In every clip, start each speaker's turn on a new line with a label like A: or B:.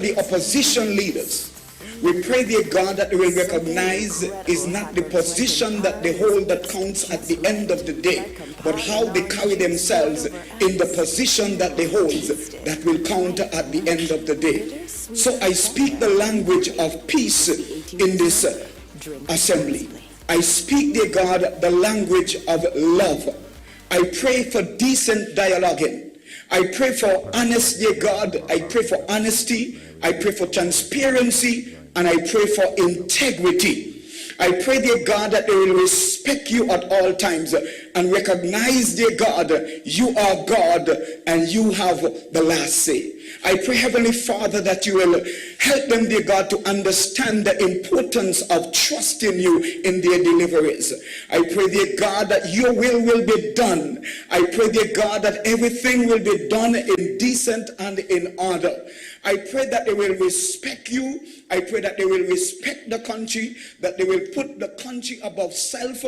A: the opposition leaders, we pray, dear God, that they will recognize is not the position that they hold that counts at the end of the day, but how they carry themselves in the position that they hold that will count at the end of the day. So I speak the language of peace in this assembly. I speak, dear God, the language of love. I pray for decent dialoguing. I pray for honesty, dear God. I pray for honesty. I pray for transparency. And I pray for integrity. I pray, dear God, that they will respect you at all times and recognize, dear God, you are God and you have the last say. I pray, Heavenly Father, that you will help them, dear God, to understand the importance of trusting you in their deliveries. I pray, dear God, that your will be done. I pray, dear God, that everything will be done in decent and in order. I pray that they will respect you. I pray that they will respect the country, that they will put the country above self.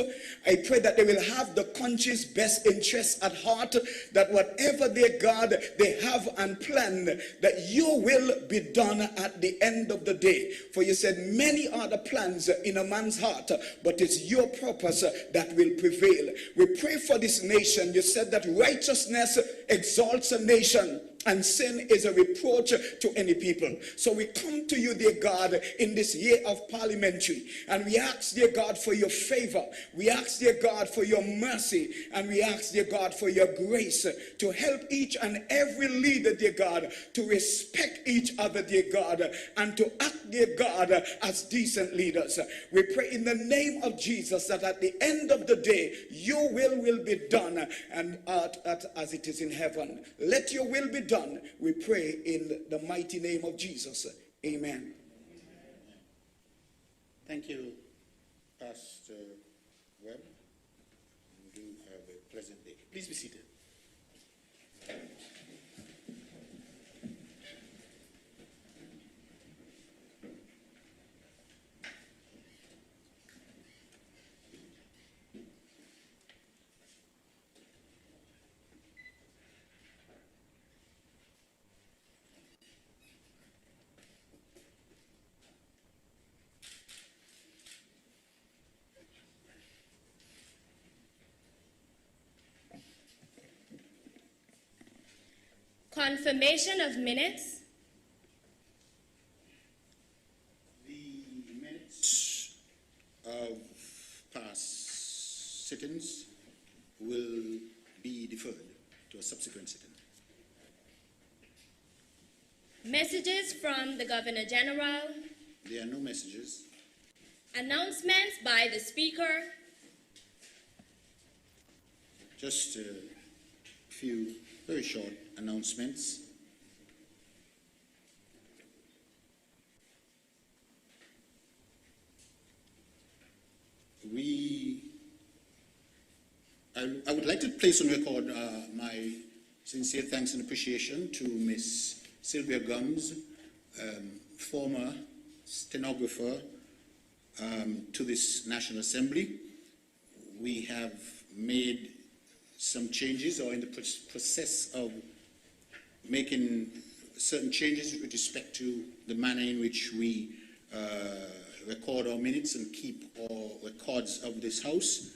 A: I pray that they will have the country's best interests at heart, that whatever, dear God, they have and plan, that your will be done at the end of the day. For you said many are the plans in a man's heart, but it's your purpose that will prevail. We pray for this nation. You said that righteousness exalts a nation, and sin is a reproach to any people. So we come to you, dear God, in this year of parliamentary, and we ask, dear God, for your favor. We ask, dear God, for your mercy, and we ask, dear God, for your grace to help each and every leader, dear God, to respect each other, dear God, and to act, dear God, as decent leaders. We pray in the name of Jesus that at the end of the day, your will be done, and as it is in heaven. Let your will be done, we pray in the mighty name of Jesus. Amen.
B: Thank you, Pastor Webb. You do have a pleasant day. Please be seated.
C: Confirmation of minutes.
B: The minutes of past sittings will be deferred to a subsequent sitting.
C: Messages from the Governor General.
B: There are no messages.
C: Announcements by the Speaker.
B: Just a few very short announcements. I would like to place on record my sincere thanks and appreciation to Miss Sylvia Gums, former stenographer to this National Assembly. We have made some changes, or in the process of making certain changes with respect to the manner in which we record our minutes and keep our records of this House.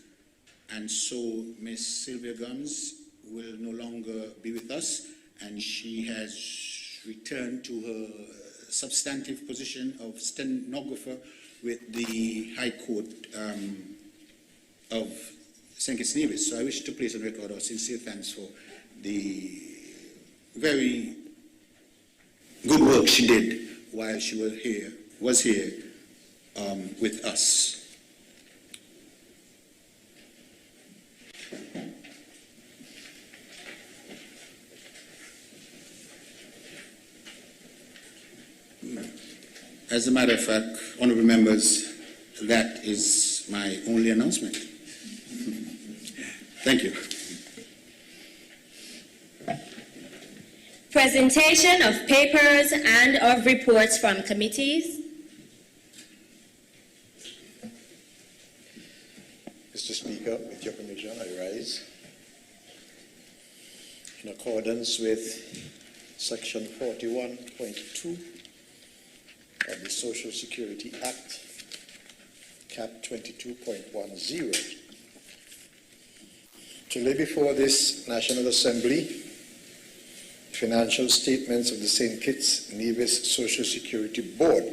B: And so Ms. Sylvia Gums will no longer be with us, and she has returned to her substantive position of stenographer with the High Court of St Kitts and Nevis. So I wish to place on record our sincere thanks for the very good work she did while she was here with us. As a matter of fact, honorable members, that is my only announcement. Thank you.
C: Presentation of papers and of reports from committees.
D: Mr. Speaker, with your permission, I rise. In accordance with Section 41.2 of the Social Security Act, Cap 22.10, to lay before this National Assembly financial statements of the St Kitts and Nevis Social Security Board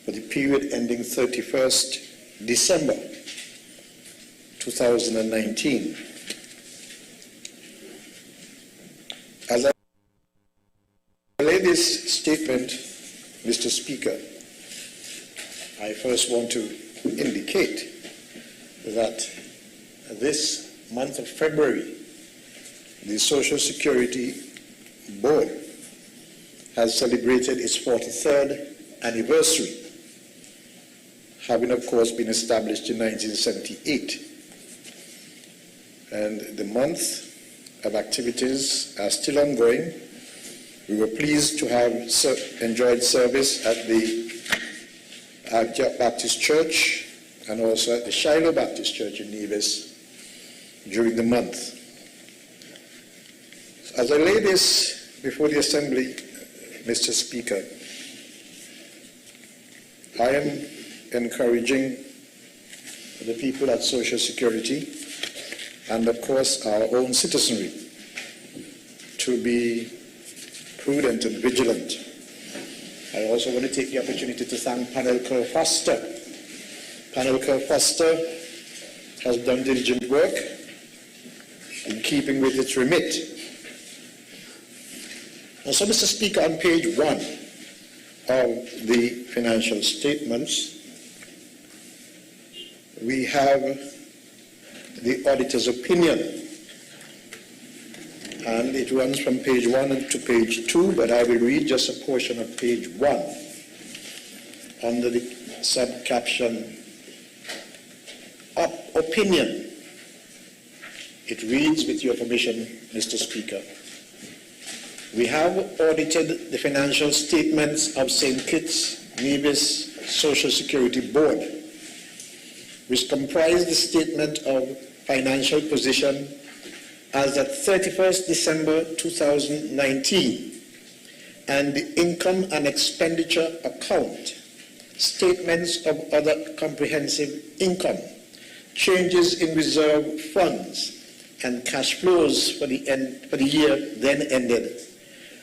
D: for the period ending 31st December 2019. As I lay this statement, Mr. Speaker, I first want to indicate that this month of February, the Social Security Board has celebrated its 43rd anniversary, having of course been established in 1978. And the month of activities are still ongoing. We were pleased to have enjoyed service at the Baptist Church and also at the Shiloh Baptist Church in Nevis during the month. As I lay this before the Assembly, Mr. Speaker, I am encouraging the people at Social Security and of course our own citizenry to be prudent and vigilant. I also want to take the opportunity to thank Panel Kerr-Foster. Panel Kerr-Foster has done diligent work in keeping with its remit. And so, Mr. Speaker, on page 1 of the financial statements, we have the auditor's opinion, and it runs from page 1 to page 2, but I will read just a portion of page 1 under the subcaption opinion. It reads, with your permission, Mr. Speaker, we have audited the financial statements of St Kitts and Nevis Social Security Board, which comprise the statement of financial position as at 31st December 2019, and the income and expenditure account, statements of other comprehensive income, changes in reserve funds, and cash flows for the year then ended,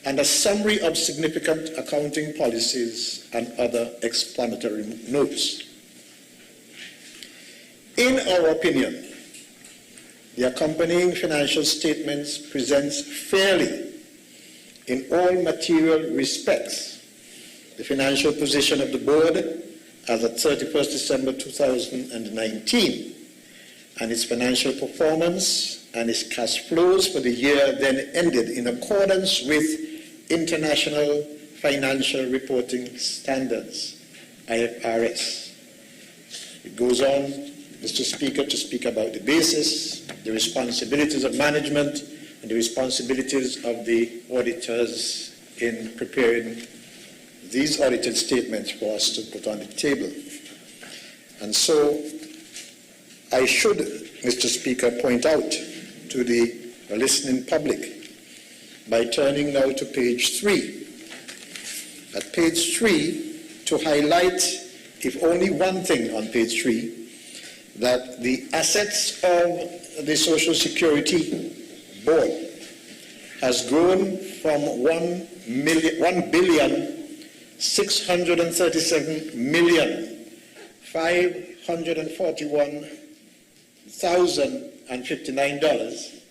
D: and a summary of significant accounting policies and other explanatory notes. In our opinion, the accompanying financial statements presents fairly, in all material respects, the financial position of the board as at 31st December 2019, and its financial performance and its cash flows for the year then ended in accordance with International Financial Reporting Standards, IFRS. It goes on, Mr. Speaker, to speak about the basis, the responsibilities of management, and the responsibilities of the auditors in preparing these audited statements for us to put on the table. And so I should, Mr. Speaker, point out to the listening public by turning now to page 3. At page 3, to highlight, if only one thing on page 3, that the assets of the Social Security Board has grown from $1,637,541,059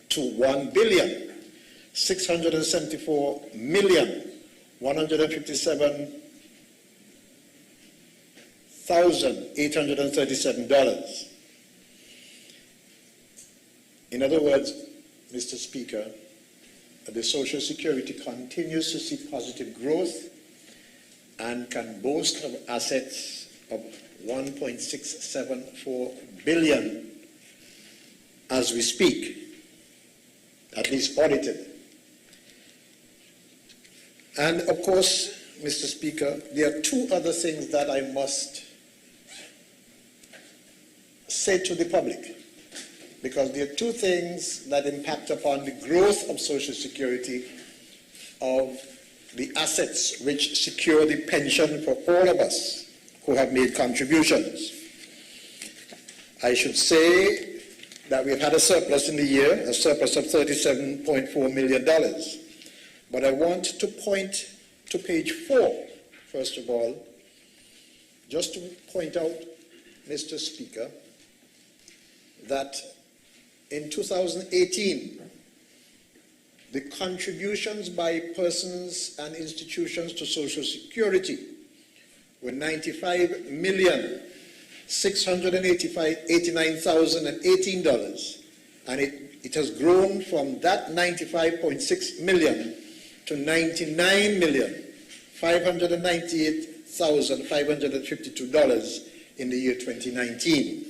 D: to $1,674,157,837. In other words, Mr. Speaker, the Social Security continues to see positive growth and can boast of assets of $1.674 billion as we speak, at least audited. And of course, Mr. Speaker, there are two other things that I must say to the public, because there are two things that impact upon the growth of Social Security of the assets which secure the pension for all of us who have made contributions. I should say that we've had a surplus in the year, a surplus of $37.4 million. But I want to point to page 4, first of all, just to point out, Mr. Speaker, that in 2018, the contributions by persons and institutions to Social Security were $95,689,018, and it has grown from that $95.6 million to $99,598,552 in the year 2019.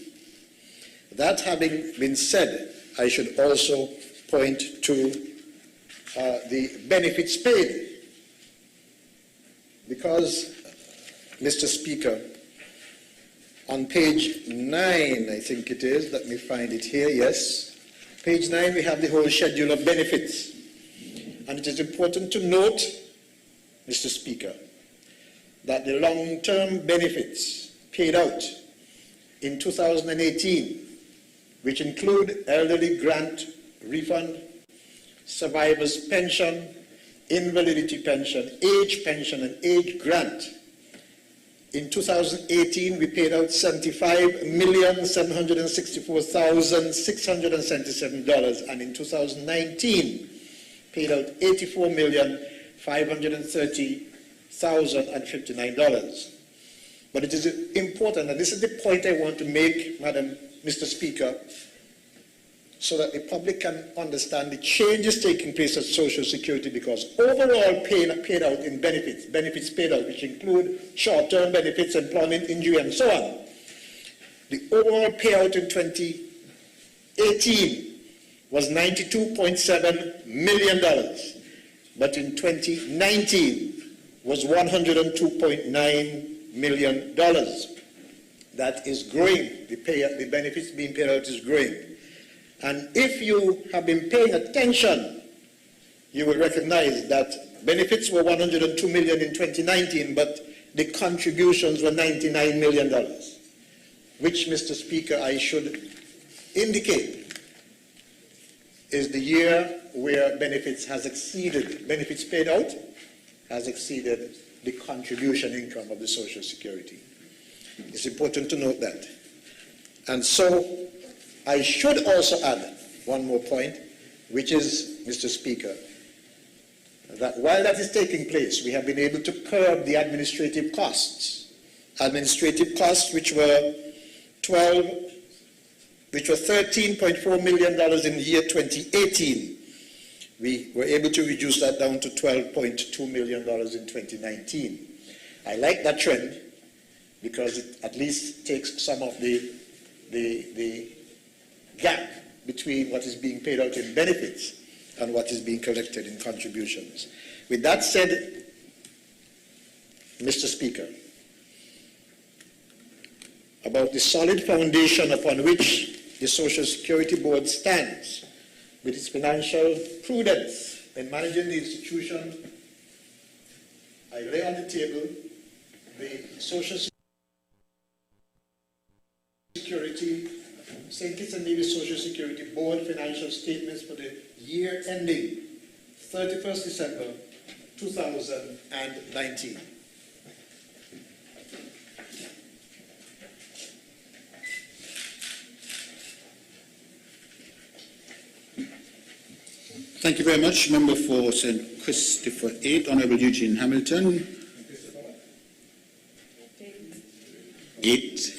D: That having been said, I should also point to the benefits paid, because, Mr. Speaker, on page 9, I think it is, let me find it here, yes, page 9 we have the whole schedule of benefits, and it is important to note, Mr. Speaker, that the long-term benefits paid out in 2018, which include elderly grant refund, survivor's pension, invalidity pension, age pension, and age grant. In 2018, we paid out $75,764,677, and in 2019, paid out $84,530,059. But it is important, and this is the point I want to make, Mr. Speaker, so that the public can understand the changes taking place at Social Security, because overall paid out in benefits paid out, which include short-term benefits, employment injury, and so on, the overall payout in 2018 was $92.7 million, but in 2019 was $102.9 million. That is growing. The benefits being paid out is growing. And if you have been paying attention, you will recognize that benefits were $102 million in 2019, but the contributions were $99 million, which, Mr. Speaker, I should indicate is the year where benefits paid out has exceeded the contribution income of the Social Security. It's important to note that. And so I should also add one more point, which is, Mr. Speaker, that while that is taking place, we have been able to curb the administrative costs. Administrative costs which were $13.4 million in the year 2018. We were able to reduce that down to $12.2 million in 2019. I like that trend because it at least takes some of the gap between what is being paid out in benefits and what is being collected in contributions. With that said, Mr. Speaker, about the solid foundation upon which the Social Security Board stands with its financial prudence in managing the institution, I lay on the table the Social Security, St Kitts and Nevis Social Security Board financial statements for the year ending 31st December 2019.
B: Thank you very much. Member for St. Christopher 8, Honourable Eugene Hamilton. 8.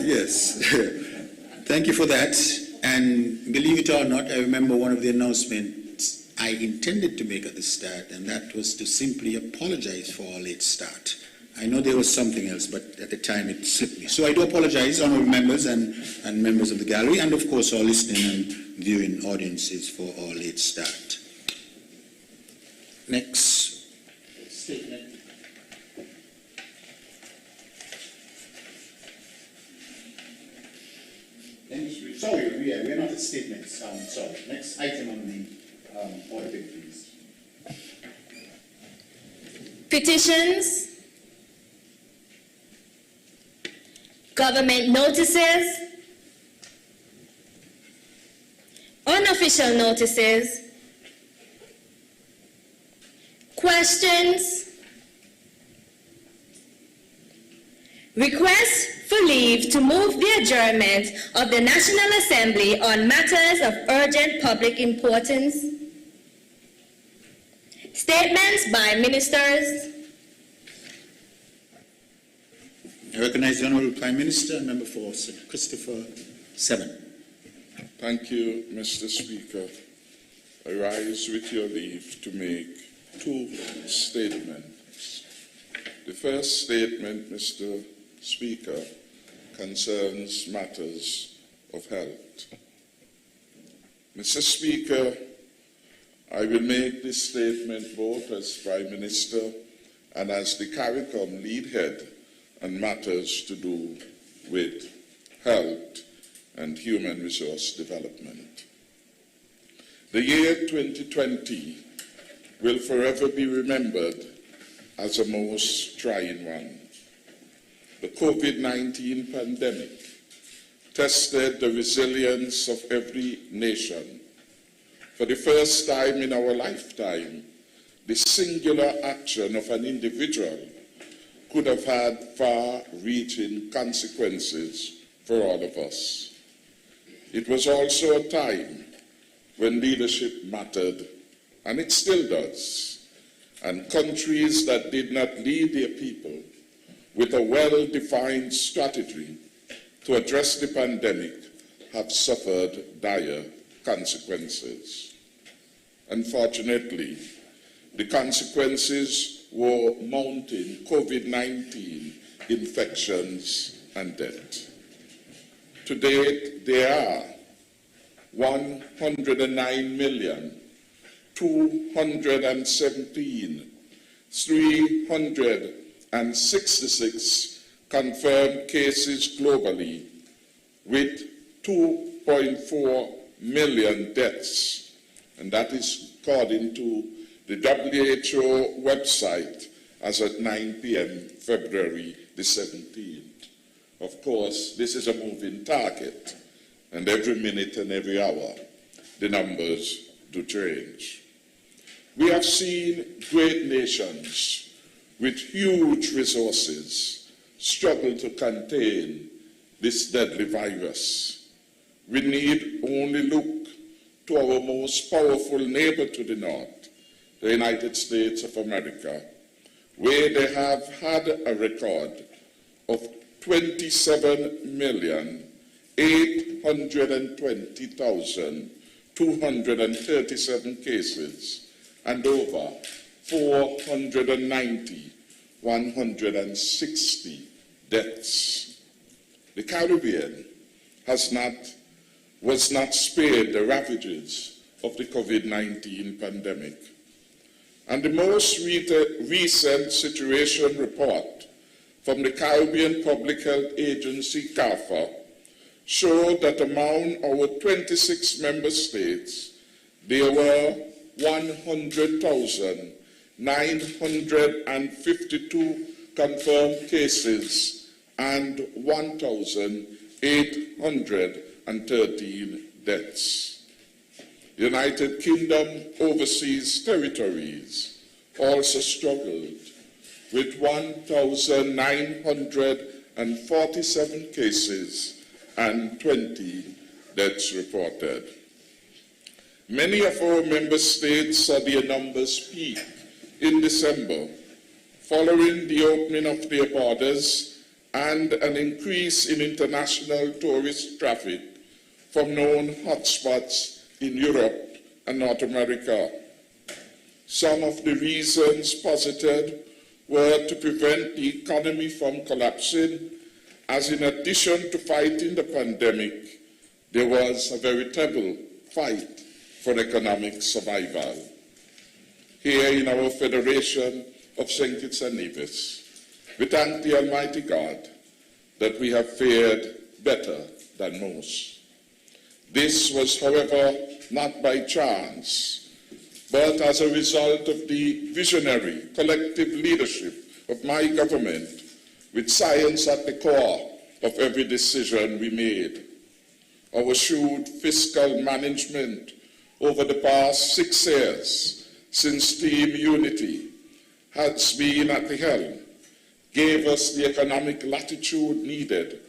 B: Yes. Thank you for that. And believe it or not, I remember one of the announcements I intended to make at the start, and that was to simply apologize for our late start. I know there was something else, but at the time it slipped me. So I do apologize, honourable members and members of the gallery, and of course our listening and viewing audiences for our late start. Next statement. Sorry, we're not at statements. So, next item on the order, please.
C: Petitions, government notices, unofficial notices, questions, requests for leave to move the adjournment of the National Assembly on matters of urgent public importance, statements by ministers.
B: I recognize the Honourable Prime Minister, member for St. Christopher 7.
E: Thank you, Mr. Speaker. I rise with your leave to make two statements. The first statement, Mr. Speaker, concerns matters of health. Mr. Speaker, I will make this statement both as Prime Minister and as the CARICOM lead head on matters to do with health and human resource development. The year 2020 will forever be remembered as a most trying one. The COVID-19 pandemic tested the resilience of every nation. For the first time in our lifetime, the singular action of an individual could have had far-reaching consequences for all of us. It was also a time when leadership mattered, and it still does, and countries that did not lead their people with a well-defined strategy to address the pandemic have suffered dire consequences. Unfortunately, the consequences were mounting COVID-19 infections and death. To date, there are 109,217,366 confirmed cases globally, with 2.4 million deaths, and that is according to the WHO website as at 9 p.m. February the 17th. Of course, this is a moving target, and every minute and every hour, the numbers do change. We have seen great nations with huge resources struggle to contain this deadly virus. We need only look to our most powerful neighbor to the north, the United States of America, where they have had a record of 27,820,237 cases and over 490,160 deaths. The Caribbean was not spared the ravages of the COVID-19 pandemic. And the most recent situation report from the Caribbean Public Health Agency, CARPHA, showed that among our 26 member states, there were 100,952 confirmed cases and 1,813 deaths. The United Kingdom overseas territories also struggled with 1,947 cases and 20 deaths reported. Many of our member states saw their numbers peak in December, following the opening of their borders and an increase in international tourist traffic from known hotspots in Europe and North America. Some of the reasons posited were to prevent the economy from collapsing, as in addition to fighting the pandemic, there was a veritable fight for economic survival. Here in our Federation of St Kitts and Nevis, we thank the Almighty God that we have fared better than most. This was, however, not by chance, but as a result of the visionary collective leadership of my government, with science at the core of every decision we made. Our shrewd fiscal management over the past 6 years since Team Unity has been at the helm gave us the economic latitude needed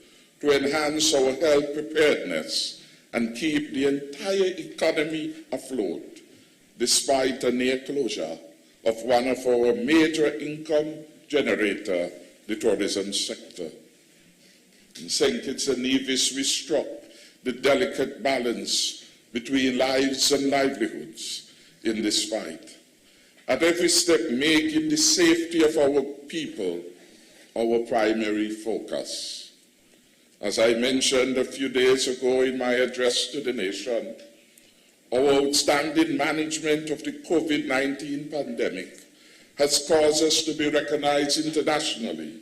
E: to enhance our health preparedness and keep the entire economy afloat, despite a near closure of one of our major income generator, the tourism sector. In St Kitts and Nevis, we struck the delicate balance between lives and livelihoods in this fight. At every step, making the safety of our people our primary focus. As I mentioned a few days ago in my address to the nation, our outstanding management of the COVID-19 pandemic has caused us to be recognized internationally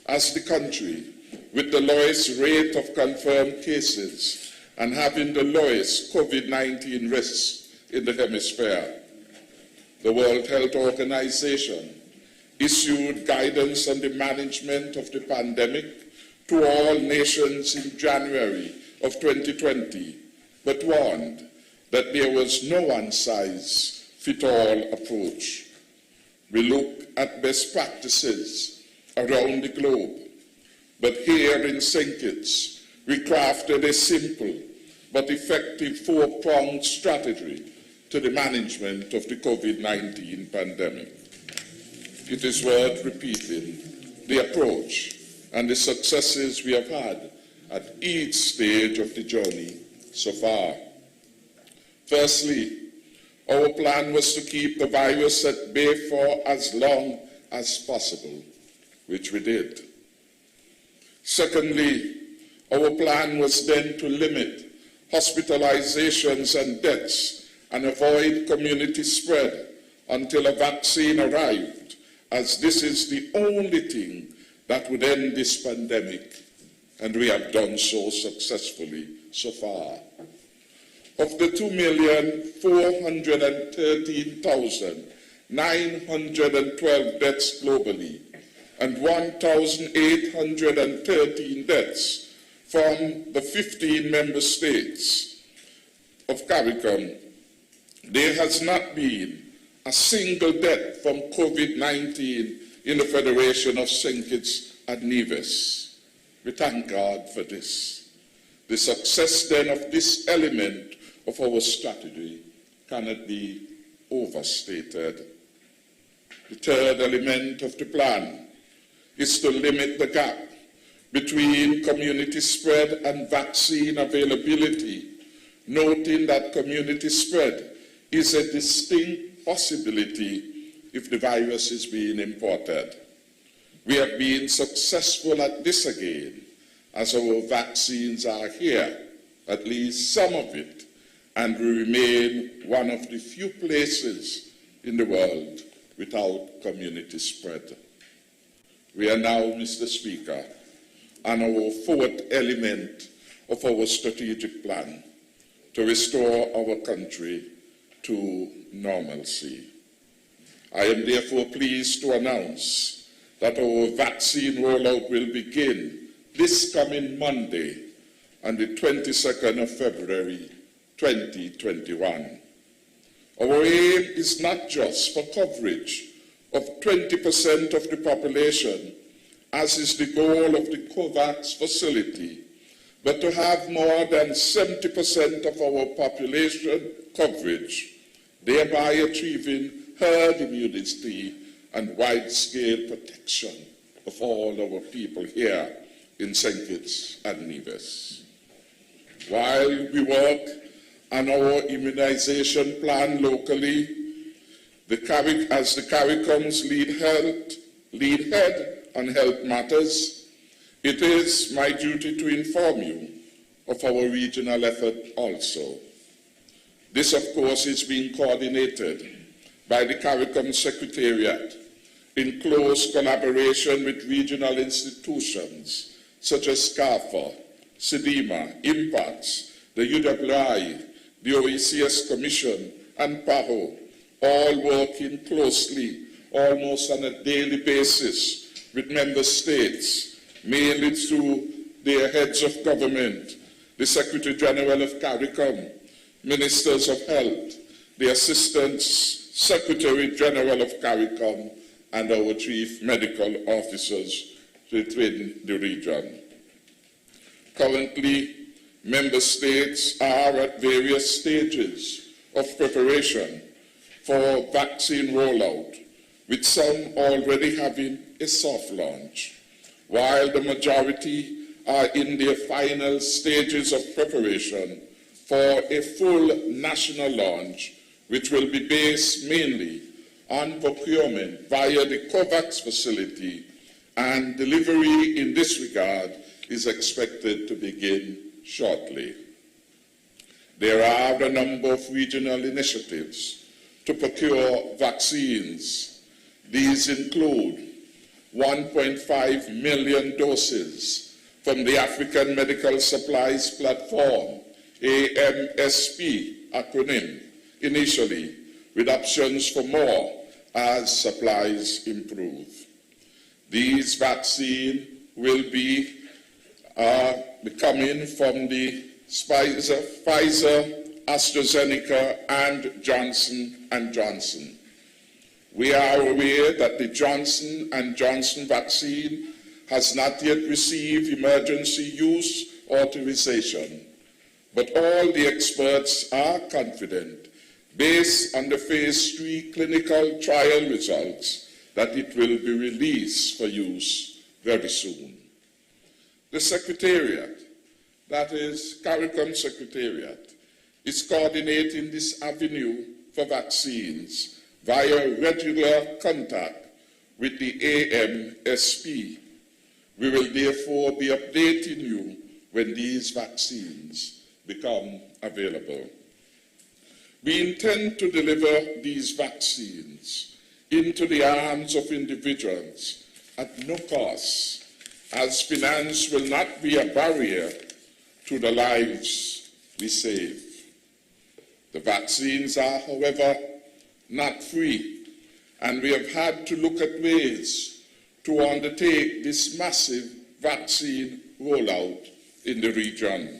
E: as the country with the lowest rate of confirmed cases and having the lowest COVID-19 risks in the hemisphere. The World Health Organization issued guidance on the management of the pandemic to all nations in January of 2020, but warned that there was no one-size-fits-all approach. We look at best practices around the globe, but here in St. Kitts, we crafted a simple but effective 4-pronged strategy to the management of the COVID-19 pandemic. It is worth repeating the approach and the successes we have had at each stage of the journey so far. Firstly, our plan was to keep the virus at bay for as long as possible, which we did. Secondly, our plan was then to limit hospitalizations and deaths and avoid community spread until a vaccine arrived, as this is the only thing that would end this pandemic, and we have done so successfully so far. Of the 2,413,912 deaths globally and 1,813 deaths from the 15 member states of CARICOM, there has not been a single death from COVID-19 in the Federation of St Kitts and Nevis. We thank God for this. The success then of this element of our strategy cannot be overstated. The third element of the plan is to limit the gap between community spread and vaccine availability, noting that community spread is a distinct possibility if the virus is being imported. We have been successful at this again, as our vaccines are here, at least some of it, and we remain one of the few places in the world without community spread. We are now, Mr. Speaker, on our fourth element of our strategic plan to restore our country to normalcy. I am therefore pleased to announce that our vaccine rollout will begin this coming Monday on the 22nd of February 2021. Our aim is not just for coverage of 20% of the population, as is the goal of the COVAX facility, but to have more than 70% of our population coverage, thereby achieving herd immunity and wide-scale protection of all our people here in St. Kitts and Nevis. While we work on our immunization plan locally, as the CARICOM's lead head on health matters, it is my duty to inform you of our regional effort also. This, of course, is being coordinated by the CARICOM Secretariat in close collaboration with regional institutions such as CARFA, SEDIMA, IMPACTS, the UWI, the OECS Commission, and PAHO, all working closely, almost on a daily basis, with member states, mainly through their heads of government, the Secretary General of CARICOM, Ministers of Health, the Assistant Secretary General of CARICOM, and our Chief Medical Officers within the region. Currently, member states are at various stages of preparation for vaccine rollout, with some already having a soft launch, while the majority are in their final stages of preparation for a full national launch, which will be based mainly on procurement via the COVAX facility, and delivery in this regard is expected to begin shortly. There are a number of regional initiatives to procure vaccines. These include 1.5 million doses from the African Medical Supplies Platform, AMSP acronym, initially, with options for more as supplies improve. These vaccines will be coming from the Pfizer, AstraZeneca, and Johnson & Johnson. We are aware that the Johnson & Johnson vaccine has not yet received emergency use authorization, but all the experts are confident, based on the phase 3 clinical trial results, that it will be released for use very soon. The Secretariat, that is CARICOM Secretariat, is coordinating this avenue for vaccines via regular contact with the AMSP. We will therefore be updating you when these vaccines become available. We intend to deliver these vaccines into the arms of individuals at no cost, as finance will not be a barrier to the lives we save. The vaccines are, however, not free, and we have had to look at ways to undertake this massive vaccine rollout in the region.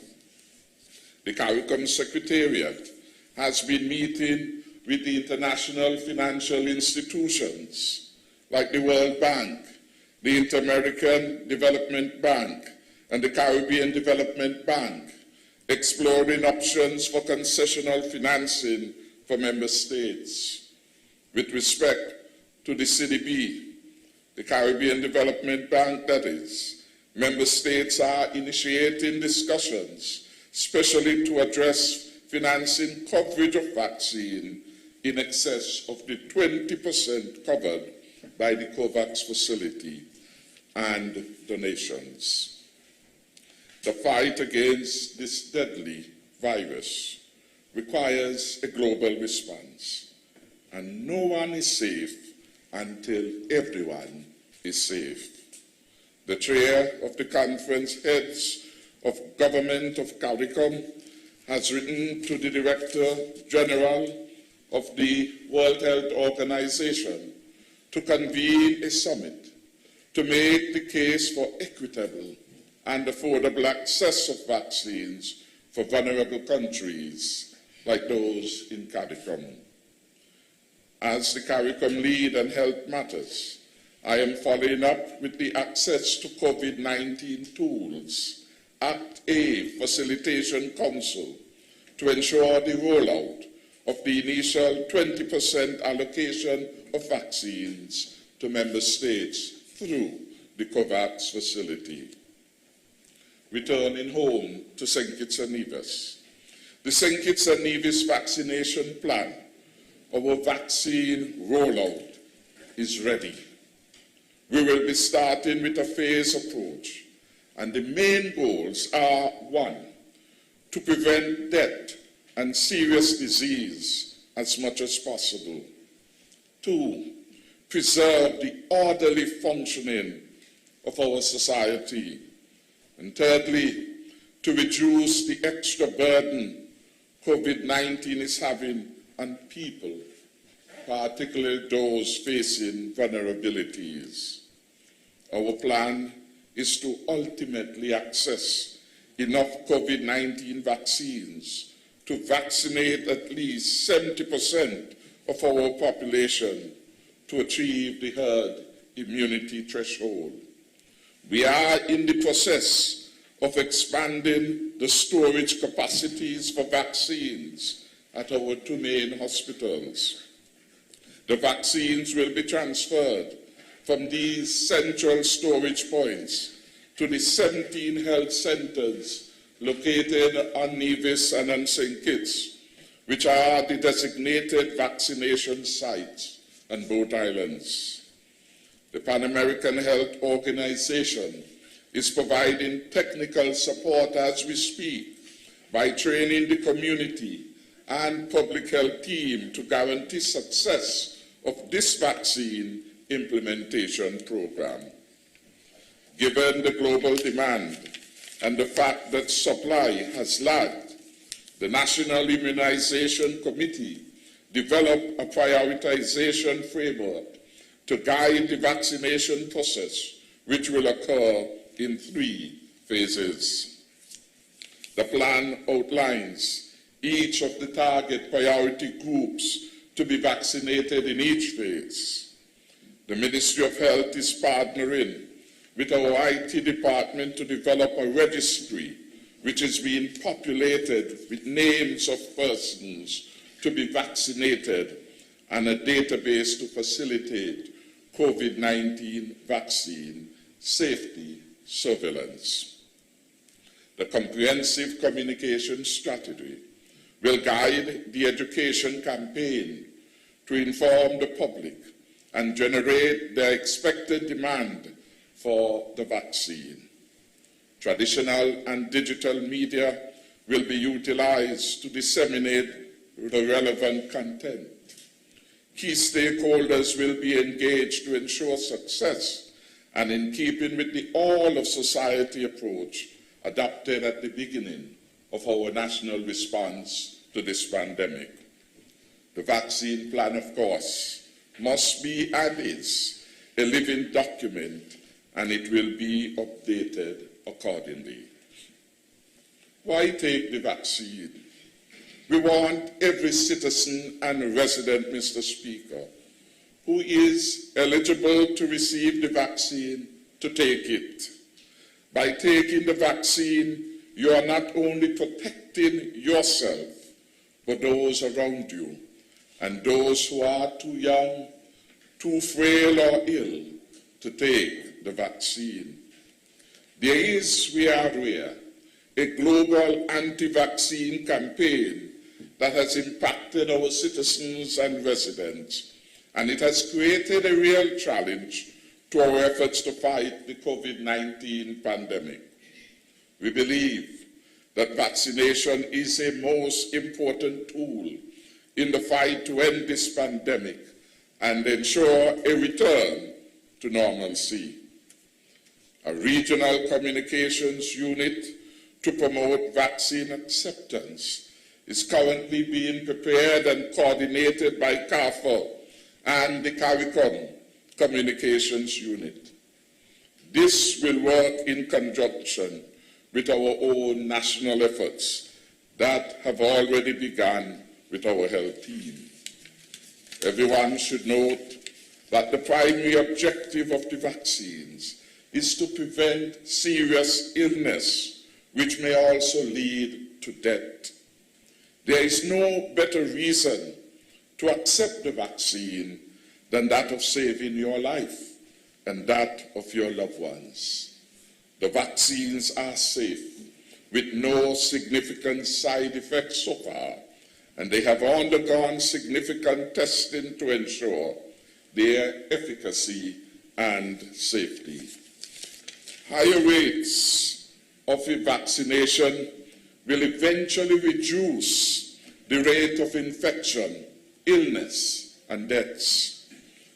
E: The CARICOM Secretariat has been meeting with the international financial institutions like the World Bank, the Inter-American Development Bank, and the Caribbean Development Bank, exploring options for concessional financing for member states. With respect to the CDB, the Caribbean Development Bank, that is, member states are initiating discussions, especially to address financing coverage of vaccine in excess of the 20% covered by the COVAX facility and donations. The fight against this deadly virus requires a global response, and no one is safe until everyone is safe. The chair of the Conference Heads of Government of CARICOM has written to the Director General of the World Health Organization to convene a summit to make the case for equitable and affordable access of vaccines for vulnerable countries like those in CARICOM. As the CARICOM lead on health matters, I am following up with the Access to COVID-19 Tools Act A Facilitation Council to ensure the rollout of the initial 20% allocation of vaccines to member states through the COVAX facility. Returning home to St Kitts and Nevis, the St Kitts and Nevis vaccination plan, our vaccine rollout, is ready. We will be starting with a phased approach, and the main goals are: 1, to prevent death and serious disease as much as possible; 2, preserve the orderly functioning of our society; and thirdly, to reduce the extra burden COVID-19 is having on people, particularly those facing vulnerabilities. Our plan is to ultimately access enough COVID-19 vaccines to vaccinate at least 70% of our population to achieve the herd immunity threshold. We are in the process of expanding the storage capacities for vaccines at our 2 main hospitals. The vaccines will be transferred from these central storage points to the 17 health centers located on Nevis and on St Kitts, which are the designated vaccination sites on both islands. The Pan American Health Organization is providing technical support as we speak by training the community and public health team to guarantee success of this vaccine implementation program. Given the global demand and the fact that supply has lagged, the National Immunization Committee developed a prioritization framework to guide the vaccination process, which will occur in 3 phases. The plan outlines each of the target priority groups to be vaccinated in each phase. The Ministry of Health is partnering with our IT department to develop a registry which is being populated with names of persons to be vaccinated and a database to facilitate COVID-19 vaccine safety surveillance. The comprehensive communication strategy will guide the education campaign to inform the public and generate the expected demand for the vaccine. Traditional and digital media will be utilized to disseminate the relevant content. Key stakeholders will be engaged to ensure success and in keeping with the all-of-society approach adopted at the beginning of our national response to this pandemic. The vaccine plan, of course, must be and is a living document, and it will be updated accordingly. Why take the vaccine? We want every citizen and resident, Mr. Speaker, who is eligible to receive the vaccine to take it. By taking the vaccine, you are not only protecting yourself, but those around you, and those who are too young, too frail or ill to take the vaccine. There is, we are aware, a global anti-vaccine campaign that has impacted our citizens and residents, and it has created a real challenge to our efforts to fight the COVID-19 pandemic. We believe that vaccination is a most important tool in the fight to end this pandemic and ensure a return to normalcy. A regional communications unit to promote vaccine acceptance is currently being prepared and coordinated by CARFO and the CARICOM Communications Unit. This will work in conjunction with our own national efforts that have already begun with our health team. Everyone should note that the primary objective of the vaccines is to prevent serious illness, which may also lead to death. There is no better reason to accept the vaccine than that of saving your life and that of your loved ones. The vaccines are safe, with no significant side effects so far, and they have undergone significant testing to ensure their efficacy and safety. Higher rates of vaccination will eventually reduce the rate of infection, illness, and deaths,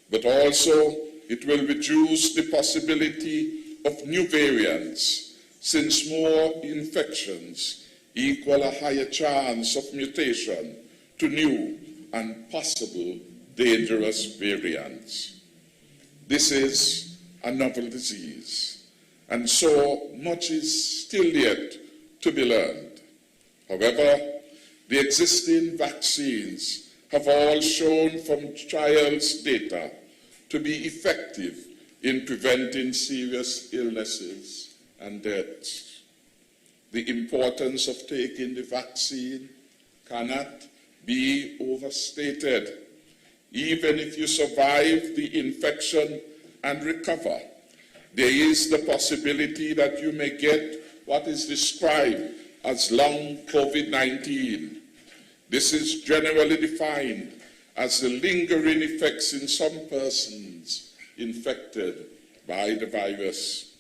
E: but also it will reduce the possibility of new variants, since more infections equal a higher chance of mutation to new and possible dangerous variants. This is a novel disease, and so much is still yet to be learned. However, the existing vaccines have all shown from trials data to be effective in preventing serious illnesses and deaths. The importance of taking the vaccine cannot be overstated. Even if you survive the infection and recover, there is the possibility that you may get what is described as long COVID-19. This is generally defined as the lingering effects in some persons infected by the virus.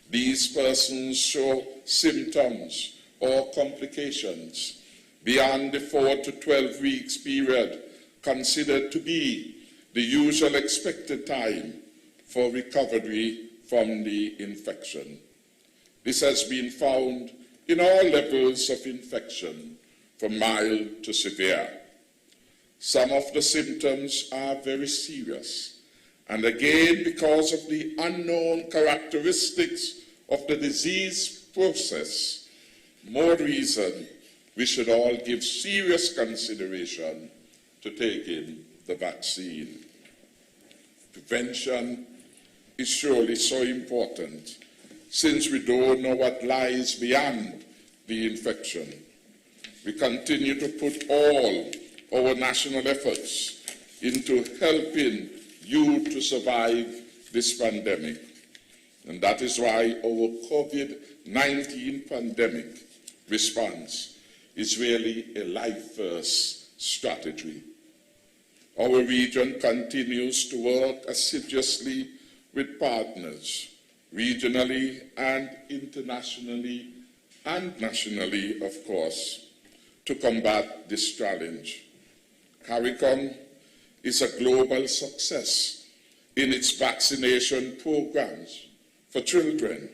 E: These persons show symptoms or complications beyond the 4 to 12 weeks period considered to be the usual expected time for recovery from the infection. This has been found in all levels of infection, from mild to severe. Some of the symptoms are very serious, and again, because of the unknown characteristics of the disease process, more reason we should all give serious consideration to taking the vaccine. Prevention is surely so important, since we don't know what lies beyond the infection. We continue to put all our national efforts into helping you to survive this pandemic. And that is why our COVID-19 pandemic response is really a life-first strategy. Our region continues to work assiduously with partners, regionally and internationally and nationally, of course, to combat this challenge. CARICOM is a global success in its vaccination programs for children,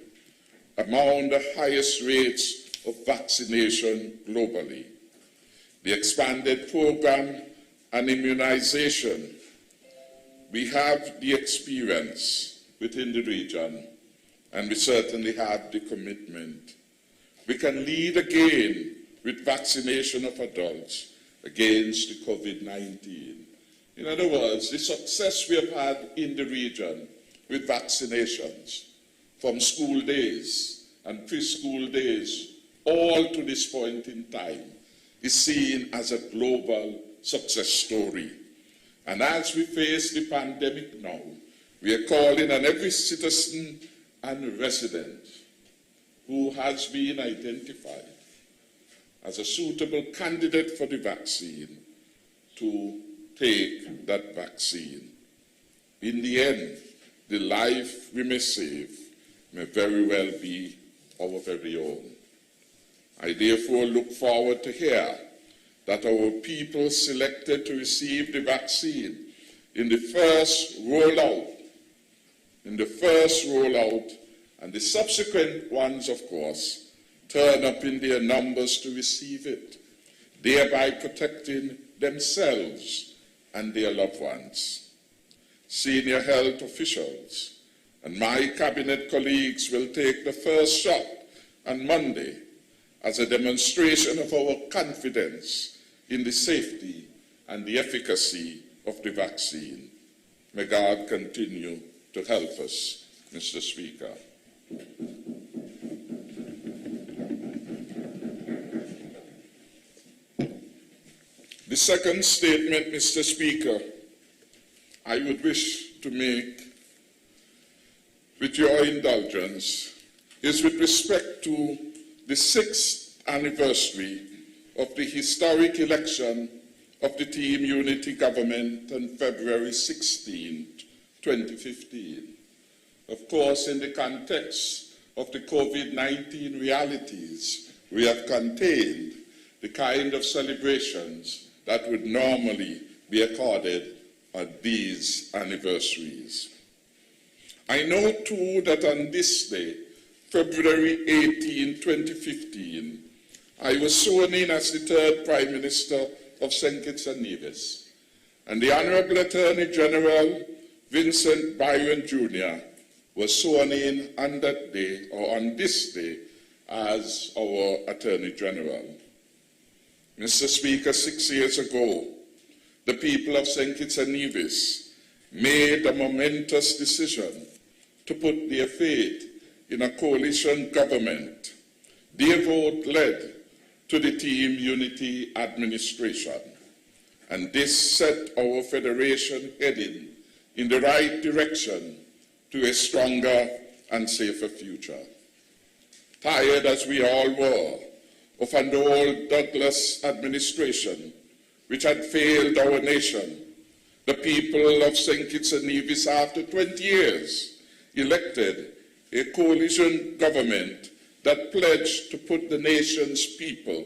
E: among the highest rates of vaccination globally. The expanded program and immunization, we have the experience within the region, and we certainly have the commitment. We can lead again with vaccination of adults against the COVID-19. In other words, the success we have had in the region with vaccinations from school days and preschool days all to this point in time is seen as a global success story. And as we face the pandemic now, we are calling on every citizen and resident who has been identified as a suitable candidate for the vaccine to take that vaccine. In the end, the life we may save may very well be our very own. I therefore look forward to hear that our people selected to receive the vaccine in the first rollout, and the subsequent ones, of course, turn up in their numbers to receive it, thereby protecting themselves and their loved ones. Senior health officials and my cabinet colleagues will take the first shot on Monday as a demonstration of our confidence in the safety and the efficacy of the vaccine. May God continue to help us, Mr. Speaker. The second statement, Mr. Speaker, I would wish to make, with your indulgence, is with respect to the 6th anniversary of the historic election of the Team Unity government on February 16, 2015. Of course, in the context of the COVID-19 realities, we have contained the kind of celebrations that would normally be accorded at these anniversaries. I know too that on this day, February 18, 2015, I was sworn in as the third Prime Minister of St Kitts and Nevis, and the Honourable Attorney General Vincent Byron Jr. was sworn in on that day, or on this day, as our Attorney General. Mr. Speaker, 6 years ago, the people of St Kitts and Nevis made a momentous decision to put their faith in a coalition government. Their vote led to the Team Unity administration, and this set our federation heading in the right direction to a stronger and safer future. Tired as we all were of an old Douglas administration which had failed our nation, the people of St Kitts and Nevis, after 20 years, elected a coalition government that pledged to put the nation's people,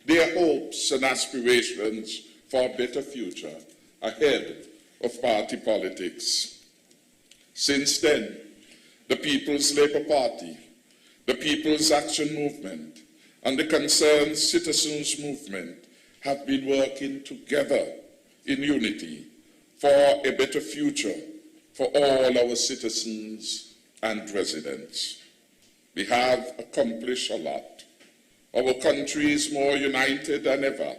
E: their hopes and aspirations for a better future ahead of party politics. Since then, the People's Labour Party, the People's Action Movement, and the Concerned Citizens Movement have been working together in unity for a better future for all our citizens and residents. We have accomplished a lot. Our country is more united than ever,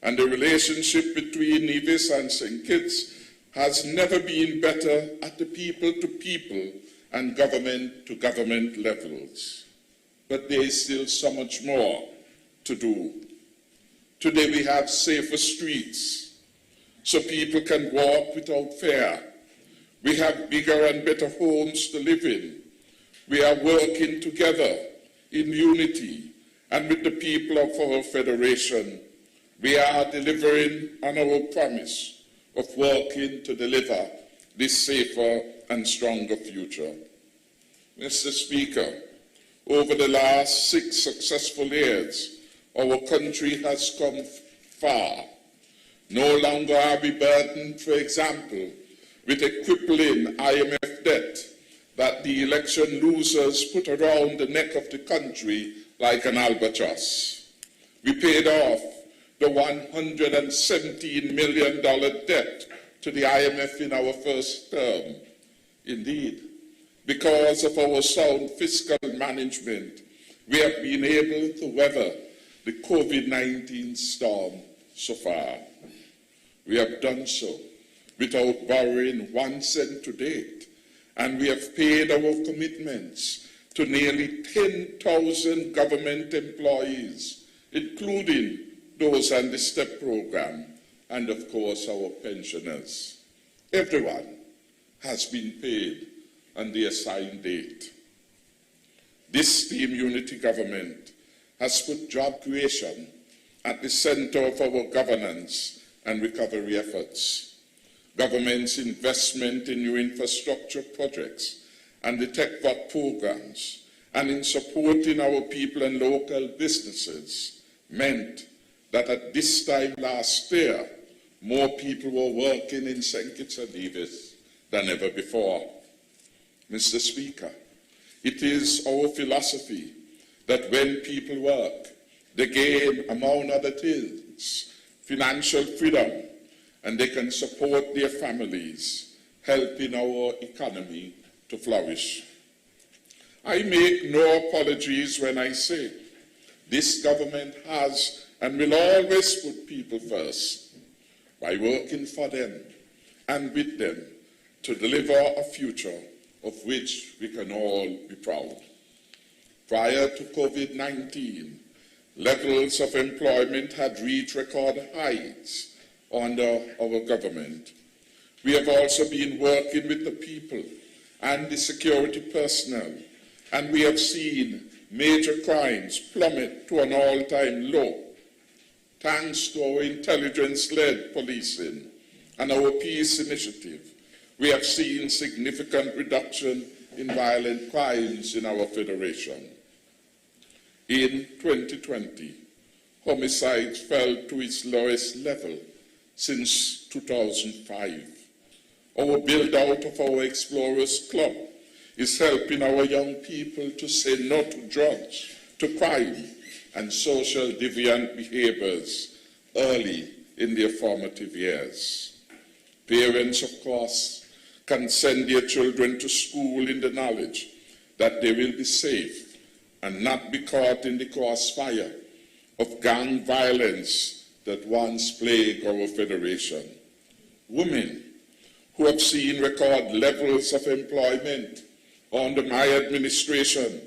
E: and the relationship between Nevis and St. Kitts has never been better at the people-to-people and government-to-government levels. But there is still so much more to do. Today we have safer streets, so people can walk without fear. We have bigger and better homes to live in. We are working together in unity, and with the people of our federation, we are delivering on our promise of working to deliver this safer and stronger future. Mr. Speaker, over the last 6 successful years, our country has come far. No longer are we burdened, for example, with a crippling IMF debt that the election losers put around the neck of the country like an albatross. We paid off the $117 million debt to the IMF in our first term. Indeed, because of our sound fiscal management, we have been able to weather the COVID-19 storm so far. We have done so without borrowing 1 cent to date, and we have paid our commitments to nearly 10,000 government employees, including those on the STEP program, and of course our pensioners. Everyone has been paid on the assigned date. This Team Unity government has put job creation at the center of our governance and recovery efforts. Government's investment in new infrastructure projects and the TechVOT programs, and in supporting our people and local businesses, meant that at this time last year, more people were working in St. Kitts and Nevis than ever before. Mr. Speaker, it is our philosophy that when people work, they gain, among other things, financial freedom, and they can support their families, helping our economy to flourish. I make no apologies when I say this government has and will always put people first by working for them and with them to deliver a future of which we can all be proud. Prior to COVID-19, levels of employment had reached record heights under our government. We have also been working with the people and the security personnel, and we have seen major crimes plummet to an all-time low. Thanks to our intelligence-led policing and our peace initiative, we have seen significant reduction in violent crimes in our federation. In 2020, homicides fell to its lowest level since 2005. Our build-out of our Explorers Club is helping our young people to say no to drugs, to crime, and social deviant behaviors early in their formative years. Parents, of course, can send their children to school in the knowledge that they will be safe and not be caught in the crossfire of gang violence that once plagued our federation. Women who have seen record levels of employment under my administration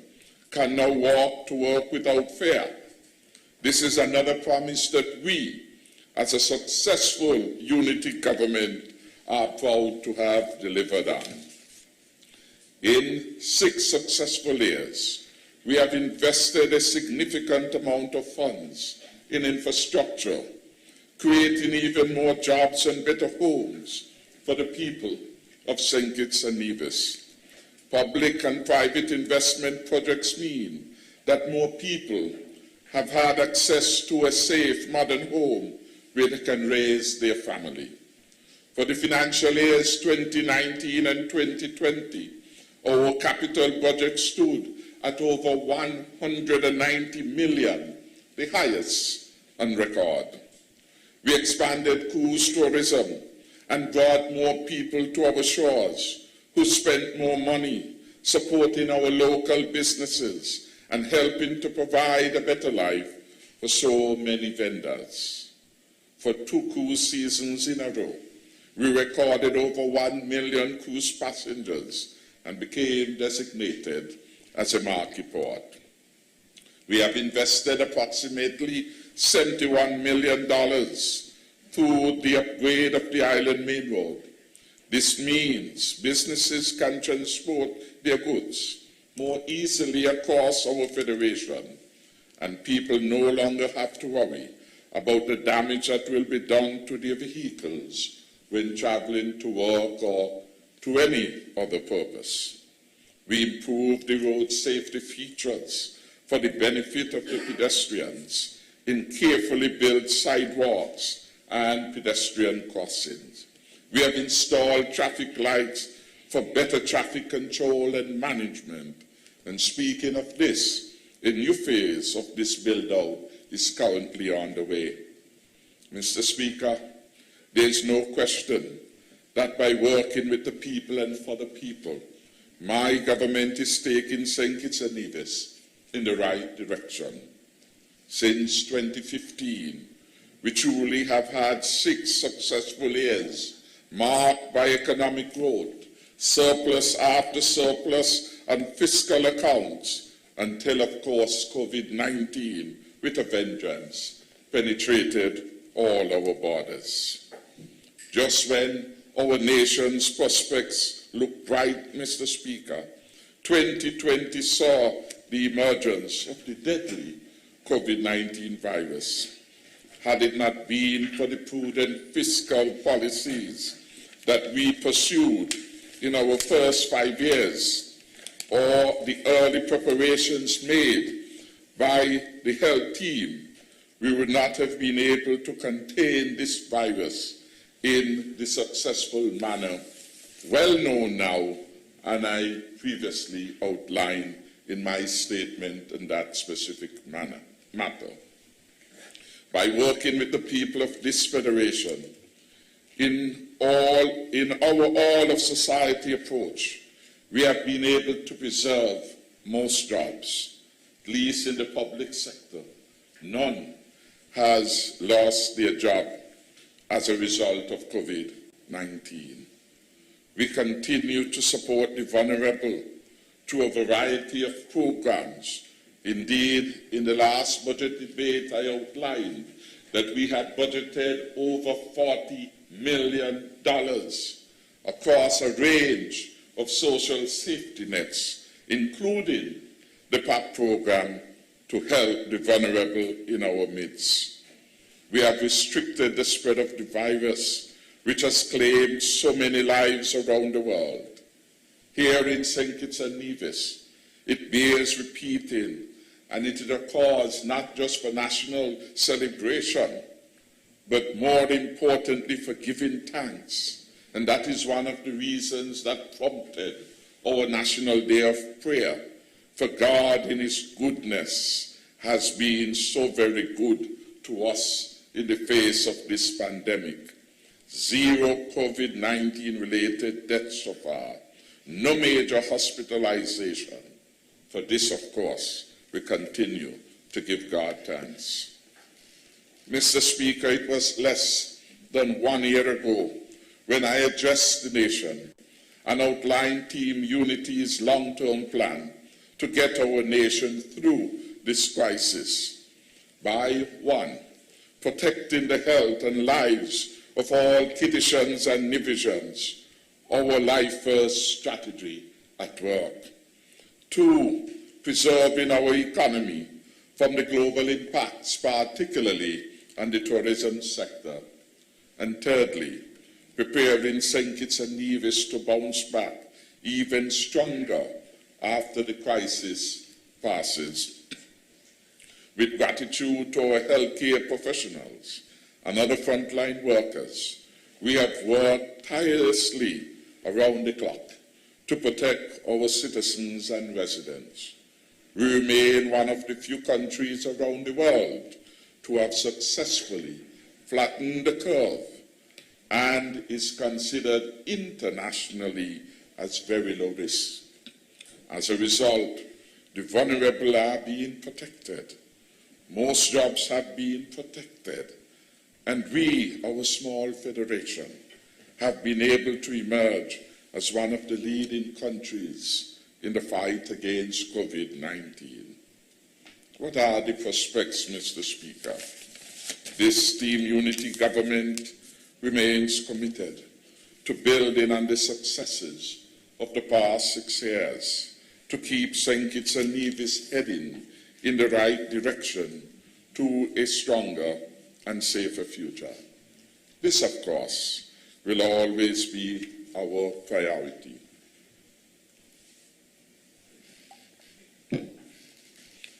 E: can now walk to work without fear. This is another promise that we, as a successful unity government, are proud to have delivered on. In 6 successful years, we have invested a significant amount of funds in infrastructure, creating even more jobs and better homes for the people of St Kitts and Nevis. Public and private investment projects mean that more people have had access to a safe, modern home where they can raise their family. For the financial years 2019 and 2020, our capital budget stood at over 190 million, the highest on record. We expanded cruise tourism and brought more people to our shores who spent more money supporting our local businesses and helping to provide a better life for so many vendors. For 2 cruise seasons in a row, we recorded over 1 million cruise passengers and became designated as a marquee port. We have invested approximately $71 million through the upgrade of the island main road. This means businesses can transport their goods more easily across our federation, and people no longer have to worry about the damage that will be done to their vehicles when traveling to work or to any other purpose. We improved the road safety features for the benefit of the pedestrians in carefully built sidewalks and pedestrian crossings. We have installed traffic lights for better traffic control and management. And speaking of this, a new phase of this build-out is currently on the way. Mr. Speaker, there is no question that by working with the people and for the people, my government is taking St Kitts and Nevis in the right direction. Since 2015, we truly have had 6 successful years marked by economic growth, surplus after surplus and fiscal accounts, until, of course, COVID-19, with a vengeance, penetrated all our borders. Just when our nation's prospects look bright, Mr. Speaker, 2020 saw the emergence of the deadly COVID-19 virus. Had it not been for the prudent fiscal policies that we pursued in our first 5 years, or the early preparations made by the health team, we would not have been able to contain this virus in the successful manner well known now, and I previously outlined in my statement in that specific matter. By working with the people of this federation, in our all of society approach, we have been able to preserve most jobs, at least in the public sector. None has lost their job as a result of COVID-19. We continue to support the vulnerable through a variety of programs. Indeed, in the last budget debate, I outlined that we had budgeted over $40 million across a range of social safety nets, including the PAP program, to help the vulnerable in our midst. We have restricted the spread of the virus, which has claimed so many lives around the world. Here in St Kitts and Nevis, it bears repeating, and it is a cause not just for national celebration, but more importantly for giving thanks. And that is one of the reasons that prompted our National Day of Prayer. For God in His goodness has been so very good to us in the face of this pandemic. 0 COVID-19 related deaths so far, no major hospitalization. For this, of course, we continue to give God thanks. Mr. Speaker, it was less than 1 year ago when I addressed the nation and outlined Team Unity's long-term plan to get our nation through this crisis by 1, protecting the health and lives of all Kittitians and Nevisians, our Life First strategy at work. 2, preserving our economy from the global impacts, particularly on the tourism sector. And thirdly, preparing St Kitts and Nevis to bounce back even stronger after the crisis passes. With gratitude to our healthcare professionals and other frontline workers, we have worked tirelessly around the clock to protect our citizens and residents. We remain one of the few countries around the world to have successfully flattened the curve and is considered internationally as very low risk. As a result, the vulnerable are being protected. Most jobs have been protected. And we, our small federation, have been able to emerge as one of the leading countries in the fight against COVID-19. What are the prospects, Mr. Speaker? This Team Unity government remains committed to building on the successes of the past 6 years to keep St Kitts and Nevis heading in the right direction to a stronger and safer future. This, of course, will always be our priority.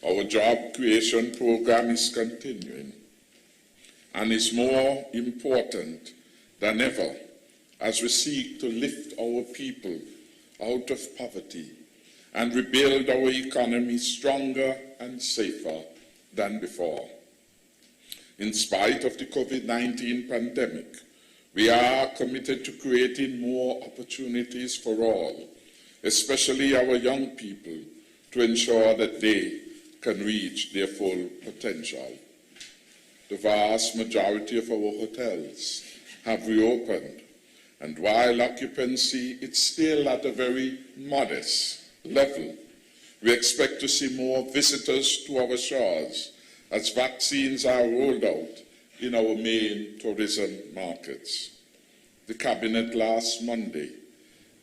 E: Our job creation program is continuing and is more important than ever as we seek to lift our people out of poverty and rebuild our economy stronger and safer than before. In spite of the COVID-19 pandemic, we are committed to creating more opportunities for all, especially our young people, to ensure that they can reach their full potential. The vast majority of our hotels have reopened, and while occupancy is still at a very modest level, we expect to see more visitors to our shores as vaccines are rolled out in our main tourism markets. The Cabinet last Monday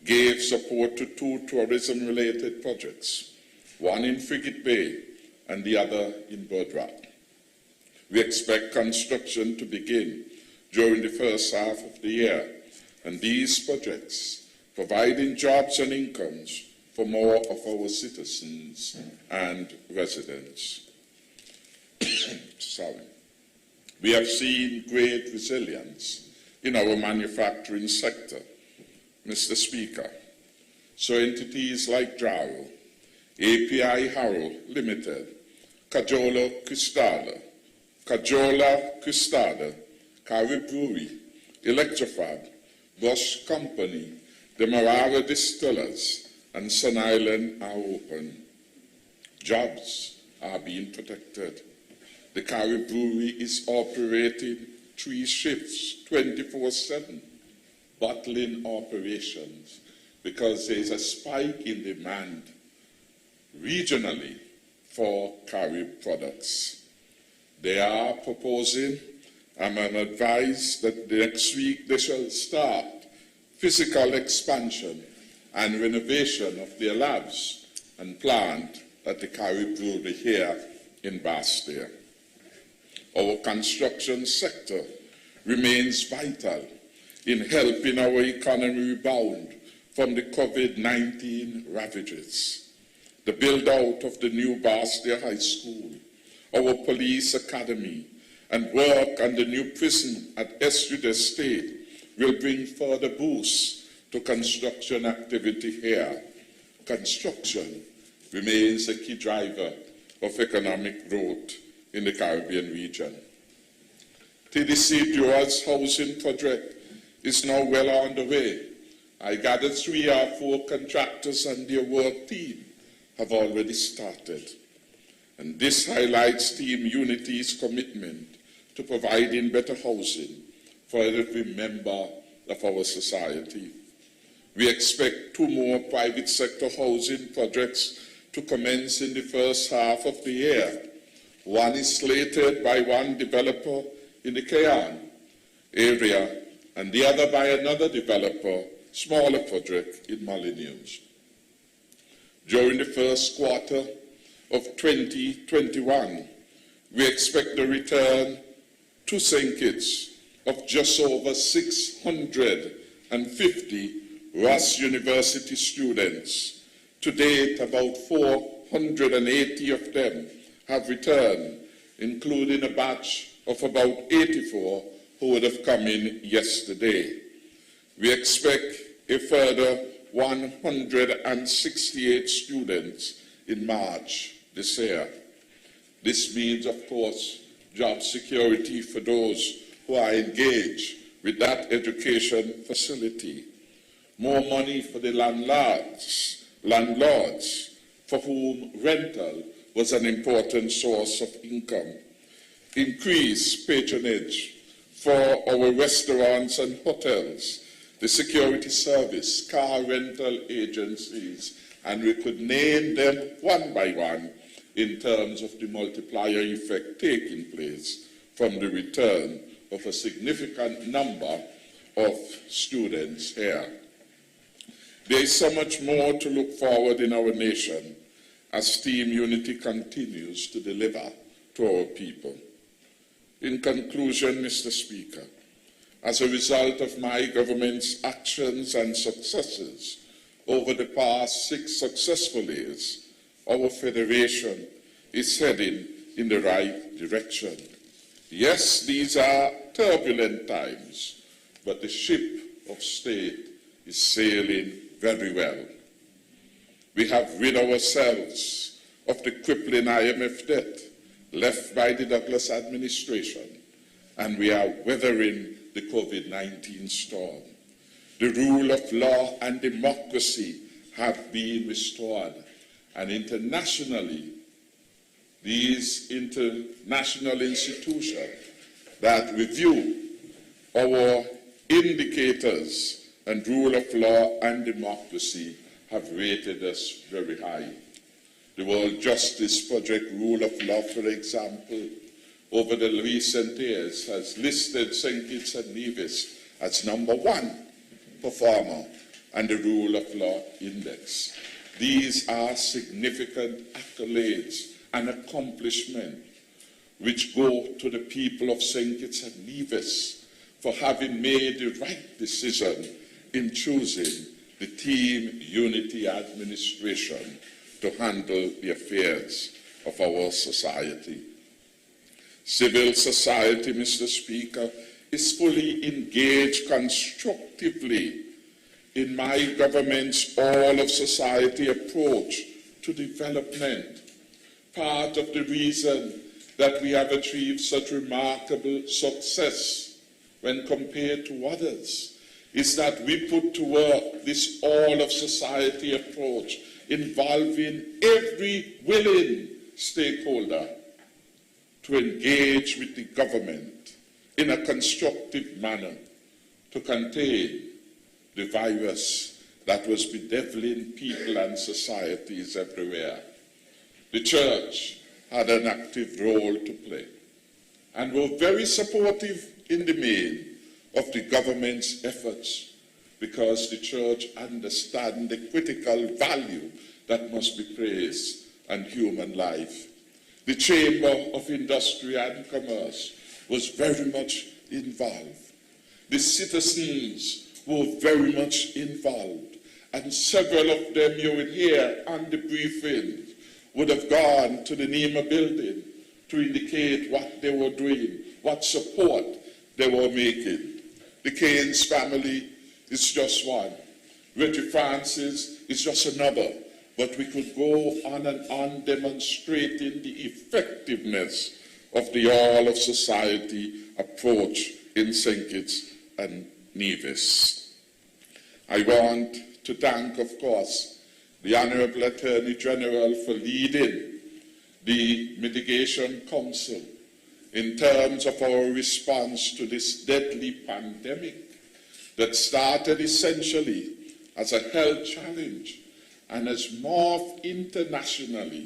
E: gave support to 2 tourism-related projects, one in Frigate Bay and the other in Birdrock. We expect construction to begin during the first half of the year, and these projects providing jobs and incomes for more of our citizens and residents. We have seen great resilience in our manufacturing sector, Mr. Speaker. So entities like Jaro, API Harrow Limited, Kajola Cristada, Carib Brewery, Electrofab, Bosch Company, the Marara Distillers, and Sun Island are open. Jobs are being protected. The Carib Brewery is operating 3 shifts, 24/7, bottling operations, because there is a spike in demand regionally for Carib products. They are proposing, and I'm advised that next week they shall start physical expansion and renovation of their labs and plant at the Carib Brewery here in Bastille. Our construction sector remains vital in helping our economy rebound from the COVID-19 ravages. The build-out of the new Bastille High School, our police academy, and work on the new prison at Estrade Estate will bring further boosts to construction activity here. Construction remains a key driver of economic growth in the Caribbean region. TDC Dual's housing project is now well on the way. I gather 3 or 4 contractors and their work team have already started. And this highlights Team Unity's commitment to providing better housing for every member of our society. We expect 2 more private sector housing projects to commence in the first half of the year. One is slated by one developer in the Kayan area, and the other by another developer, smaller project in Molyneux. During the first quarter of 2021, we expect the return to St Kitts of just over 650 Ross University students. To date, about 480 of them have returned, including a batch of about 84 who would have come in yesterday. We expect a further 168 students in March this year. This means, of course, job security for those who are engaged with that education facility. More money for the landlords for whom rental was an important source of income. Increased patronage for our restaurants and hotels, the security service, car rental agencies, and we could name them one by one in terms of the multiplier effect taking place from the return of a significant number of students here. There is so much more to look forward in our nation as Team Unity continues to deliver to our people. In conclusion, Mr. Speaker, as a result of my government's actions and successes over the past 6 successful years, our federation is heading in the right direction. Yes, these are turbulent times, but the ship of state is sailing very well. We have rid ourselves of the crippling IMF debt left by the Douglas administration, and we are weathering the COVID-19 storm. The rule of law and democracy have been restored, and internationally, these international institutions that review our indicators and rule of law and democracy have rated us very high. The World Justice Project Rule of Law, for example, over the recent years has listed St Kitts and Nevis as #1 performer on the Rule of Law Index. These are significant accolades and accomplishments which go to the people of St Kitts and Nevis for having made the right decision in choosing the Team Unity administration to handle the affairs of our society. Civil society, Mr. Speaker, is fully engaged constructively in my government's all-of-society approach to development. Part of the reason that we have achieved such remarkable success when compared to others is that we put to work this all-of-society approach involving every willing stakeholder to engage with the government in a constructive manner to contain the virus that was bedeviling people and societies everywhere. The church had an active role to play and were very supportive in the main of the government's efforts because the church understands the critical value that must be placed on human life. The Chamber of Industry and Commerce was very much involved. The citizens were very much involved, and several of them you will hear on the briefing would have gone to the NEMA building to indicate what they were doing, what support they were making. The Keynes family is just one. Reggie Francis is just another. but we could go on and on demonstrating the effectiveness of the all-of-society approach in St Kitts and Nevis. I want to thank, of course, the Honorable Attorney General for leading the Mitigation Council in terms of our response to this deadly pandemic that started essentially as a health challenge and has morphed internationally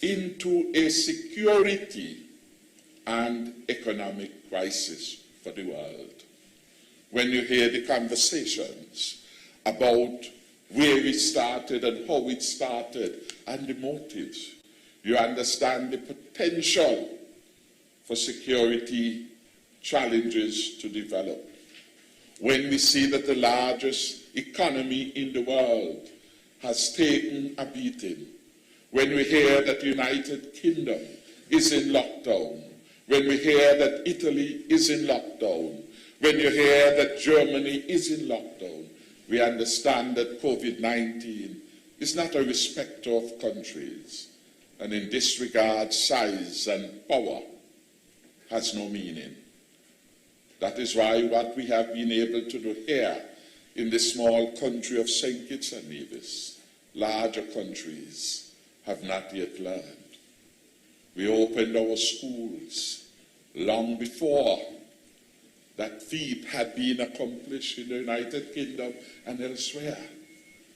E: into a security and economic crisis for the world. When you hear the conversations about where it started and how it started and the motives, you understand the potential for security challenges to develop. When we see that the largest economy in the world has taken a beating, when we hear that the United Kingdom is in lockdown, when we hear that Italy is in lockdown, when you hear that Germany is in lockdown, we understand that COVID-19 is not a respecter of countries, and in this regard, size and power has no meaning. That is why what we have been able to do here in the small country of St Kitts and Nevis, larger countries have not yet learned. We opened our schools long before that feat had been accomplished in the United Kingdom and elsewhere.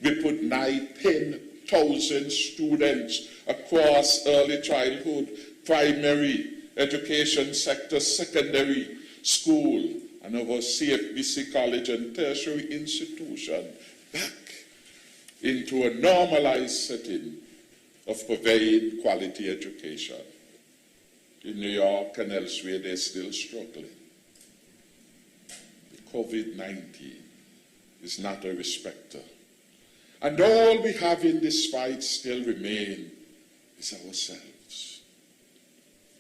E: We put 10,000 students across early childhood, primary education sector, secondary school, and our CFBC college and tertiary institution back into a normalized setting of providing quality education. In New York and elsewhere, they're still struggling. COVID-19 is not a respecter. And all we have in this fight still remain is ourselves.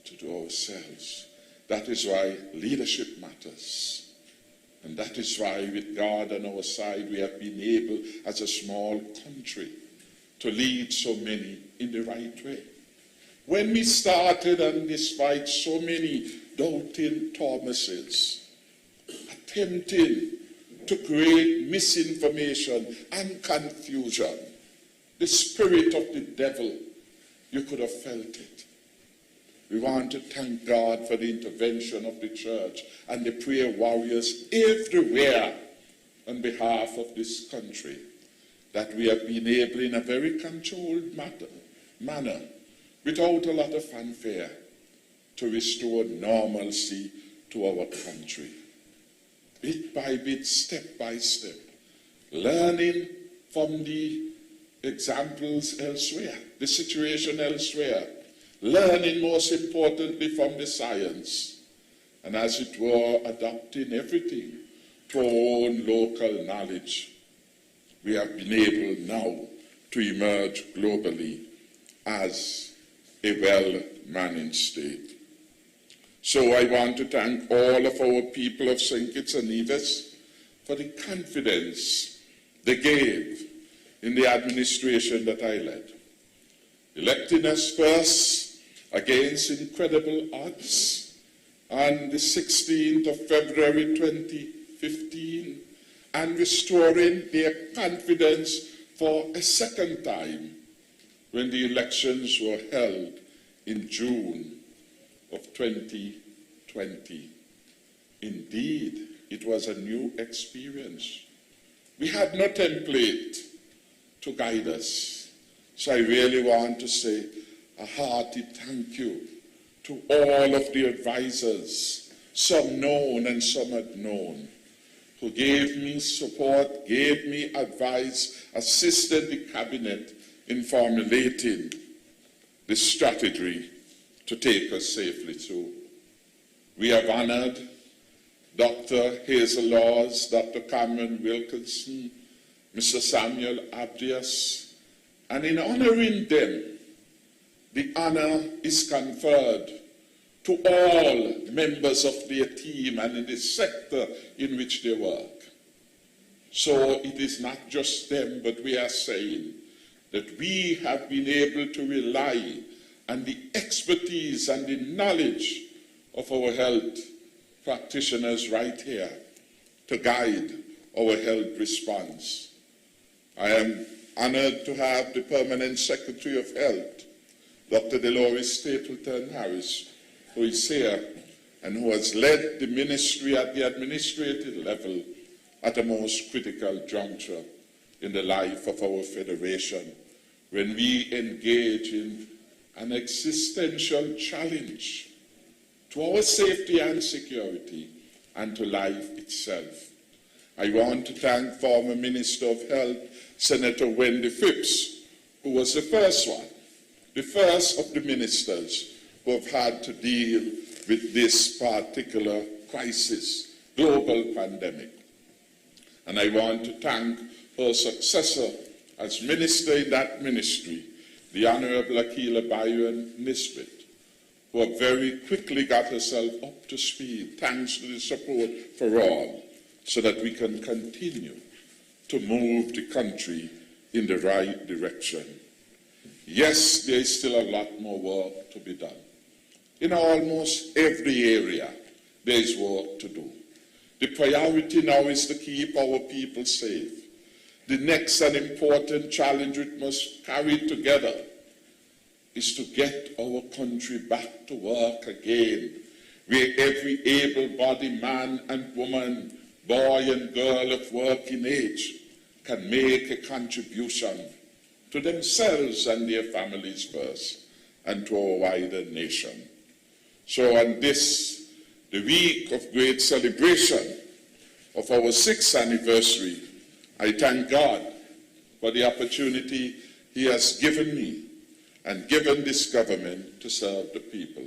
E: To do ourselves. That is why leadership matters. And that is why with God on our side, we have been able as a small country to lead so many in the right way. When we started on this fight, so many doubting Thomases, attempting to create misinformation and confusion, the spirit of the devil, you could have felt it. We want to thank God for the intervention of the church and the prayer warriors everywhere on behalf of this country, that we have been able in a very controlled manner, without a lot of fanfare, to restore normalcy to our country. Bit by bit, step by step, learning from the examples elsewhere, the situation elsewhere, learning most importantly from the science, and as it were, adapting everything to our own local knowledge. We have been able now to emerge globally as a well-managed state. So I want to thank all of our people of St Kitts and Nevis for the confidence they gave in the administration that I led, electing us first against incredible odds on the 16th of February 2015 and restoring their confidence for a second time when the elections were held in June of 2020. Indeed, it was a new experience. We had no template to guide us. So I really want to say a hearty thank you to all of the advisors, some known and some unknown, who gave me support, gave me advice, assisted the cabinet in formulating the strategy to take us safely through. We have honored Dr. Hazel Laws, Dr. Cameron Wilkinson, Mr. Samuel Abdias, and in honoring them, the honor is conferred to all members of their team and in the sector in which they work. So it is not just them, but we are saying that we have been able to rely on the expertise and the knowledge of our health practitioners right here to guide our health response. I am honored to have the Permanent Secretary of Health, Dr. Dolores Stapleton Harris, who is here and who has led the ministry at the administrative level at a most critical juncture in the life of our federation when we engage in an existential challenge to our safety and security and to life itself. I want to thank former Minister of Health, Senator Wendy Phipps, who was the first of the ministers who have had to deal with this particular crisis, global pandemic. And I want to thank her successor as minister in that ministry, the Honorable Akila Byron Nisbet, who have very quickly got herself up to speed, thanks to the support for all, so that we can continue to move the country in the right direction. Yes, there is still a lot more work to be done. In almost every area, there is work to do. The priority now is to keep our people safe. The next and important challenge we must carry together is to get our country back to work again, where every able-bodied man and woman, boy and girl of working age can make a contribution to themselves and their families first, and to our wider nation. So on this, the week of great celebration of our 6th anniversary, I thank God for the opportunity He has given me and given this government to serve the people.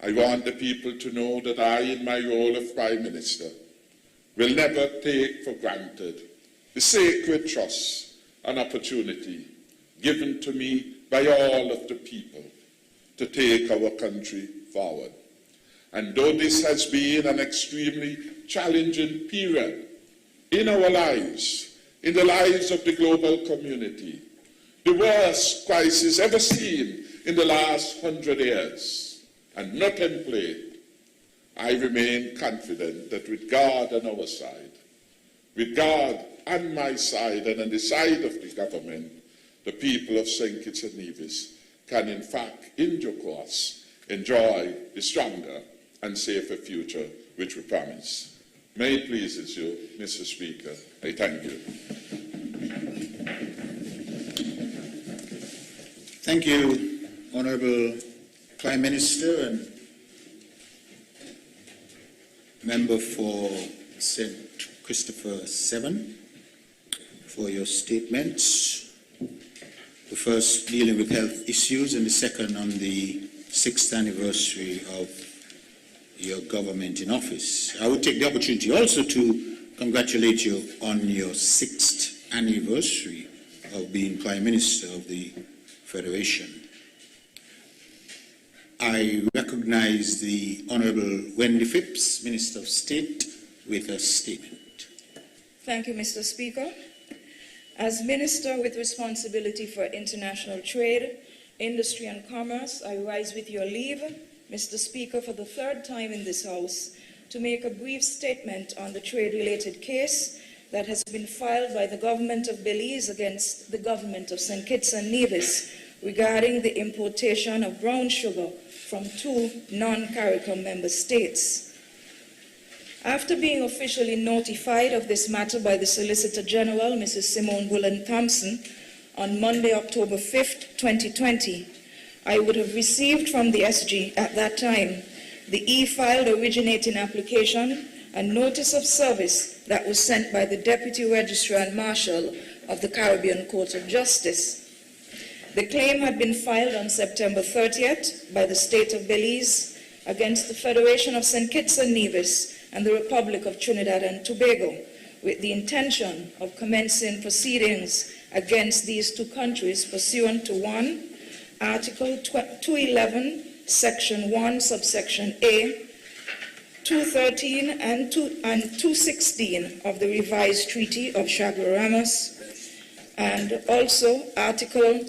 E: I want the people to know that I, in my role of Prime Minister, will never take for granted the sacred trust and opportunity given to me by all of the people to take our country forward. And though this has been an extremely challenging period in our lives, in the lives of the global community, the worst crisis ever seen in the last 100 years, and not played, I remain confident that with God on our side, with God on my side and on the side of the government, the people of St Kitts and Nevis can in fact, in due course, enjoy the stronger and safer future which we promise. May it pleases you, Mr. Speaker, I thank you.
B: Thank you, Honourable Prime Minister and Member for St. Christopher 7, for your statements. The first dealing with health issues and the second on the 6th anniversary of your government in office. I would take the opportunity also to congratulate you on your 6th anniversary of being Prime Minister of the Federation. I recognize the Honourable Wendy Phipps, Minister of State, with a statement.
F: Thank you, Mr. Speaker. As Minister with responsibility for international trade, industry and commerce, I rise with your leave, Mr. Speaker, for the 3rd time in this House, to make a brief statement on the trade-related case that has been filed by the government of Belize against the government of St Kitts and Nevis regarding the importation of brown sugar from 2 non-CARICOM member states. After being officially notified of this matter by the Solicitor General, Mrs. Simone Bullen Thompson, on Monday, October 5th, 2020, I would have received from the SG at that time the e-filed originating application and notice of service that was sent by the Deputy Registrar and Marshal of the Caribbean Court of Justice. The claim had been filed on September 30th by the State of Belize against the Federation of St Kitts and Nevis and the Republic of Trinidad and Tobago, with the intention of commencing proceedings against these 2 countries pursuant to 1, Article 211, Section 1, Subsection A, 213 and 216 of the revised Treaty of Chaguaramas, and also Article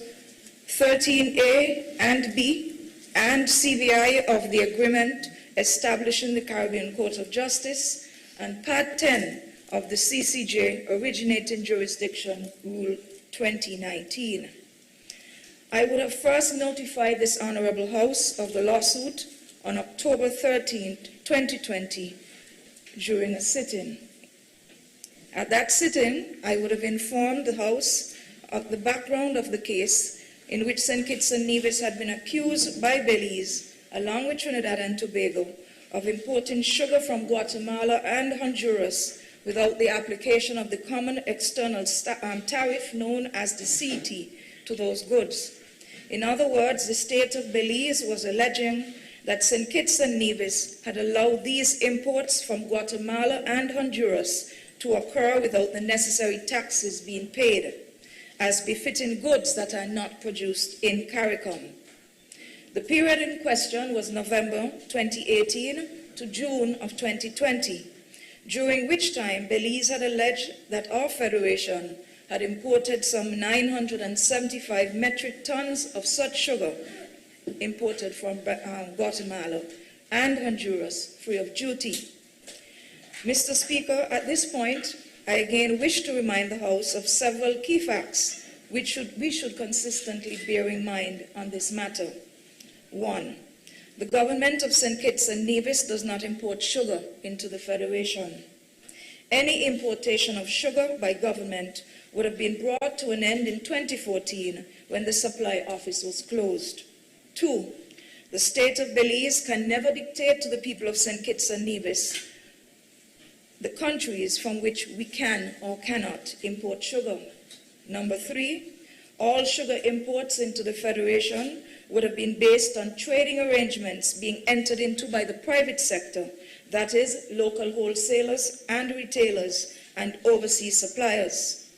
F: 13A and B and CVI of the Agreement establishing the Caribbean Court of Justice, and Part 10 of the CCJ Originating Jurisdiction Rule 2019. I would have first notified this Honorable House of the lawsuit on October 13, 2020, during a sit-in. At that sit-in, I would have informed the House of the background of the case in which St Kitts and Nevis had been accused by Belize, along with Trinidad and Tobago, of importing sugar from Guatemala and Honduras without the application of the common external tariff known as the CET to those goods. In other words, the state of Belize was alleging that St Kitts and Nevis had allowed these imports from Guatemala and Honduras to occur without the necessary taxes being paid, as befitting goods that are not produced in CARICOM. The period in question was November 2018 to June of 2020, during which time Belize had alleged that our federation had imported some 975 metric tons of such sugar imported from Guatemala and Honduras free of duty. Mr. Speaker, at this point, I again wish to remind the House of several key facts which we should consistently bear in mind on this matter. 1. The government of St. Kitts and Nevis does not import sugar into the Federation. Any importation of sugar by government would have been brought to an end in 2014 when the supply office was closed. 2. The state of Belize can never dictate to the people of St. Kitts and Nevis the countries from which we can or cannot import sugar. Number 3, all sugar imports into the Federation would have been based on trading arrangements being entered into by the private sector, that is, local wholesalers and retailers and overseas suppliers.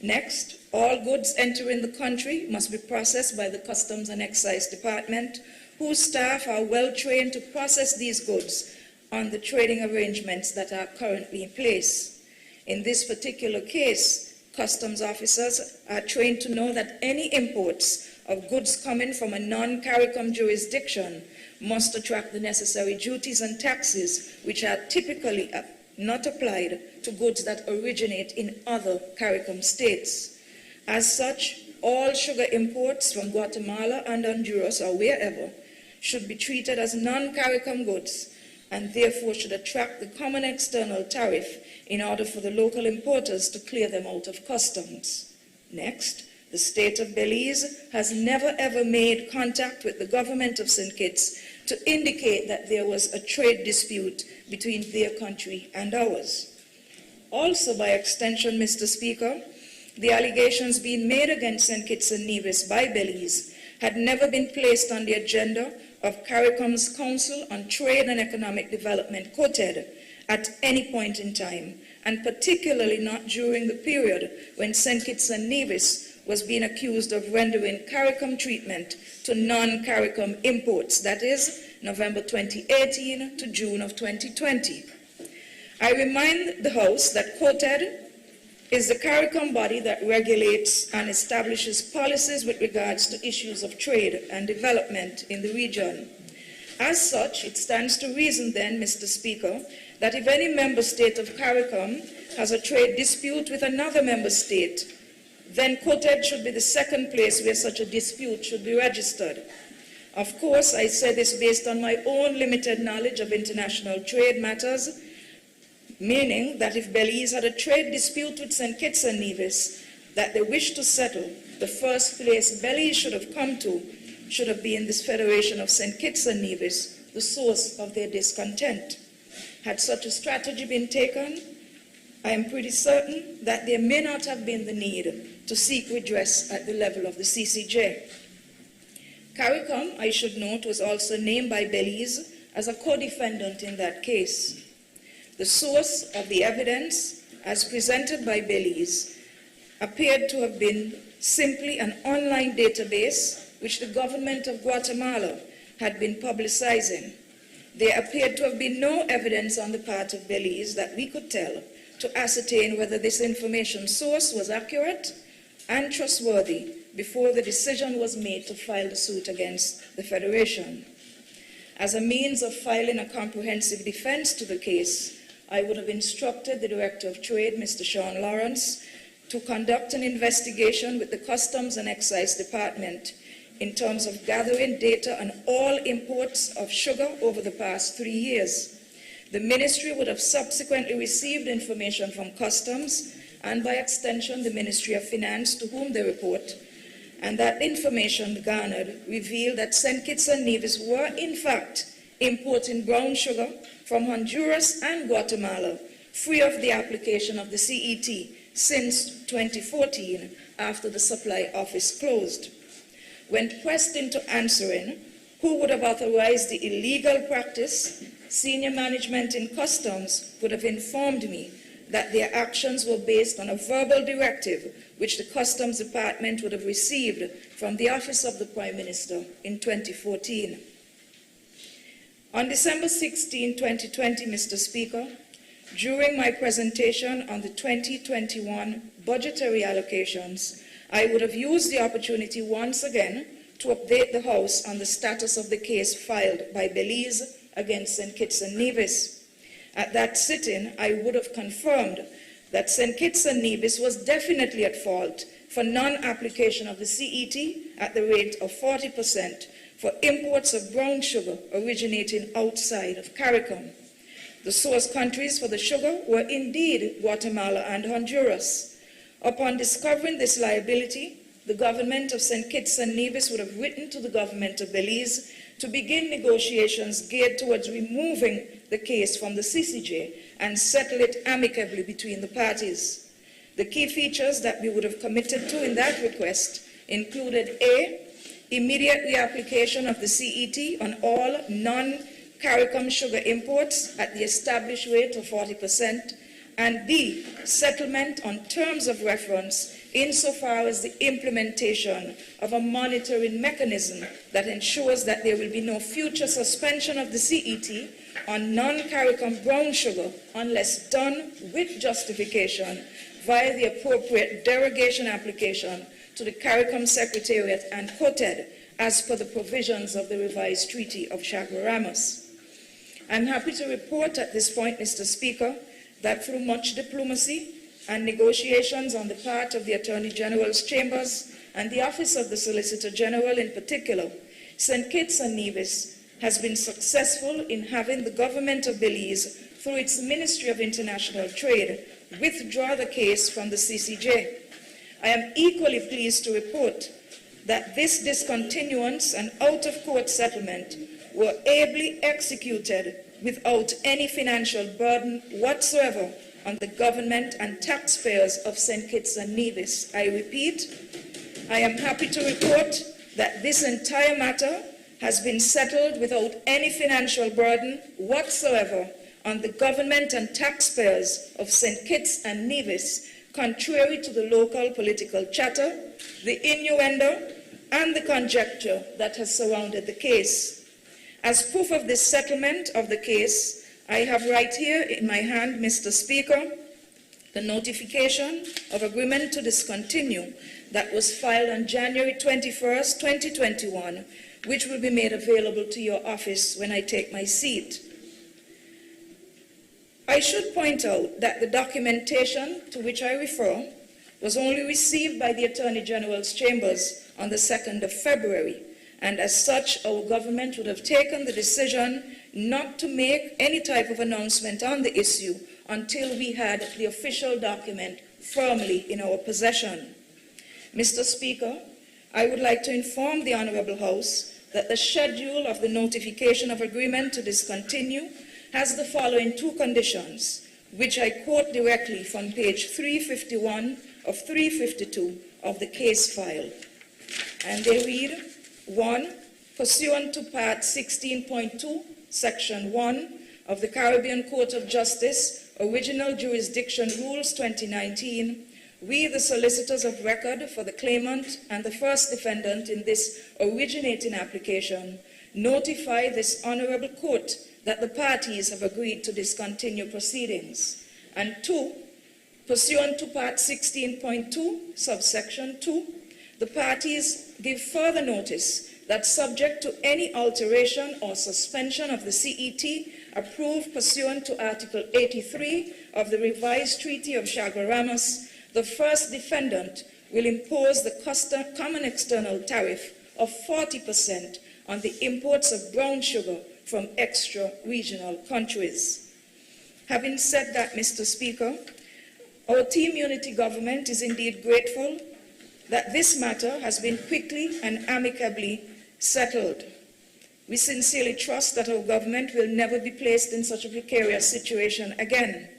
F: Next, all goods entering the country must be processed by the Customs and Excise Department, whose staff are well trained to process these goods on the trading arrangements that are currently in place. In this particular case, customs officers are trained to know that any imports of goods coming from a non-CARICOM jurisdiction must attract the necessary duties and taxes, which are typically not applied to goods that originate in other CARICOM states. As such, all sugar imports from Guatemala and Honduras or wherever should be treated as non-CARICOM goods, and therefore should attract the common external tariff in order for the local importers to clear them out of customs. Next, the state of Belize has never ever made contact with the government of St. Kitts to indicate that there was a trade dispute between their country and ours. Also, by extension, Mr. Speaker, the allegations being made against St. Kitts and Nevis by Belize had never been placed on the agenda of CARICOM's Council on Trade and Economic Development, COTED, at any point in time, and particularly not during the period when St. Kitts and Nevis was being accused of rendering CARICOM treatment to non-CARICOM imports, that is, November 2018 to June of 2020. I remind the House that COTED is the CARICOM body that regulates and establishes policies with regards to issues of trade and development in the region. As such, it stands to reason then, Mr. Speaker, that if any member state of CARICOM has a trade dispute with another member state, then COTED should be the second place where such a dispute should be registered. Of course, I say this based on my own limited knowledge of international trade matters, meaning that if Belize had a trade dispute with St. Kitts and Nevis that they wish to settle, the first place Belize should have come to should have been this Federation of St. Kitts and Nevis, the source of their discontent. Had such a strategy been taken, I am pretty certain that there may not have been the need to seek redress at the level of the CCJ. CARICOM, I should note, was also named by Belize as a co-defendant in that case. The source of the evidence, as presented by Belize, appeared to have been simply an online database which the government of Guatemala had been publicizing. There appeared to have been no evidence on the part of Belize that we could tell to ascertain whether this information source was accurate and trustworthy before the decision was made to file the suit against the Federation. As a means of filing a comprehensive defense to the case, I would have instructed the Director of Trade, Mr. Sean Lawrence, to conduct an investigation with the Customs and Excise Department in terms of gathering data on all imports of sugar over the past 3 years. The Ministry would have subsequently received information from Customs and by extension the Ministry of Finance, to whom they report, and that information garnered revealed that St Kitts and Nevis were in fact importing brown sugar from Honduras and Guatemala free of the application of the CET since 2014, after the supply office closed. When pressed into answering who would have authorized the illegal practice, senior management in Customs would have informed me that their actions were based on a verbal directive which the Customs Department would have received from the Office of the Prime Minister in 2014. On December 16, 2020, Mr. Speaker, during my presentation on the 2021 budgetary allocations, I would have used the opportunity once again to update the House on the status of the case filed by Belize against St Kitts and Nevis. At that sitting, I would have confirmed that St Kitts and Nevis was definitely at fault for non-application of the CET at the rate of 40% for imports of brown sugar originating outside of CARICOM. The source countries for the sugar were indeed Guatemala and Honduras. Upon discovering this liability, the government of St. Kitts and Nevis would have written to the government of Belize to begin negotiations geared towards removing the case from the CCJ and settle it amicably between the parties. The key features that we would have committed to in that request included A, immediate reapplication of the CET on all non-CARICOM sugar imports at the established rate of 40%, and B, settlement on terms of reference insofar as the implementation of a monitoring mechanism that ensures that there will be no future suspension of the CET on non-CARICOM brown sugar unless done with justification via the appropriate derogation application to the CARICOM Secretariat and quoted as per the provisions of the revised Treaty of Chaguaramas. I'm happy to report at this point, Mr. Speaker, that through much diplomacy and negotiations on the part of the Attorney General's chambers and the Office of the Solicitor General in particular, St. Kitts and Nevis has been successful in having the government of Belize, through its Ministry of International Trade, withdraw the case from the CCJ. I am equally pleased to report that this discontinuance and out-of-court settlement were ably executed without any financial burden whatsoever on the government and taxpayers of St. Kitts and Nevis. I repeat, I am happy to report that this entire matter has been settled without any financial burden whatsoever on the government and taxpayers of St. Kitts and Nevis, contrary to the local political chatter, the innuendo, and the conjecture that has surrounded the case. As proof of this settlement of the case, I have right here in my hand, Mr. Speaker, the notification of agreement to discontinue that was filed on January 21st, 2021, which will be made available to your office when I take my seat. I should point out that the documentation to which I refer was only received by the Attorney General's chambers on the 2nd of February, and as such, our government would have taken the decision not to make any type of announcement on the issue until we had the official document firmly in our possession. Mr. Speaker, I would like to inform the Honourable House that the schedule of the notification of agreement to discontinue has the following two conditions, which I quote directly from page 351 of 352 of the case file. And they read, 1. Pursuant to Part 16.2, Section 1 of the Caribbean Court of Justice, Original Jurisdiction Rules 2019, we, the solicitors of record for the claimant and the first defendant in this originating application, notify this Honourable Court that the parties have agreed to discontinue proceedings. And 2, Pursuant to Part 16.2, subsection 2, the parties give further notice that subject to any alteration or suspension of the CET approved pursuant to Article 83 of the revised Treaty of Chaguaramas, the first defendant will impose the common external tariff of 40% on the imports of brown sugar from extra-regional countries. Having said that, Mr. Speaker, our team unity government is indeed grateful that this matter has been quickly and amicably settled. We sincerely trust that our government will never be placed in such a precarious situation again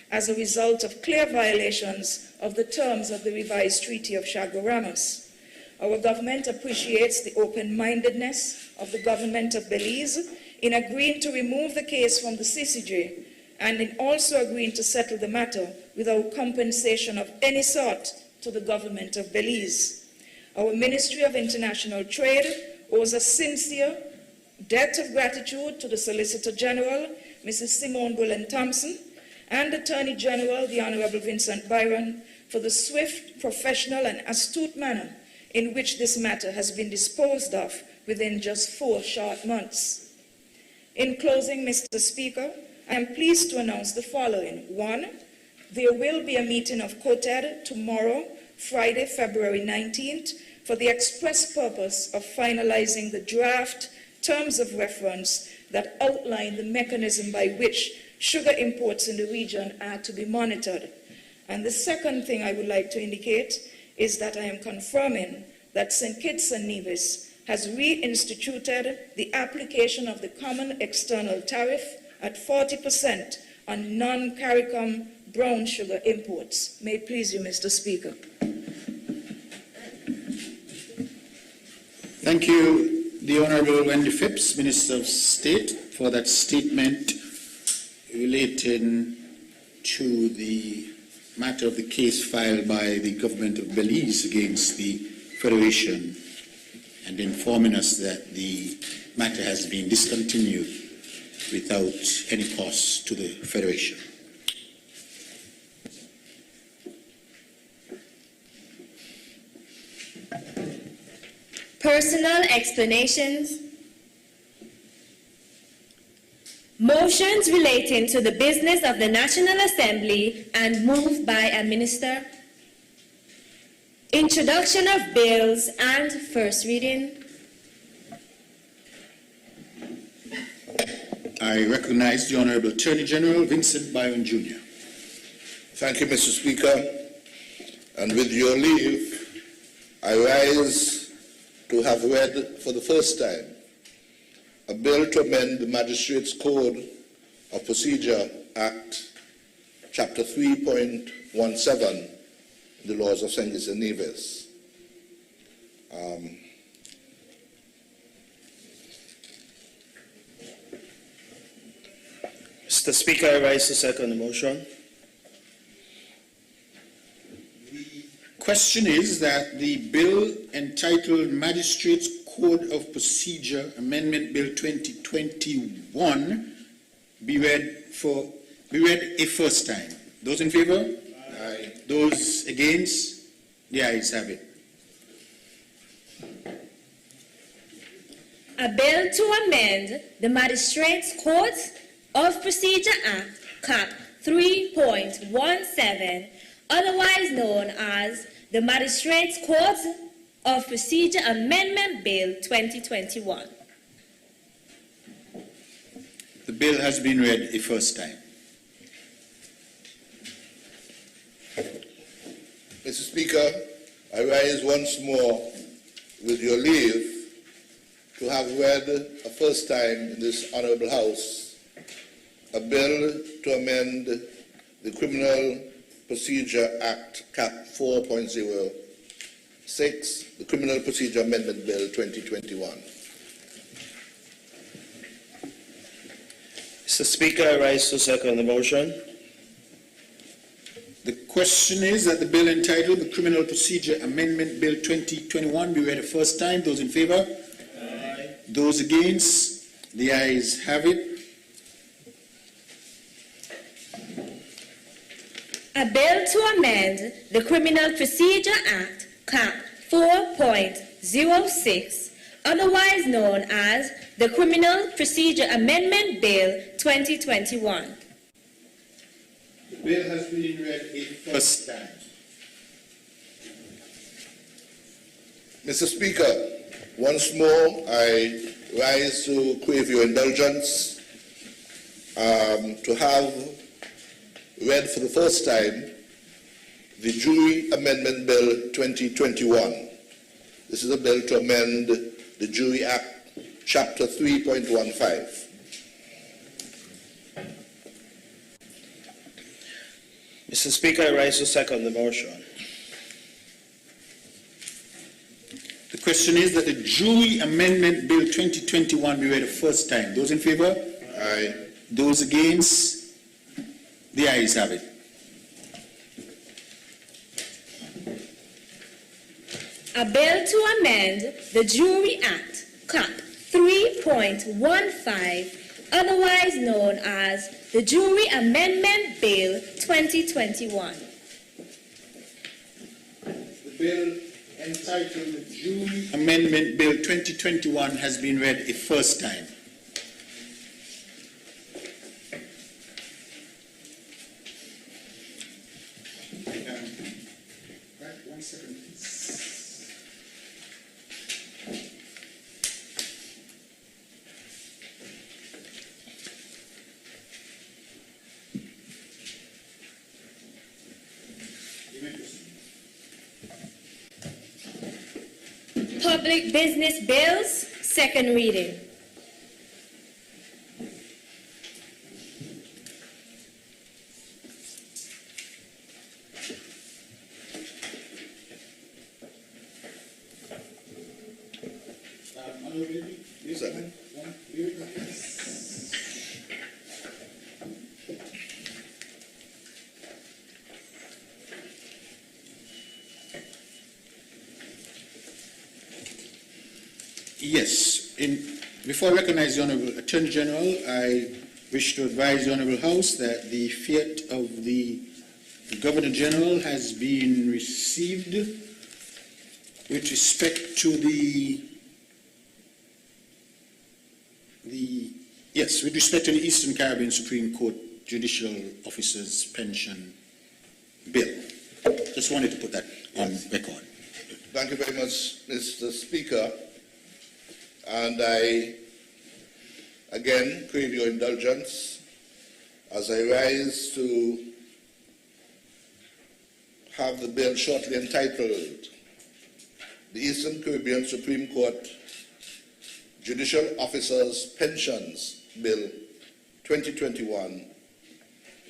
F: as a result of clear violations of the terms of the revised Treaty of Chaguaramas. Our government appreciates the open-mindedness of the government of Belize in agreeing to remove the case from the CCJ and in also agreeing to settle the matter without compensation of any sort to the government of Belize. Our Ministry of International Trade owes a sincere debt of gratitude to the Solicitor General, Mrs. Simone Bullen Thompson, and Attorney General, the Honorable Vincent Byron, for the swift, professional, and astute manner in which this matter has been disposed of within just 4 short months. In closing, Mr. Speaker, I am pleased to announce the following. 1, there will be a meeting of COTED tomorrow, Friday, February 19th, for the express purpose of finalizing the draft terms of reference that outline the mechanism by which sugar imports in the region are to be monitored. And the second thing I would like to indicate is that I am confirming that St Kitts and Nevis has reinstituted the application of the common external tariff at 40% on non-CARICOM brown sugar imports. May it please you, Mr. Speaker.
B: Thank you, the Honourable Wendy Phipps, Minister of State, for that statement relating to the matter of the case filed by the government of Belize against the Federation and informing us that the matter has been discontinued without any cost to the Federation.
C: Personal explanations. Motions relating to the business of the National Assembly and moved by a minister. Introduction of bills and first reading.
B: I recognize the Honourable Attorney General Vincent Byron Jr.
E: Thank you, Mr. Speaker. And with your leave, I rise to have read for the first time a bill to amend the Magistrates' Code of Procedure Act, Chapter 3.17, the laws of St Kitts and Nevis.
G: Mr. Speaker, I rise to second the motion.
B: Question is that the bill entitled Magistrates' Code of Procedure Amendment Bill 2021 be read a first time. Those in favor?
E: Aye.
B: Those against? The ayes have it.
C: A bill to amend the Magistrates' Code of Procedure Act, Cap 3.17, otherwise known as the Magistrates' Code of Procedure Amendment Bill 2021.
B: The bill has been read a first time.
E: Mr. Speaker, I rise once more with your leave to have read a first time in this Honourable House a bill to amend the Criminal Procedure Act, Cap 4.06, the Criminal Procedure Amendment Bill 2021.
G: Mr. Speaker, I rise to second the motion.
B: The question is that the bill entitled the Criminal Procedure Amendment Bill 2021 be read a first time. Those in favor?
G: Aye.
B: Those against? The ayes have it.
C: A bill to amend the Criminal Procedure Act, Cap 4.06, otherwise known as the Criminal Procedure Amendment Bill 2021.
B: The bill has been read a first time.
H: Mr. Speaker, once more I rise to crave your indulgence to have read for the first time the Jury Amendment Bill 2021. This is a bill to amend the Jury Act, Chapter 3.15.
G: Mr. Speaker, I rise to second the motion.
B: The question is that the Jury Amendment Bill 2021 be read a first time. Those in favor?
H: Aye.
B: Those against? The ayes have it.
C: A bill to amend the Jury Act, Cap 3.15, otherwise known as the Jury Amendment Bill 2021.
B: The bill entitled the Jury Amendment Bill 2021 has been read a first time. Right, 1 second, please.
C: Public Business Bills, second reading.
H: Yes, sir.
B: Yes. Before I recognize the Honourable Attorney General, I wish to advise the Honourable House that the fiat of the Governor General has been received with respect to with respect to the Eastern Caribbean Supreme Court Judicial Officers Pension Bill. Just wanted to put that on record.
H: Thank you very much, Mr. Speaker. And I again crave your indulgence as I rise to have the bill shortly entitled the Eastern Caribbean Supreme Court Judicial Officers Pensions Bill 2021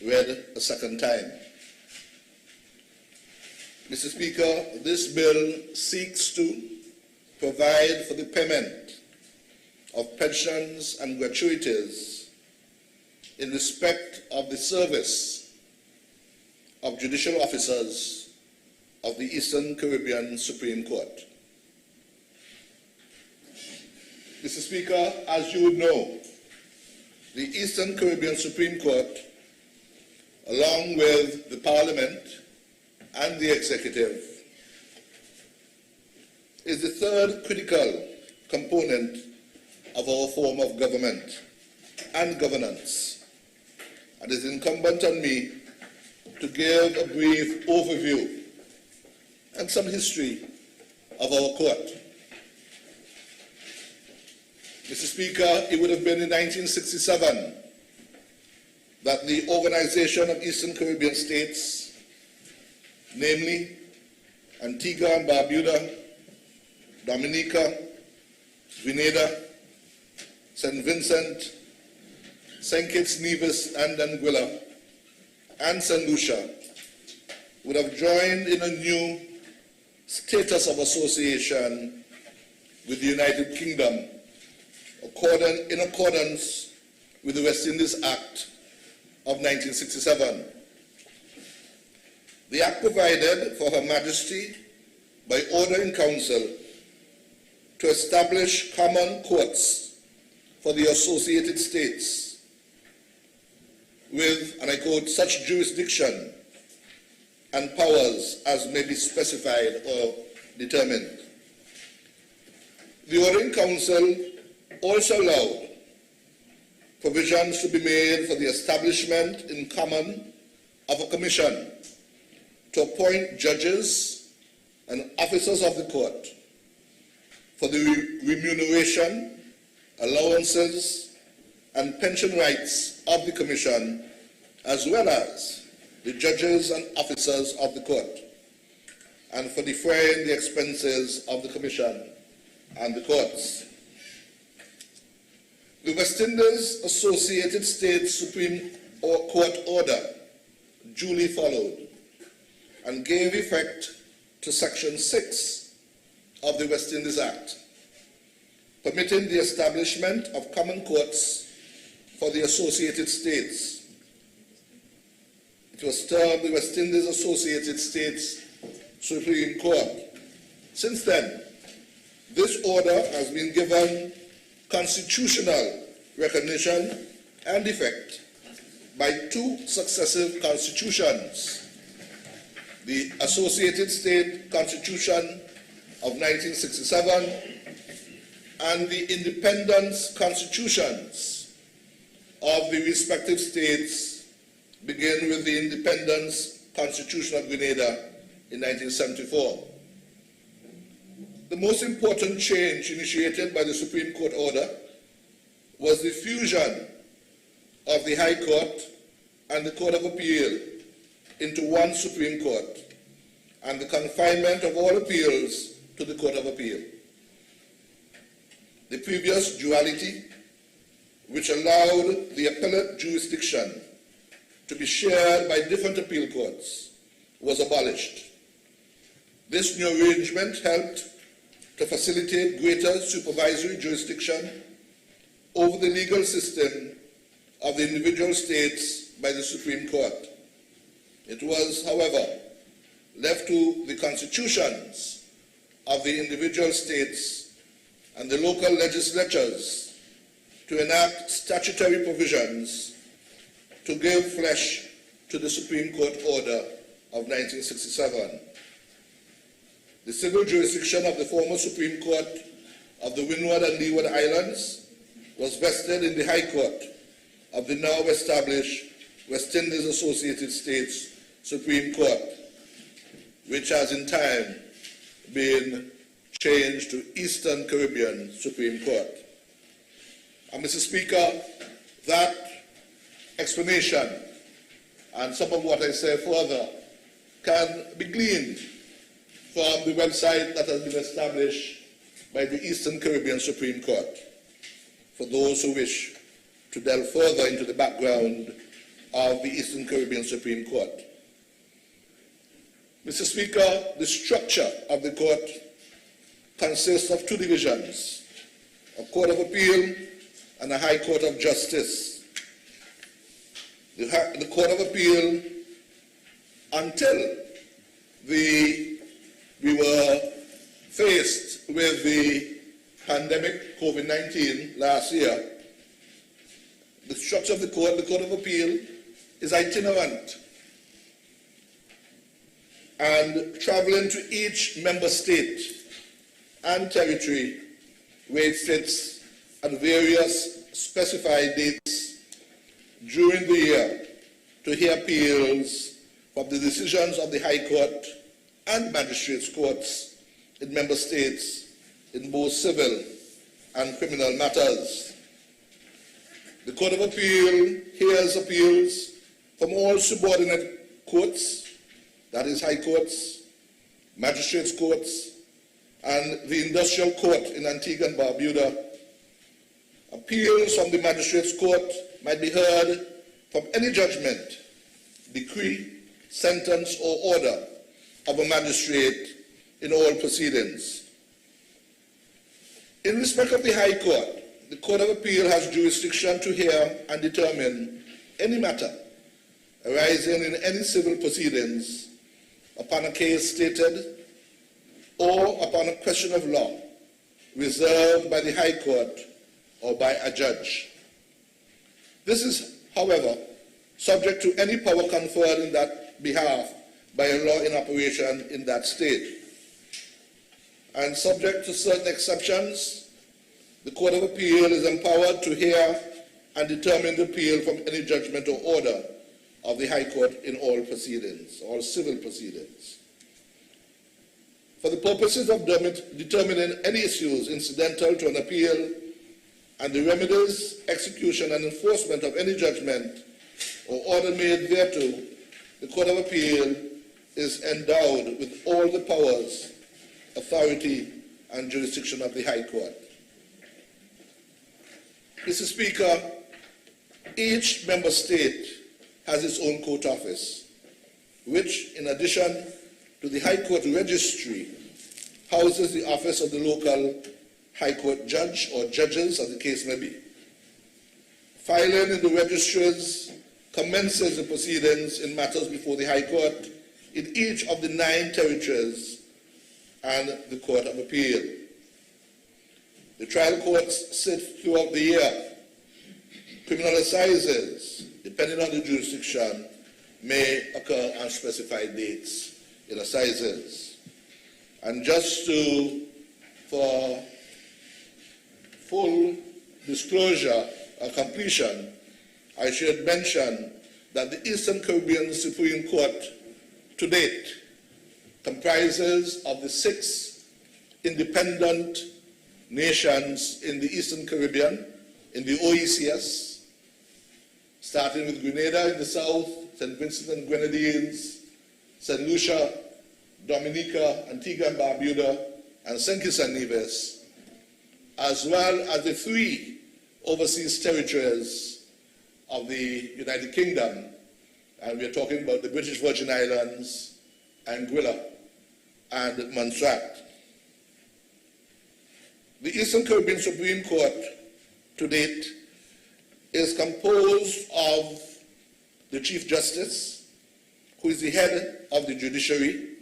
H: read a second time. Mr. Speaker, this bill seeks to provide for the payment of pensions and gratuities in respect of the service of judicial officers of the Eastern Caribbean Supreme Court. Mr. Speaker, as you would know, the Eastern Caribbean Supreme Court, along with the Parliament and the Executive, is the third critical component of our form of government and governance, and it is incumbent on me to give a brief overview and some history of our court. Mr. Speaker, it would have been in 1967 that the Organization of Eastern Caribbean States, namely Antigua and Barbuda, Dominica, Grenada, St. Vincent, St. Kitts and Nevis and Anguilla, and St. Lucia, would have joined in a new status of association with the United Kingdom in accordance with the West Indies Act of 1967. The Act provided for Her Majesty, by order in Council, to establish common courts for the associated states with, and I quote, such jurisdiction and powers as may be specified or determined. The Ordering Council also allowed provisions to be made for the establishment in common of a commission to appoint judges and officers of the court for the remuneration, allowances, and pension rights of the commission, as well as the judges and officers of the court, and for defraying the expenses of the commission and the courts. The West Indies Associated States Supreme Court order duly followed and gave effect to Section 6 of the West Indies Act, permitting the establishment of common courts for the Associated States. It was termed the West Indies Associated States Supreme Court. Since then, this order has been given constitutional recognition and effect by two successive constitutions: the Associated State Constitution of 1967 and the independence constitutions of the respective states, beginning with the Independence Constitution of Grenada in 1974. The most important change initiated by the Supreme Court order was the fusion of the High Court and the Court of Appeal into one Supreme Court, and the confinement of all appeals to the Court of Appeal. The previous duality, which allowed the appellate jurisdiction to be shared by different appeal courts, was abolished. This new arrangement helped to facilitate greater supervisory jurisdiction over the legal system of the individual states by the Supreme Court. It was, however, left to the constitutions of the individual states and the local legislatures to enact statutory provisions to give flesh to the Supreme Court order of 1967. The civil jurisdiction of the former Supreme Court of the Windward and Leeward Islands was vested in the High Court of the now established West Indies Associated States Supreme Court, which has in time been changed to Eastern Caribbean Supreme Court. And Mr. Speaker, that explanation and some of what I say further can be gleaned from the website that has been established by the Eastern Caribbean Supreme Court, for those who wish to delve further into the background of the Eastern Caribbean Supreme Court. Mr. Speaker, the structure of the court consists of two divisions: a Court of Appeal and a High Court of Justice. The Court of Appeal, until we were faced with the pandemic COVID-19 last year, the structure of the Court of Appeal is itinerant and traveling to each member state and territory where it sits at various specified dates during the year to hear appeals from the decisions of the High Court and magistrates' courts in member states in both civil and criminal matters. The Court of Appeal hears appeals from all subordinate courts, that is High Courts, magistrates' courts, and the Industrial Court in Antigua and Barbuda. Appeals from the magistrates' court might be heard from any judgment, decree, sentence, or order of a magistrate in all proceedings. In respect of the High Court, the Court of Appeal has jurisdiction to hear and determine any matter arising in any civil proceedings upon a case stated or upon a question of law reserved by the High Court or by a judge. This is, however, subject to any power conferred in that behalf by a law in operation in that state. And subject to certain exceptions, the Court of Appeal is empowered to hear and determine the appeal from any judgment or order of the High Court in all proceedings, all civil proceedings. For the purposes of determining any issues incidental to an appeal and the remedies, execution, and enforcement of any judgment or order made thereto, the Court of Appeal is endowed with all the powers, authority, and jurisdiction of the High Court. Mr. Speaker, each member state has its own court office, which, in addition to the High Court Registry, houses the office of the local High Court judge or judges, as the case may be. Filing in the registries commences the proceedings in matters before the High Court in each of the 9 territories and the Court of Appeal. The trial courts sit throughout the year. Criminal assizes, depending on the jurisdiction, may occur on specified dates in assizes. And just for full disclosure or completion, I should mention that the Eastern Caribbean Supreme Court to date comprises of the 6 independent nations in the Eastern Caribbean, in the OECS, starting with Grenada in the south, St. Vincent and Grenadines, St. Lucia, Dominica, Antigua and Barbuda, and St. Kitts and Nevis, as well as the 3 overseas territories of the United Kingdom, and we're talking about the British Virgin Islands, Anguilla, and Montserrat. The Eastern Caribbean Supreme Court to date is composed of the Chief Justice, who is the head of the judiciary,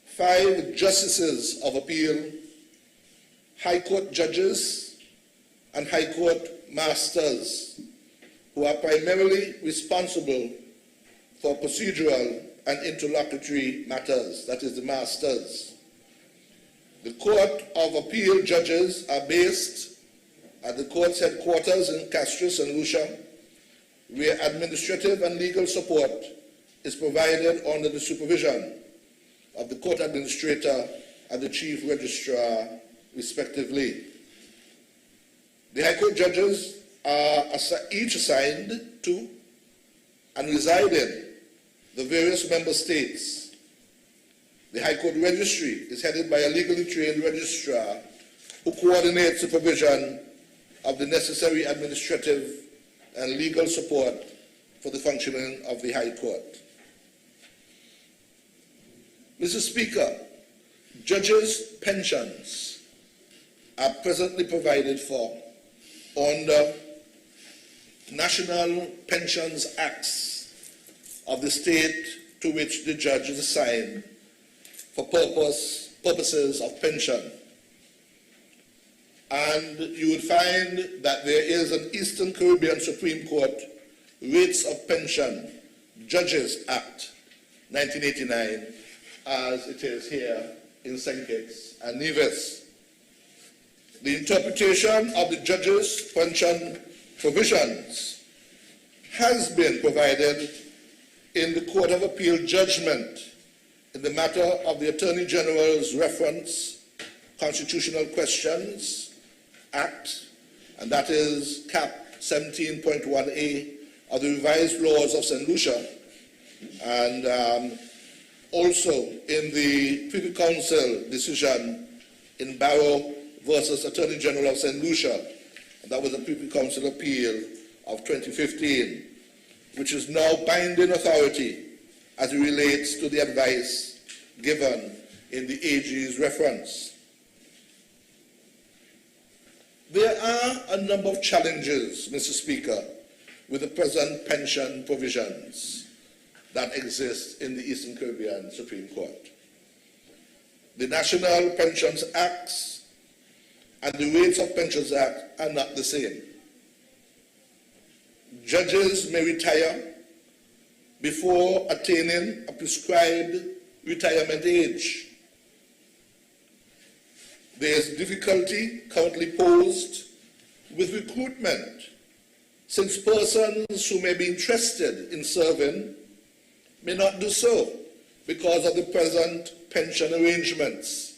H: 5 justices of appeal, High Court judges, and High Court masters, who are primarily responsible for procedural and interlocutory matters, that is, the masters. The Court of Appeal judges are based at the court's headquarters in Castries and Lucia, where administrative and legal support is provided under the supervision of the court administrator and the chief registrar, respectively. The High Court judges are each assigned to and reside in the various member states. The High Court Registry is headed by a legally trained registrar who coordinates the provision of the necessary administrative and legal support for the functioning of the High Court. Mr. Speaker, judges' pensions are presently provided for under National Pensions Acts of the state to which the judge is assigned for purposes of pension. And you would find that there is an Eastern Caribbean Supreme Court Rates of Pension Judges Act 1989, as it is here in St Kitts and Nevis. The interpretation of the judges' pension provisions has been provided in the Court of Appeal judgment in the matter of the Attorney General's reference Constitutional Questions Act, and that is Cap 17.1a of the revised laws of St. Lucia, and also in the Privy Council decision in Barrow versus Attorney General of St. Lucia, and that was a Privy Council appeal of 2015, which is now binding authority as it relates to the advice given in the AG's reference. There are a number of challenges, Mr. Speaker, with the present pension provisions that exist in the Eastern Caribbean Supreme Court. The National Pensions Acts and the Rates of Pensions Act are not the same. Judges may retire before attaining a prescribed retirement age. There is difficulty currently posed with recruitment, since persons who may be interested in serving may not do so because of the present pension arrangements.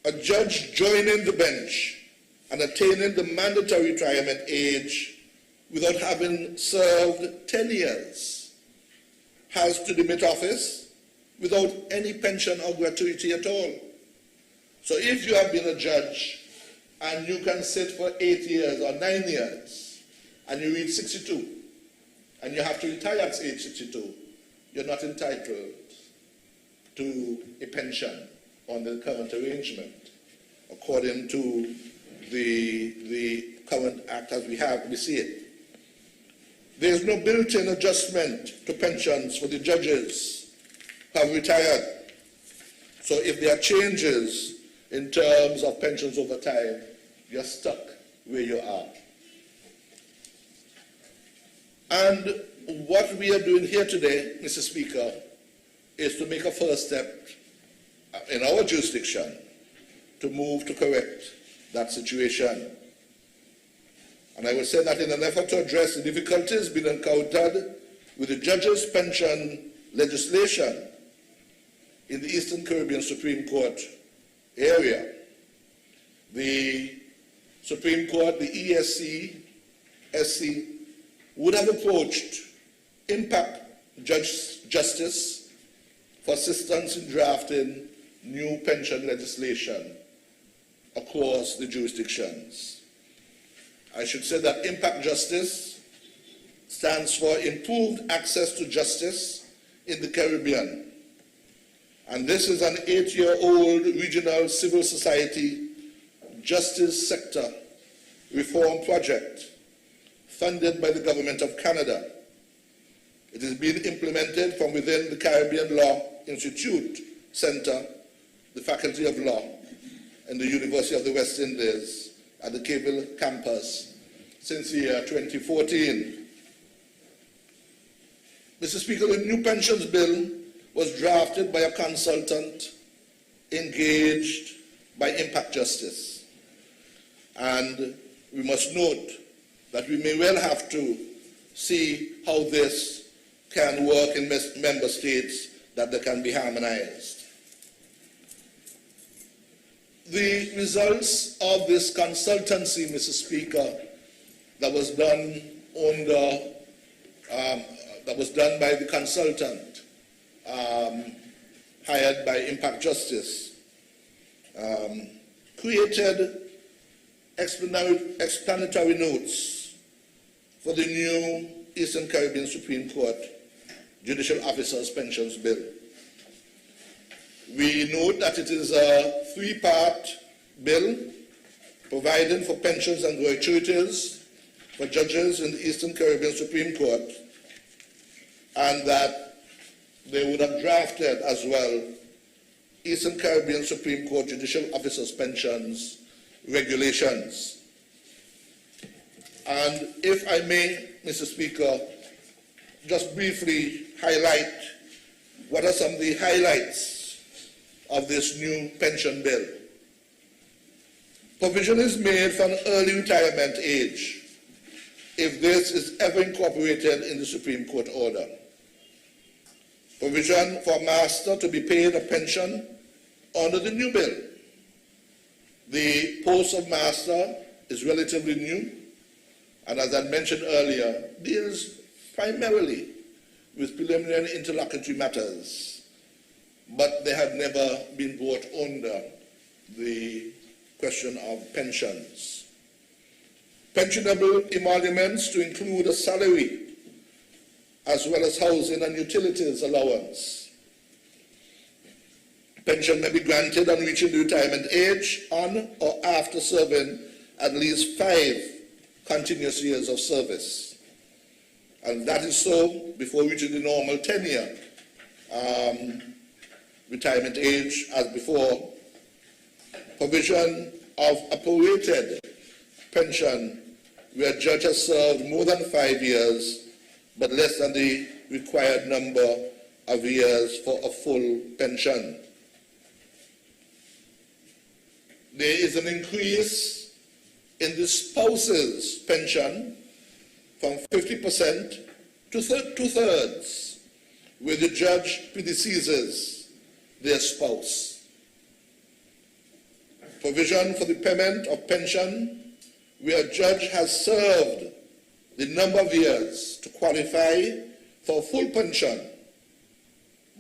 H: A judge joining the bench and attaining the mandatory retirement age without having served 10 years has to demit office without any pension or gratuity at all. So if you have been a judge and you can sit for 8 years or 9 years and you reach 62 and you have to retire at age 62, you're not entitled to a pension on the current arrangement, according to the current act as we see it. There is no built-in adjustment to pensions for the judges who have retired. So if there are changes in terms of pensions over time, you're stuck where you are. And what we are doing here today, Mr. Speaker, is to make a first step in our jurisdiction to move to correct that situation. And I would say that in an effort to address the difficulties being encountered with the judges' pension legislation in the Eastern Caribbean Supreme Court area, the Supreme Court, the ESC, SC, would have approached Impact Justice for assistance in drafting new pension legislation across the jurisdictions. I should say that Impact Justice stands for Improved Access to Justice in the Caribbean. And this is an 8-year-old regional civil society justice sector reform project funded by the Government of Canada. It is being implemented from within the Caribbean Law Institute Center, the Faculty of Law, and the University of the West Indies at the Cable campus since the year 2014. Mr. Speaker, the new pensions bill was drafted by a consultant engaged by Impact Justice. And we must note that we may well have to see how this can work in member states, that they can be harmonized. The results of this consultancy, Mr. Speaker, that was done by the consultant hired by Impact Justice, created explanatory notes for the new Eastern Caribbean Supreme Court Judicial Officers Pensions Bill. We note that it is a 3-part bill providing for pensions and gratuities for judges in the Eastern Caribbean Supreme Court, and that they would have drafted as well Eastern Caribbean Supreme Court Judicial Officers Pensions regulations. And if I may, Mr. Speaker, just briefly highlight what are some of the highlights of this new pension bill. Provision is made for an early retirement age if this is ever incorporated in the Supreme Court order. Provision for a master to be paid a pension under the new bill. The post of master is relatively new, and as I mentioned earlier, deals primarily with preliminary and interlocutory matters, but they have never been brought under the question of pensions. Pensionable emoluments to include a salary as well as housing and utilities allowance. Pension may be granted on reaching the retirement age on or after serving at least 5 continuous years of service. And that is so before reaching the normal 10-year retirement age as before. Provision of a prorated pension where a judge has served more than 5 years but less than the required number of years for a full pension. There is an increase in the spouse's pension from 50% to two-thirds, where the judge predeceases their spouse. Provision for the payment of pension where a judge has served the number of years to qualify for full pension,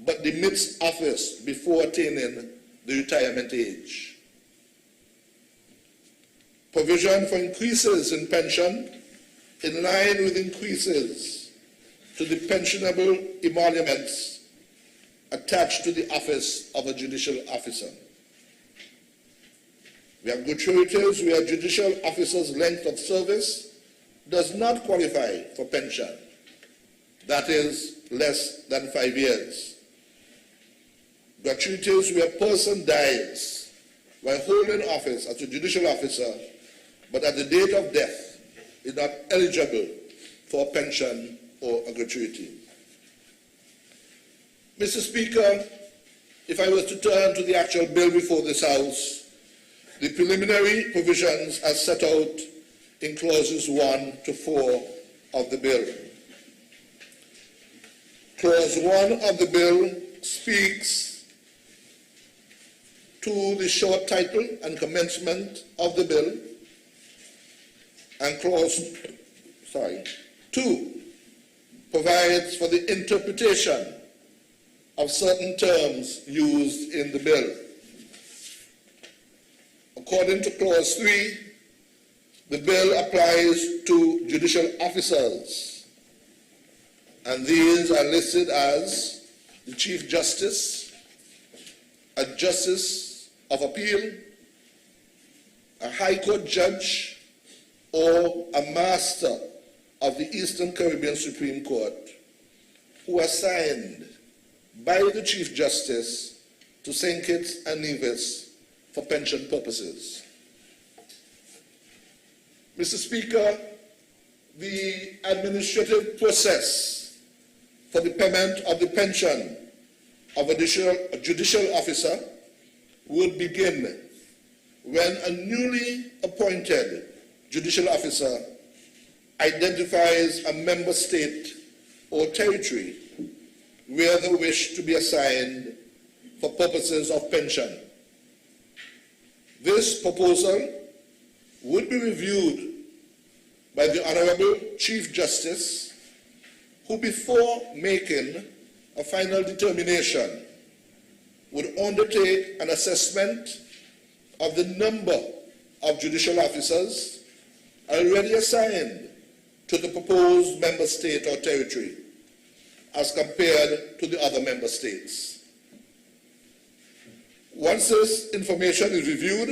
H: but demits office before attaining the retirement age. Provision for increases in pension in line with increases to the pensionable emoluments attached to the office of a judicial officer. We have gratuities where a judicial officer's length of service does not qualify for pension, that is, less than 5 years. Gratuities where a person dies while holding office as a judicial officer, but at the date of death is not eligible for a pension or a gratuity. Mr. Speaker, if I was to turn to the actual bill before this House, the preliminary provisions are set out in clauses 1 to 4 of the bill. Clause 1 of the bill speaks to the short title and commencement of the bill, and clause 2 provides for the interpretation of certain terms used in the bill. According to clause 3, the bill applies to judicial officers, and these are listed as the Chief Justice, a Justice of Appeal, a High Court Judge, or a Master of the Eastern Caribbean Supreme Court, who are assigned by the Chief Justice to St Kitts and Nevis for pension purposes. Mr. Speaker, the administrative process for the payment of the pension of a judicial officer would begin when a newly appointed judicial officer identifies a member state or territory where they wish to be assigned for purposes of pension. This proposal would be reviewed by the Honorable Chief Justice, who before making a final determination would undertake an assessment of the number of judicial officers already assigned to the proposed member state or territory as compared to the other member states. Once this information is reviewed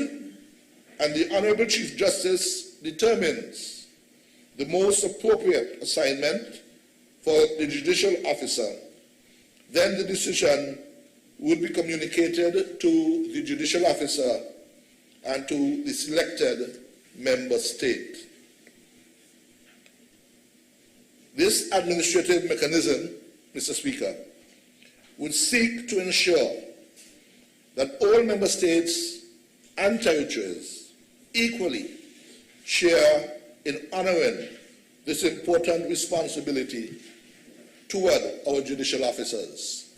H: and the Honorable Chief Justice determines the most appropriate assignment for the judicial officer, then the decision would be communicated to the judicial officer and to the selected member state. This administrative mechanism, Mr. Speaker, would seek to ensure that all member states and territories equally share in honoring this important responsibility toward our judicial officers.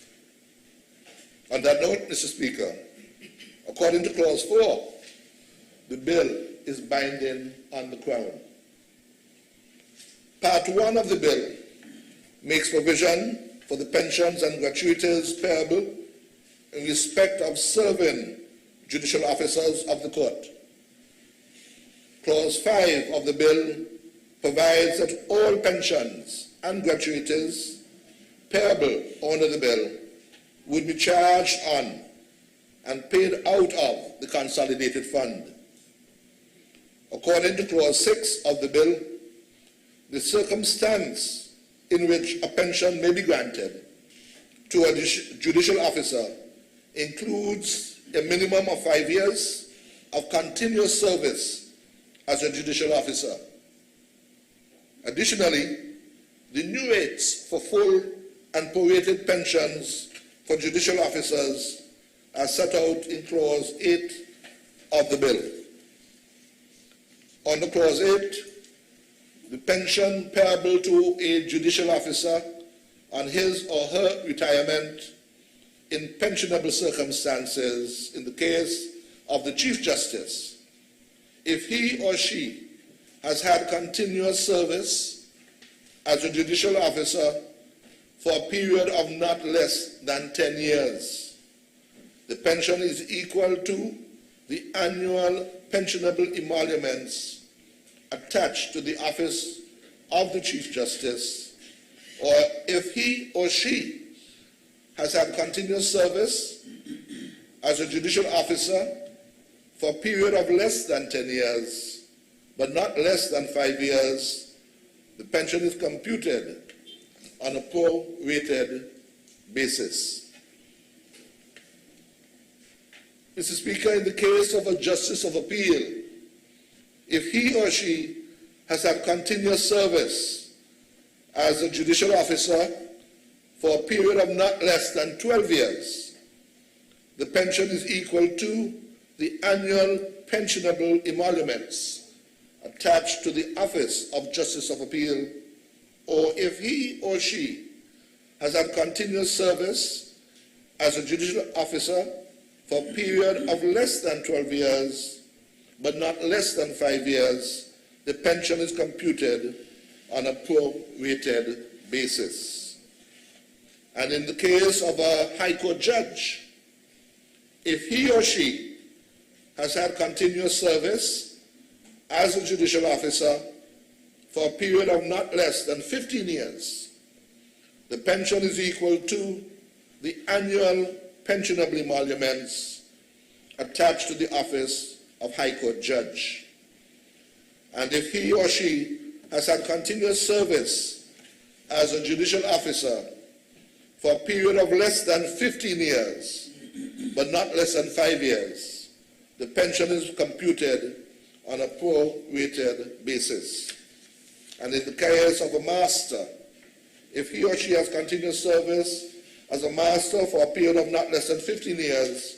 H: On that note, Mr. Speaker, according to clause 4, the bill is binding on the Crown. Part 1 of the bill makes provision for the pensions and gratuities payable in respect of serving judicial officers of the court. Clause 5 of the bill provides that all pensions and gratuities payable under the bill would be charged on and paid out of the Consolidated Fund. According to clause 6 of the bill, the circumstance in which a pension may be granted to a judicial officer includes a minimum of 5 years of continuous service as a judicial officer. Additionally, the new rates for full and prorated pensions for judicial officers are set out in Clause 8 of the bill. Under Clause 8, the pension payable to a judicial officer on his or her retirement in pensionable circumstances in the case of the Chief Justice, if he or she has had continuous service as a judicial officer for a period of not less than 10 years. The pension is equal to the annual pensionable emoluments attached to the office of the Chief Justice, or if he or she has had continuous service as a judicial officer for a period of less than 10 years, but not less than 5 years, the pension is computed on a prorated basis. Mr. Speaker, in the case of a Justice of Appeal, if he or she has had continuous service as a judicial officer for a period of not less than 12 years, the pension is equal to the annual pensionable emoluments attached to the office of Justice of Appeal, or if he or she has had continuous service as a judicial officer for a period of less than 12 years, but not less than 5 years, the pension is computed on a prorated basis. And in the case of a High Court judge, if he or she has had continuous service as a judicial officer for a period of not less than 15 years, the pension is equal to the annual pensionable emoluments attached to the office of High Court judge. And if he or she has had continuous service as a judicial officer for a period of less than 15 years, but not less than 5 years, the pension is computed on a prorated basis. And in the case of a master, if he or she has continuous service as a master for a period of not less than 15 years,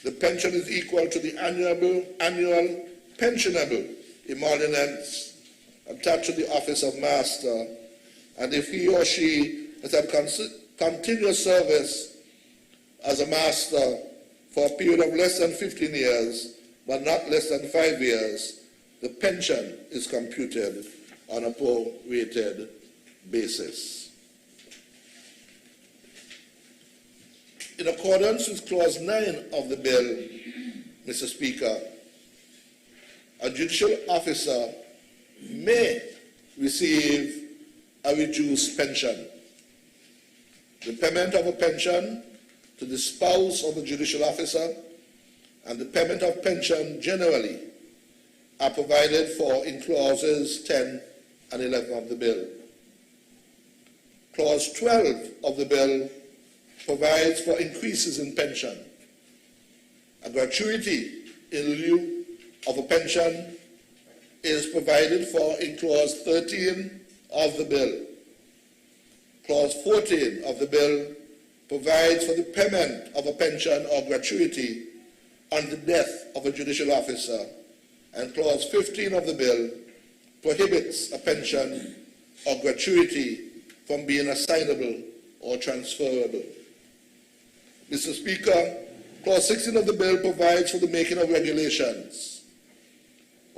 H: the pension is equal to the annual pensionable emoluments attached to the office of master. And if he or she has had continuous service as a master for a period of less than 15 years, but not less than 5 years, the pension is computed on a prorated basis. In accordance with Clause 9 of the bill, Mr. Speaker, a judicial officer may receive a reduced pension. The payment of a pension to the spouse of a judicial officer and the payment of pension generally are provided for in Clauses 10 and 11 of the bill. Clause 12 of the bill provides for increases in pension. A gratuity in lieu of a pension is provided for in Clause 13 of the bill. Clause 14 of the bill provides for the payment of a pension or gratuity on the death of a judicial officer, and Clause 15 of the bill prohibits a pension or gratuity from being assignable or transferable. Mr. Speaker, Clause 16 of the bill provides for the making of regulations.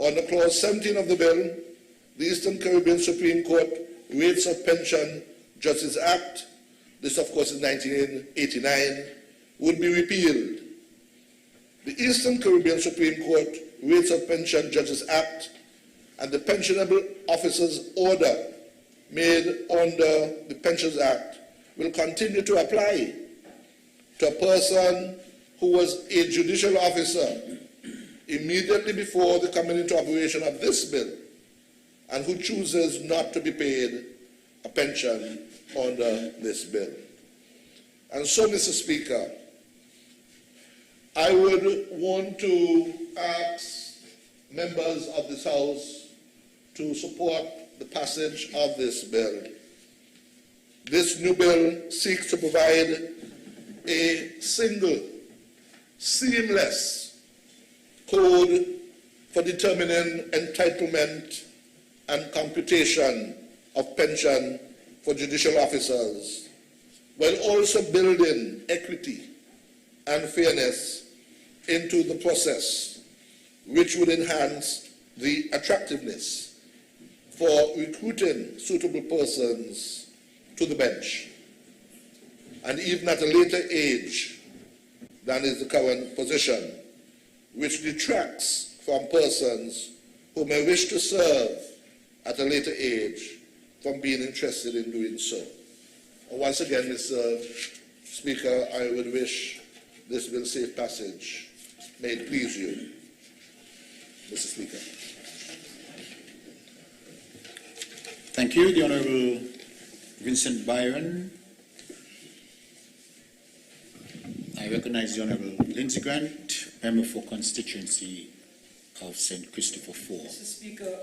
H: Under Clause 17 of the bill, the Eastern Caribbean Supreme Court Rates of Pension Justice Act, this of course is 1989, would be repealed. The Eastern Caribbean Supreme Court Rates of Pension Judges Act and the Pensionable Officers Order made under the Pensions Act will continue to apply to a person who was a judicial officer immediately before the coming into operation of this bill and who chooses not to be paid a pension under this bill. And so, Mr. Speaker, I would want to ask members of this House to support the passage of this bill This new bill seeks to provide a single, seamless code for determining entitlement and computation of pension for judicial officers, while also building equity and fairness into the process, which would enhance the attractiveness for recruiting suitable persons to the bench, and even at a later age than is the current position, which detracts from persons who may wish to serve at a later age from being interested in doing so. And once again, Mr. Speaker, I would wish this bill safe passage. May it please you, Mr. Speaker.
B: Thank you. The Honourable Vincent Byron. I recognize the Honourable Lindsay Grant, member for constituency of St Christopher 4.
I: Mr. Speaker,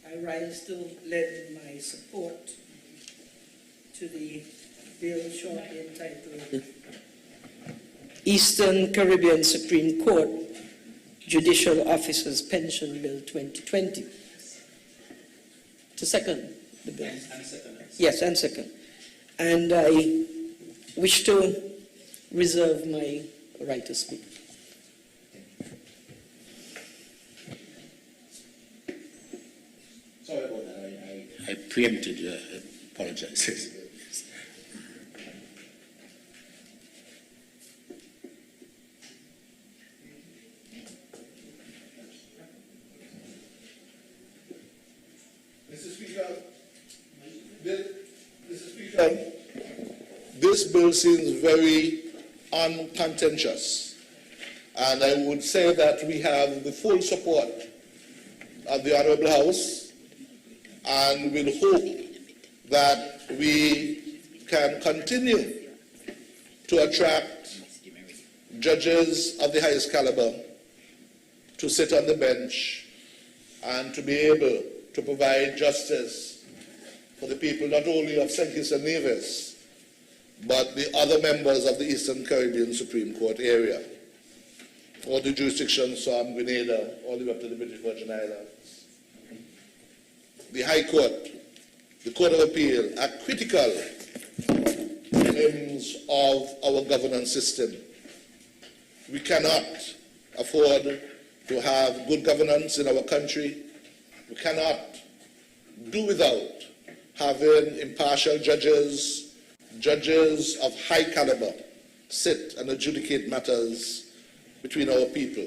I: I rise to lend my support to the bill shortly entitled Eastern Caribbean Supreme Court Judicial Officers Pension Bill 2020. To second the bill. Yes, and second. And I wish to reserve my right to speak.
B: Sorry about that. I preempted you. I apologize.
H: This bill seems very uncontentious, and I would say that we have the full support of the Honourable House, and we'll hope that we can continue to attract judges of the highest caliber to sit on the bench and to be able to provide justice for the people not only of St Kitts and Nevis, but the other members of the Eastern Caribbean Supreme Court area, or the jurisdictions from Grenada all the way up to the British Virgin Islands. The High Court, the Court of Appeal are critical limbs of our governance system. We cannot afford to have good governance in our country. We cannot do without having impartial judges of high caliber sit and adjudicate matters between our people.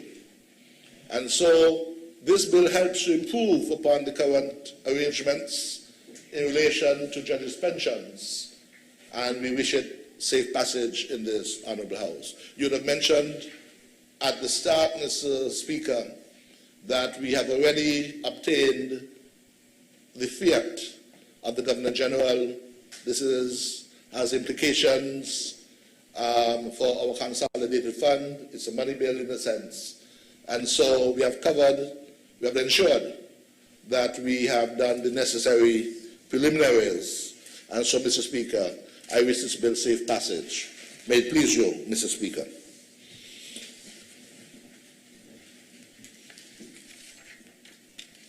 H: And so this bill helps to improve upon the current arrangements in relation to judges' pensions, and we wish it safe passage in this Honourable House. You have mentioned at the start, Mr. Speaker, that we have already obtained the fiat of the Governor-General. This has implications for our consolidated fund. It's a money bill in a sense. And so we have ensured that we have done the necessary preliminaries. And so, Mr. Speaker, I wish this bill safe passage. May it please you, Mr. Speaker.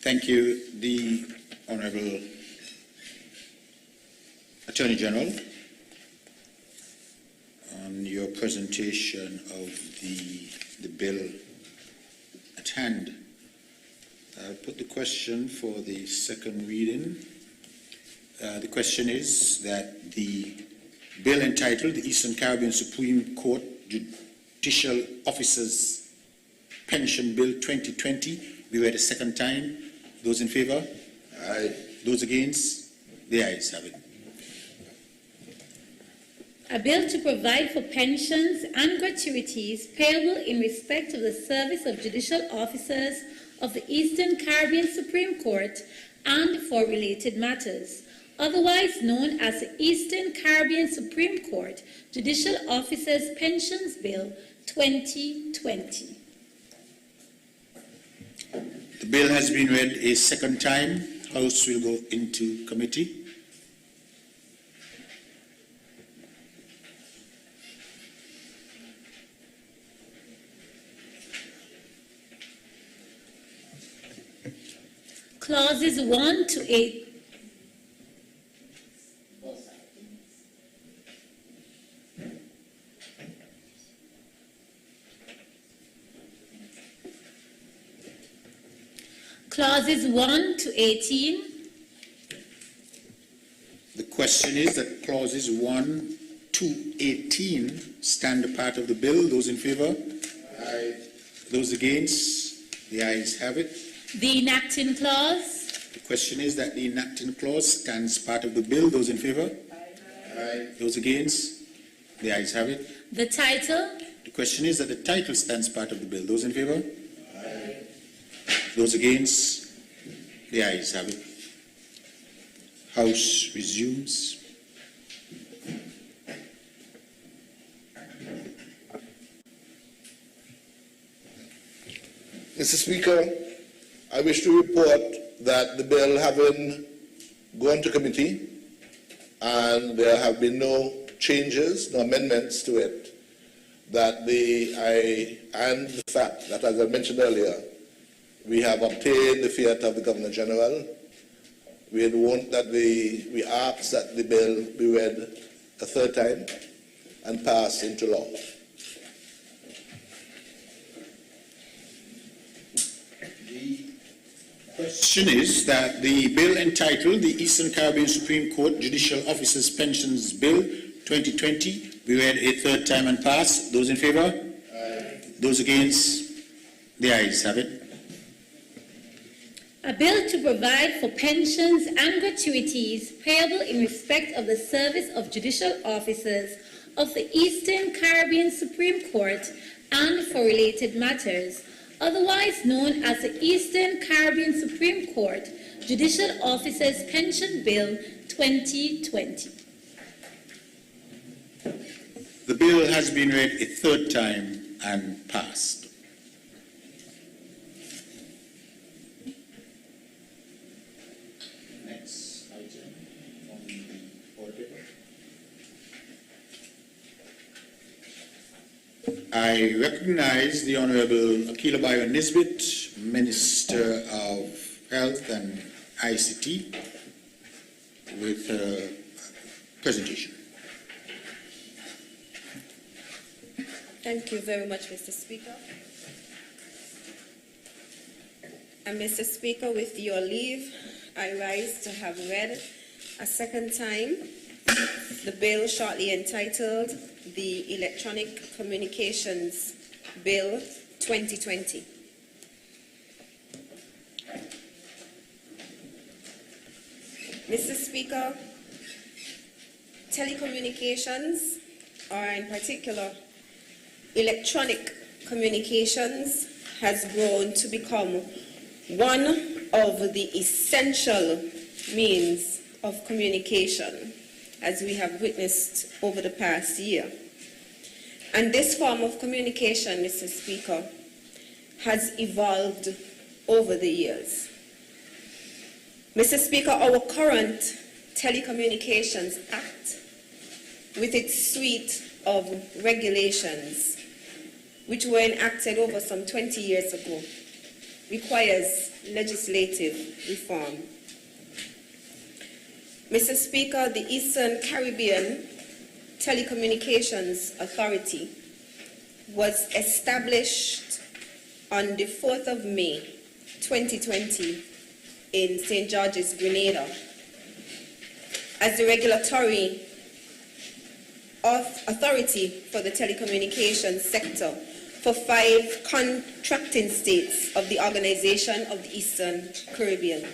B: Thank you. The Honourable Attorney General, on your presentation of the bill at hand. I'll put the question for the second reading. The question is that the bill entitled the Eastern Caribbean Supreme Court Judicial Officers Pension Bill 2020 be read a second time. Those in favour?
H: Aye.
B: Those against? The ayes have it.
C: A bill to provide for pensions and gratuities payable in respect of the service of judicial officers of the Eastern Caribbean Supreme Court and for related matters, otherwise known as the Eastern Caribbean Supreme Court Judicial Officers Pensions Bill 2020.
B: The bill has been read a second time. House will go into committee.
C: Clauses 1 to 8. Clauses 1 to 18.
B: The question is that clauses 1 to 18 stand a part of the bill. Those in favour? Aye. Those against? The ayes have it.
C: The enacting clause.
B: The question is that the enacting clause stands part of the bill. Those in favour? Aye. Those against? The ayes have it.
C: The title.
B: The question is that the title stands part of the bill. Those in favour? Aye. Those against? The ayes have it. House resumes.
H: Mr. Speaker, I wish to report that the bill having gone to committee and there have been no changes, no amendments to it, and the fact that, as I mentioned earlier, we have obtained the fiat of the Governor General. We ask that the bill be read a third time and passed into law.
B: The question is that the bill entitled the Eastern Caribbean Supreme Court Judicial Officers Pensions Bill 2020 be read a third time and passed. Those in favour? Aye. Those against? The ayes have it.
C: A bill to provide for pensions and gratuities payable in respect of the service of judicial officers of the Eastern Caribbean Supreme Court and for related matters, otherwise known as the Eastern Caribbean Supreme Court Judicial Officers Pension Bill 2020.
B: The bill has been read a third time and passed. Next item on the order. I recognize the Honourable Akila Bayo Nisbet, Minister of Health and ICT, with her presentation.
J: Thank you very much, Mr. Speaker. And Mr. Speaker, with your leave, I rise to have read a second time the bill shortly entitled the Electronic Communications Bill 2020. Mr. Speaker, telecommunications, or in particular electronic communications, has grown to become one of the essential means of communication, as we have witnessed over the past year. And this form of communication, Mr. Speaker, has evolved over the years. Mr. Speaker, our current Telecommunications Act, with its suite of regulations, which were enacted over some 20 years ago, requires legislative reform. Mr. Speaker, the Eastern Caribbean Telecommunications Authority was established on the 4th of May 2020 in St. George's, Grenada, as the regulatory authority for the telecommunications sector for 5 contracting states of the Organization of the Eastern Caribbean.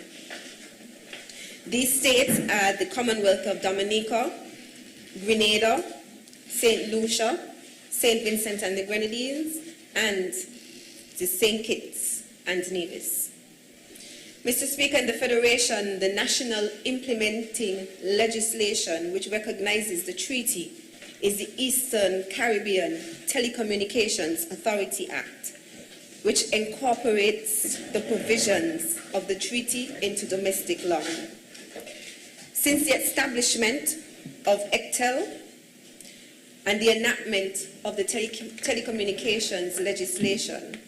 J: These states are the Commonwealth of Dominica, Grenada, St. Lucia, St. Vincent and the Grenadines, and the St. Kitts and Nevis. Mr. Speaker, in the Federation, the national implementing legislation which recognizes the treaty is the Eastern Caribbean Telecommunications Authority Act, which incorporates the provisions of the treaty into domestic law. Since the establishment of Eptel and the enactment of the telecommunications legislation,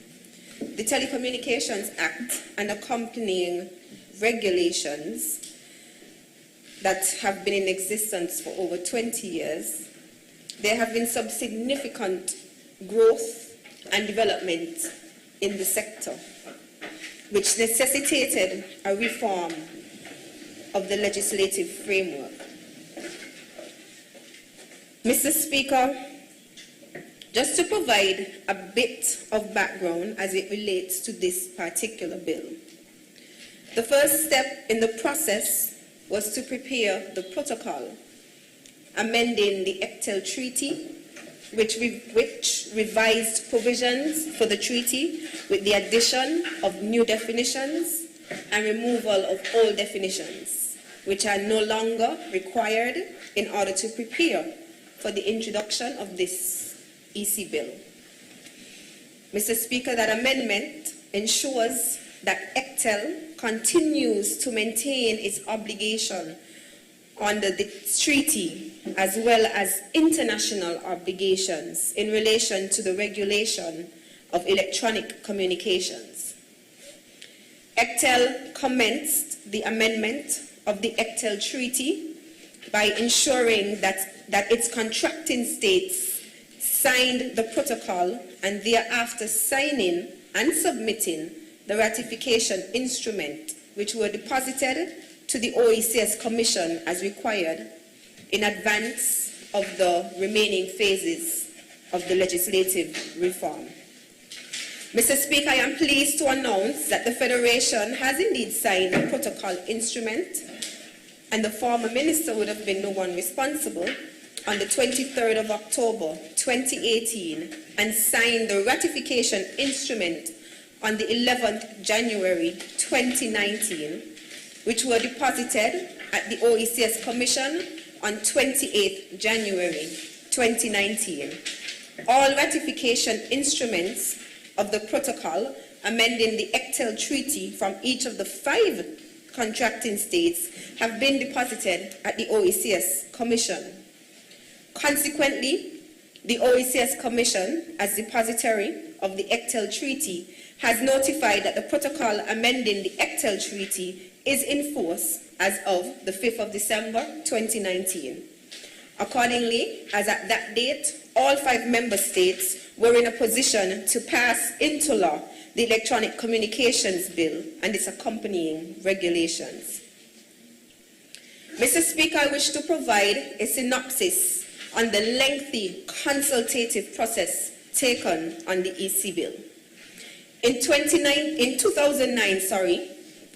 J: the Telecommunications Act and accompanying regulations that have been in existence for over 20 years, there have been some significant growth and development in the sector, which necessitated a reform of the legislative framework. Mr. Speaker, just to provide a bit of background as it relates to this particular bill, the first step in the process was to prepare the protocol amending the Eptel Treaty, which revised provisions for the treaty with the addition of new definitions and removal of old definitions, which are no longer required in order to prepare for the introduction of this EC bill. Mr. Speaker, that amendment ensures that Eptel continues to maintain its obligation under the treaty as well as international obligations in relation to the regulation of electronic communications. Eptel commenced the amendment of the Eptel Treaty by ensuring that its contracting states signed the protocol and thereafter signing and submitting the ratification instrument, which were deposited to the OECS Commission as required in advance of the remaining phases of the legislative reform. Mr. Speaker, I am pleased to announce that the Federation has indeed signed the protocol instrument, and the former minister would have been the one responsible on the 23rd of October 2018 and signed the ratification instrument on the 11th January 2019, which were deposited at the OECS Commission on 28th January 2019. All ratification instruments of the protocol amending the Eptel Treaty from each of the 5 contracting states have been deposited at the OECS Commission. Consequently, the OECS Commission, as depository of the Eptel Treaty, has notified that the protocol amending the Eptel Treaty is in force as of the 5th of December 2019. Accordingly, as at that date, all 5 member states were in a position to pass into law the Electronic Communications Bill and its accompanying regulations. Mr. Speaker, I wish to provide a synopsis on the lengthy consultative process taken on the EC bill. In 2009,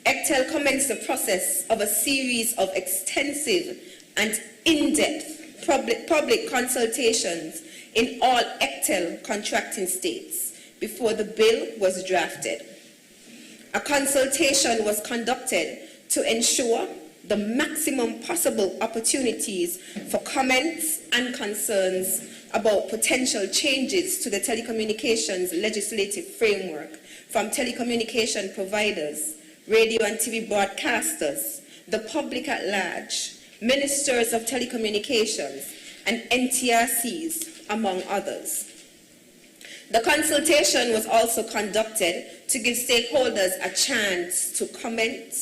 J: Eptel commenced the process of a series of extensive and in-depth public consultations in all Eptel contracting states before the bill was drafted. A consultation was conducted to ensure the maximum possible opportunities for comments and concerns about potential changes to the telecommunications legislative framework from telecommunication providers, radio and TV broadcasters, the public at large, ministers of telecommunications, and NTRCs, among others. The consultation was also conducted to give stakeholders a chance to comment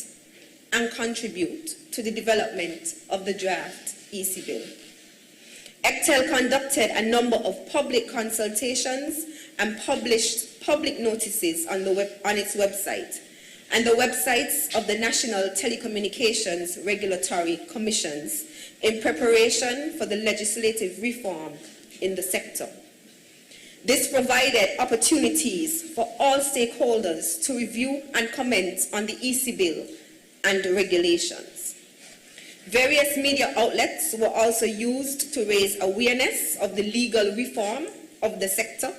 J: and contribute to the development of the draft EC bill. Eptel conducted a number of public consultations and published public notices on its website and the websites of the National Telecommunications Regulatory Commissions in preparation for the legislative reform in the sector. This provided opportunities for all stakeholders to review and comment on the EC bill and the regulations. Various media outlets were also used to raise awareness of the legal reform of the sector.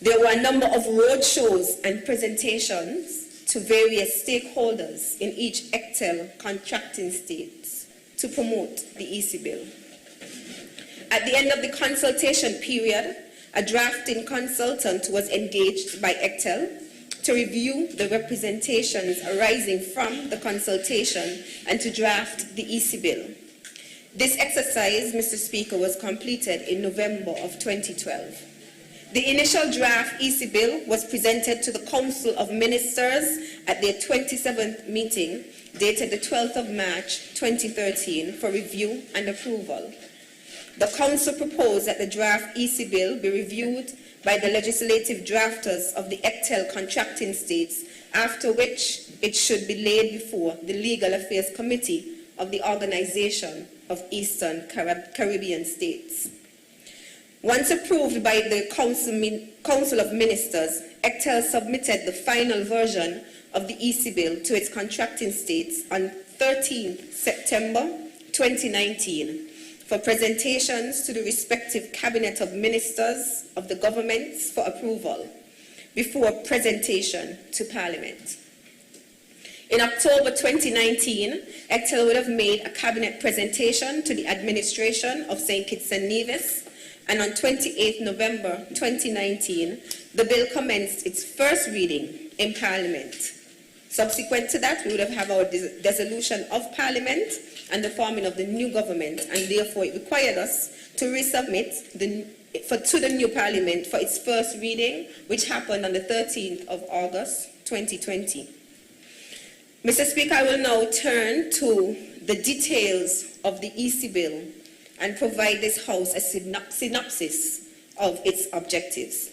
J: There were a number of roadshows and presentations to various stakeholders in each Eptel contracting states to promote the EC bill. At the end of the consultation period, a drafting consultant was engaged by Eptel to review the representations arising from the consultation and to draft the EC bill. This exercise, Mr. Speaker, was completed in November of 2012. The initial draft EC bill was presented to the Council of Ministers at their 27th meeting, dated the 12th of March 2013, for review and approval. The Council proposed that the draft EC bill be reviewed by the legislative drafters of the Eptel contracting states, after which it should be laid before the Legal Affairs Committee of the Organization of Eastern Caribbean States. Once approved by the Council of Ministers, Eptel submitted the final version of the EC bill to its contracting states on 13 September 2019 for presentations to the respective Cabinet of Ministers of the governments for approval before presentation to Parliament. In October 2019, Eptel would have made a Cabinet presentation to the administration of St Kitts and Nevis, and on 28 November 2019, the bill commenced its first reading in Parliament. Subsequent to that, we would have our dissolution of Parliament and the forming of the new government, and therefore it required us to resubmit to the new Parliament for its first reading, which happened on the 13th of August 2020. Mr. Speaker, I will now turn to the details of the EC bill and provide this House a synopsis of its objectives.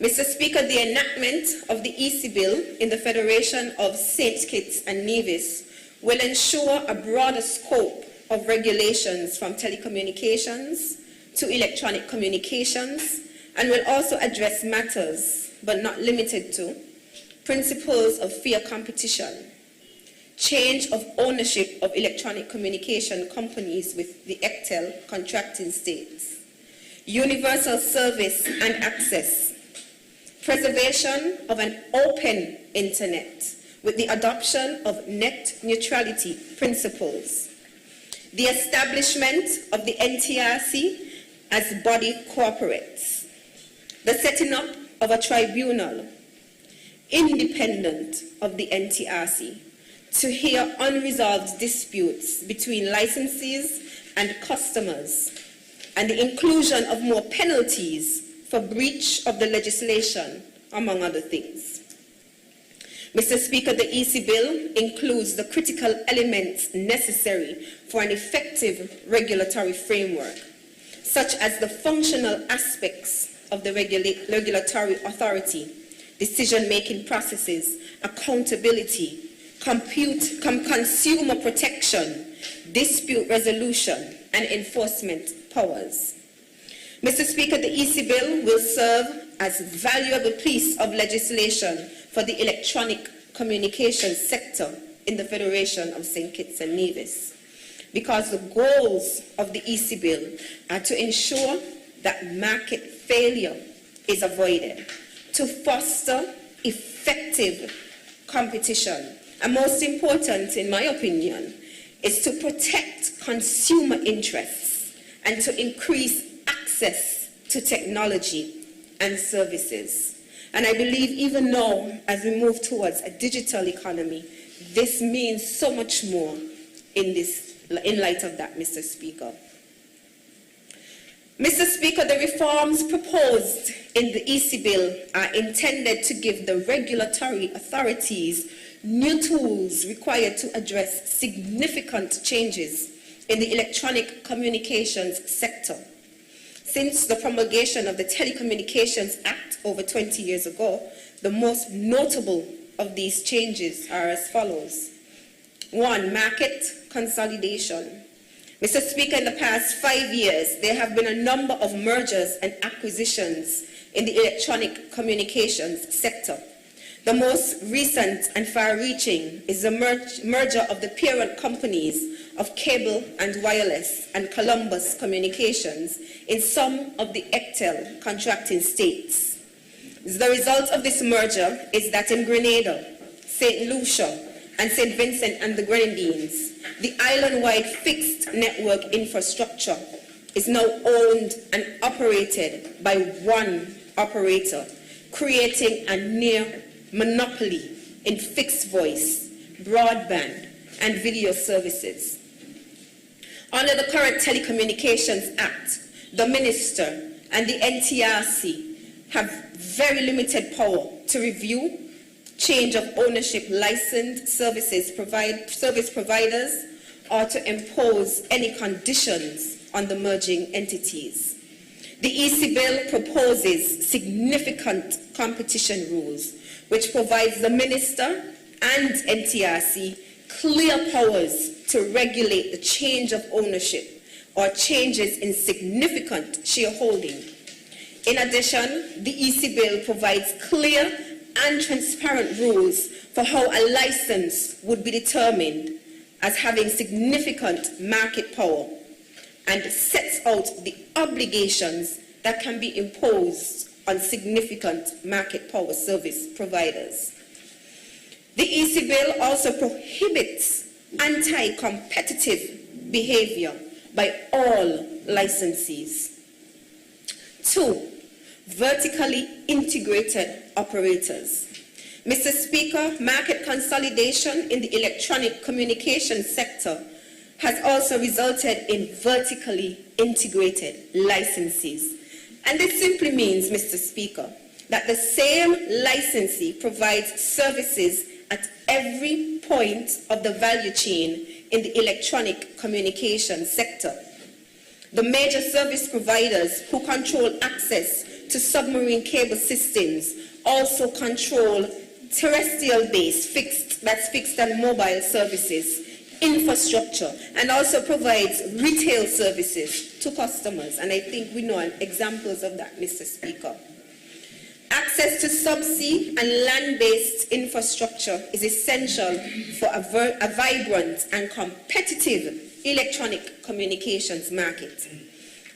J: Mr. Speaker, the enactment of the EC bill in the Federation of St Kitts and Nevis will ensure a broader scope of regulations from telecommunications to electronic communications, and will also address matters, but not limited to, principles of fair competition, change of ownership of electronic communication companies with the Eptel contracting states, universal service and access, preservation of an open internet with the adoption of net neutrality principles, the establishment of the NTRC as body corporates, the setting up of a tribunal independent of the NTRC to hear unresolved disputes between licensees and customers, and the inclusion of more penalties for breach of the legislation, among other things. Mr. Speaker, the EC bill includes the critical elements necessary for an effective regulatory framework, such as the functional aspects of the regulatory authority, decision-making processes, accountability, consumer protection, dispute resolution, and enforcement powers. Mr. Speaker, the EC bill will serve as a valuable piece of legislation for the electronic communications sector in the Federation of St Kitts and Nevis, because the goals of the EC bill are to ensure that market failure is avoided, to foster effective competition, and most important, in my opinion, is to protect consumer interests and to increase access to technology and services. And I believe even now, as we move towards a digital economy, this means so much more in light of that, Mr. Speaker. Mr. Speaker, the reforms proposed in the EC bill are intended to give the regulatory authorities new tools required to address significant changes in the electronic communications sector. Since the promulgation of the Telecommunications Act over 20 years ago, the most notable of these changes are as follows. 1, market consolidation. Mr. Speaker, in the past 5 years, there have been a number of mergers and acquisitions in the electronic communications sector. The most recent and far-reaching is the merger of the parent companies of Cable and Wireless and Columbus Communications in some of the Eptel contracting states. The result of this merger is that in Grenada, St. Lucia, and St. Vincent and the Grenadines, the island-wide fixed network infrastructure is now owned and operated by one operator, creating a near monopoly in fixed voice, broadband, and video services. Under the current Telecommunications Act, the Minister and the NTRC have very limited power to review change of ownership licensed service providers or to impose any conditions on the merging entities. The EC bill proposes significant competition rules, which provides the Minister and NTRC clear powers to regulate the change of ownership or changes in significant shareholding. In addition, the EC bill provides clear and transparent rules for how a license would be determined as having significant market power and sets out the obligations that can be imposed on significant market power service providers. The EC bill also prohibits anti-competitive behavior by all licensees. 2. Vertically integrated operators. Mr. Speaker, market consolidation in the electronic communications sector has also resulted in vertically integrated licensees. And this simply means, Mr. Speaker, that the same licensee provides services at every point of the value chain in the electronic communications sector. The major service providers who control access to submarine cable systems also control terrestrial-based fixed and mobile services, infrastructure, and also provides retail services to customers. And I think we know examples of that, Mr. Speaker. Access to subsea and land-based infrastructure is essential for a vibrant and competitive electronic communications market.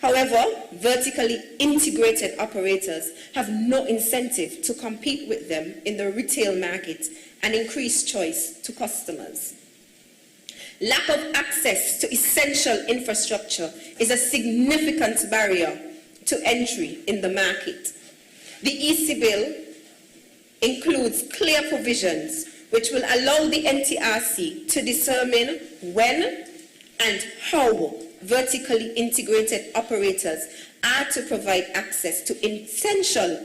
J: However, vertically integrated operators have no incentive to compete with them in the retail market and increase choice to customers. Lack of access to essential infrastructure is a significant barrier to entry in the market. The EC bill includes clear provisions which will allow the NTRC to determine when and how vertically integrated operators are to provide access to essential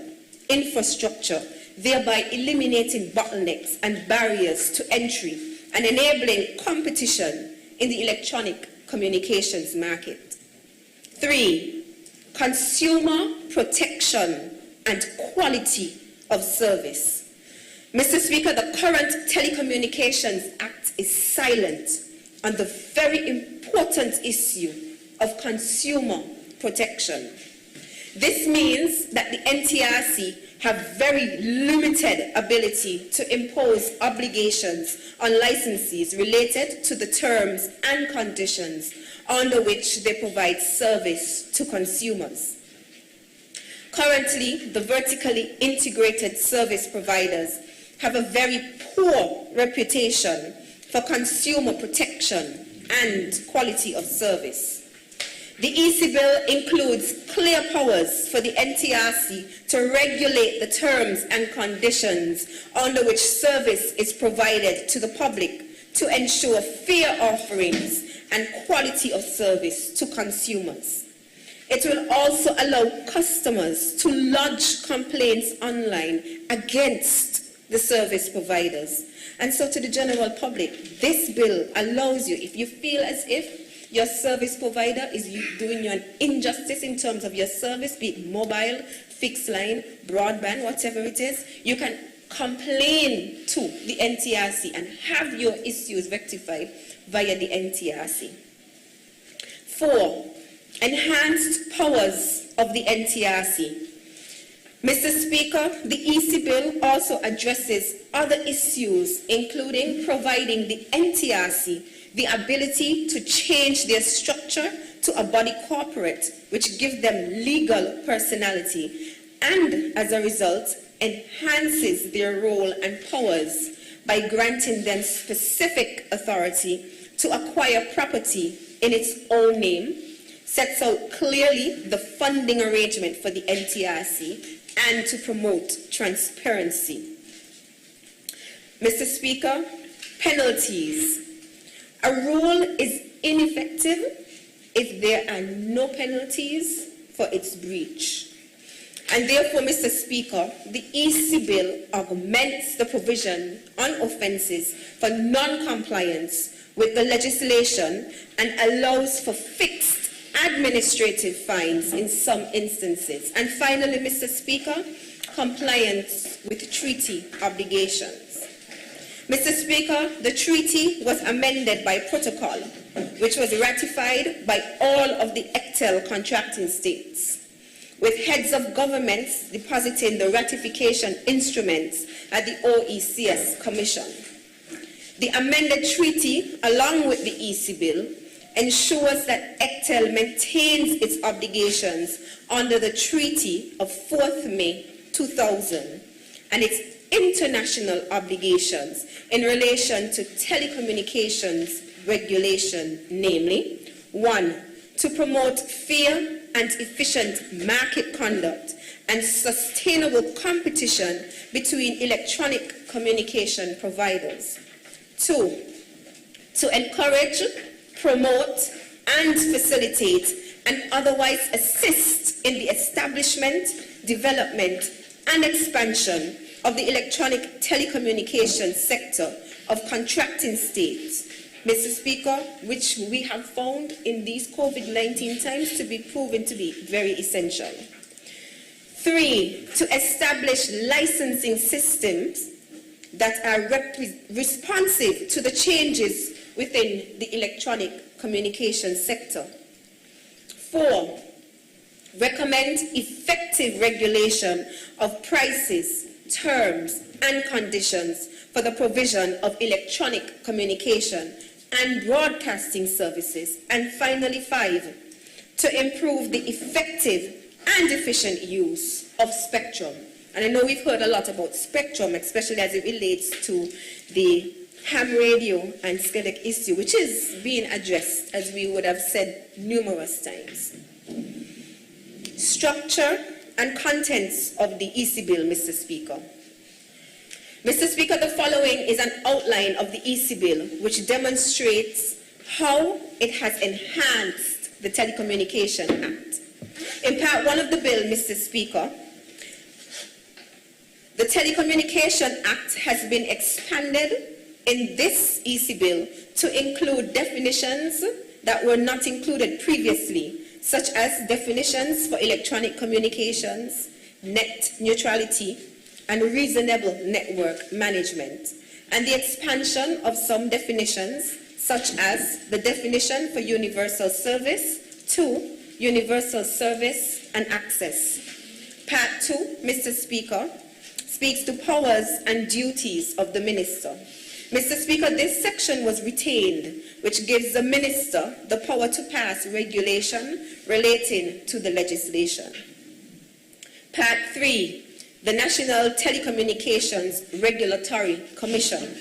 J: infrastructure, thereby eliminating bottlenecks and barriers to entry and enabling competition in the electronic communications market. 3. Consumer protection and quality of service. Mr. Speaker, the current Telecommunications Act is silent on the very important issue of consumer protection. This means that the NTRC have very limited ability to impose obligations on licensees related to the terms and conditions under which they provide service to consumers. Currently, the vertically integrated service providers have a very poor reputation for consumer protection and quality of service. The EC bill includes clear powers for the NTRC to regulate the terms and conditions under which service is provided to the public to ensure fair offerings and quality of service to consumers. It will also allow customers to lodge complaints online against the service providers. And so to the general public, this bill allows you, if you feel as if your service provider is doing you an injustice in terms of your service, be it mobile, fixed line, broadband, whatever it is, you can complain to the NTRC and have your issues rectified via the NTRC. 4. Enhanced powers of the NTRC. Mr. Speaker, the EC bill also addresses other issues, including providing the NTRC the ability to change their structure to a body corporate, which gives them legal personality, and as a result, enhances their role and powers by granting them specific authority to acquire property in its own name, sets out clearly the funding arrangement for the NTRC, and to promote transparency. Mr. Speaker, penalties. A rule is ineffective if there are no penalties for for its breach. And therefore, Mr. Speaker, the EC Bill augments the provision on offences for non-compliance with the legislation and allows for fixed administrative fines in some instances. And finally, Mr. Speaker, compliance with treaty obligations. Mr. Speaker, the treaty was amended by protocol, which was ratified by all of the Eptel contracting states, with heads of governments depositing the ratification instruments at the OECS Commission. The amended treaty, along with the EC Bill, ensures that Eptel maintains its obligations under the Treaty of 4th May 2000 and its international obligations in relation to telecommunications regulation, namely, 1, to promote fair and efficient market conduct and sustainable competition between electronic communication providers. 2, to encourage, promote, and facilitate and otherwise assist in the establishment, development, and expansion of the electronic telecommunications sector of contracting states, Mr. Speaker, which we have found in these COVID-19 times to be proven to be very essential. 3, to establish licensing systems that are responsive to the changes within the electronic communication sector. 4, recommend effective regulation of prices, terms, and conditions for the provision of electronic communication and broadcasting services. And finally, 5, to improve the effective and efficient use of spectrum. And I know we've heard a lot about spectrum, especially as it relates to the ham radio and SCEDEC issue, which is being addressed, as we would have said numerous times. Structure and contents of the EC Bill, Mr. Speaker. Mr. Speaker, the following is an outline of the EC Bill, which demonstrates how it has enhanced the Telecommunications Act. In Part 1 of the bill, Mr. Speaker, the Telecommunications Act has been expanded in this EC Bill to include definitions that were not included previously, such as definitions for electronic communications, net neutrality, and reasonable network management, and the expansion of some definitions, such as the definition for universal service to universal service and access. Part 2, Mr. Speaker, speaks to powers and duties of the minister. Mr. Speaker, this section was retained, which gives the minister the power to pass regulation relating to the legislation. Part 3, the National Telecommunications Regulatory Commission.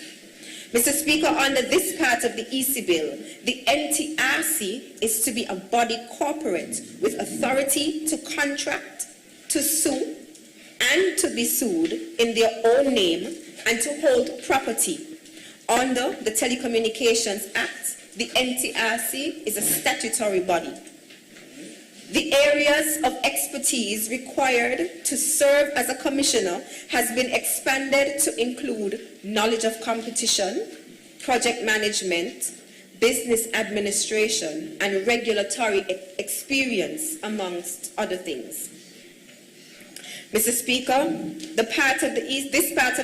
J: Mr. Speaker, under this part of the EC Bill, the NTRC is to be a body corporate with authority to contract, to sue, and to be sued in their own name and to hold property. Under the Telecommunications Act, the NTRC is a statutory body. The areas of expertise required to serve as a commissioner has been expanded to include knowledge of competition, project management, business administration, and regulatory experience, amongst other things. Mr. Speaker, this part of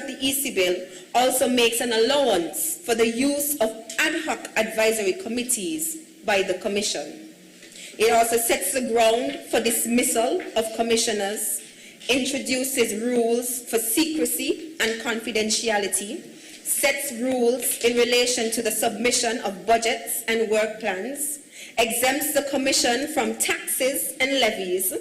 J: the EC Bill also makes an allowance for the use of ad hoc advisory committees by the Commission. It also sets the ground for dismissal of commissioners, introduces rules for secrecy and confidentiality, sets rules in relation to the submission of budgets and work plans, exempts the Commission from taxes and levies.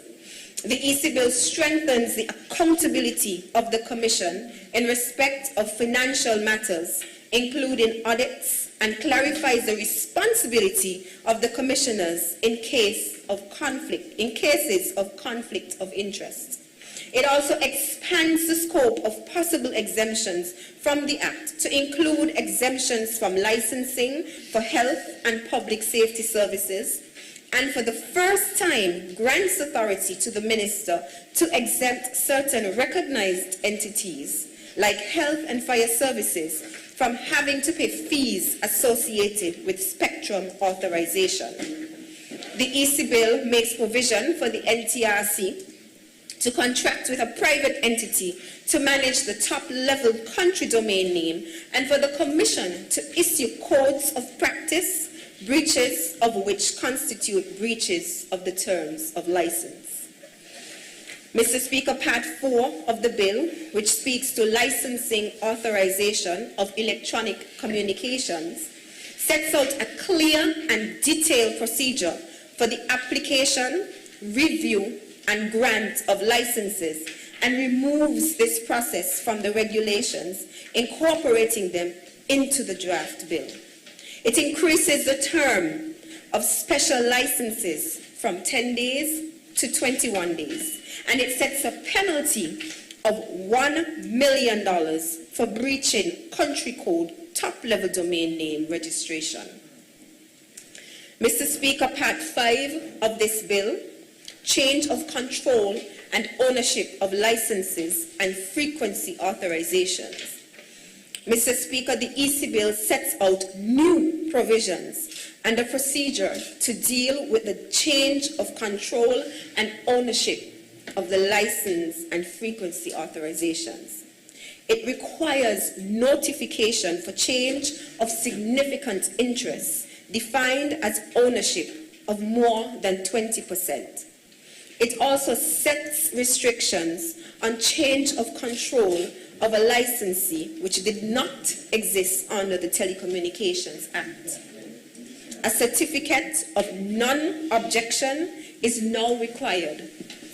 J: The EC Bill strengthens the accountability of the Commission in respect of financial matters, including audits, and clarifies the responsibility of the commissioners in cases of conflict of interest. It also expands the scope of possible exemptions from the Act to include exemptions from licensing for health and public safety services, and for the first time grants authority to the minister to exempt certain recognized entities like health and fire services from having to pay fees associated with spectrum authorization. The EC bill makes provision for the NTRC to contract with a private entity to manage the top-level country domain name and for the Commission to issue codes of practice, breaches of which constitute breaches of the terms of license. Mr. Speaker, Part 4 of the bill, which speaks to licensing authorization of electronic communications, sets out a clear and detailed procedure for the application, review, and grant of licenses and removes this process from the regulations, incorporating them into the draft bill. It increases the term of special licenses from 10 days to 21 days, and it sets a penalty of $1 million for breaching country code top-level domain name registration. Mr. Speaker, Part 5 of this bill, change of control and ownership of licenses and frequency authorizations. Mr. Speaker, the EC bill sets out new provisions and a procedure to deal with the change of control and ownership of the license and frequency authorizations. It requires notification for change of significant interest, defined as ownership of more than 20%. It also sets restrictions on change of control of a licensee which did not exist under the Telecommunications Act. A certificate of non-objection is now required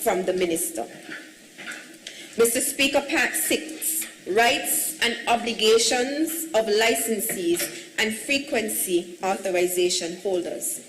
J: from the Minister. Mr. Speaker, Part 6, rights and obligations of licensees and frequency authorization holders.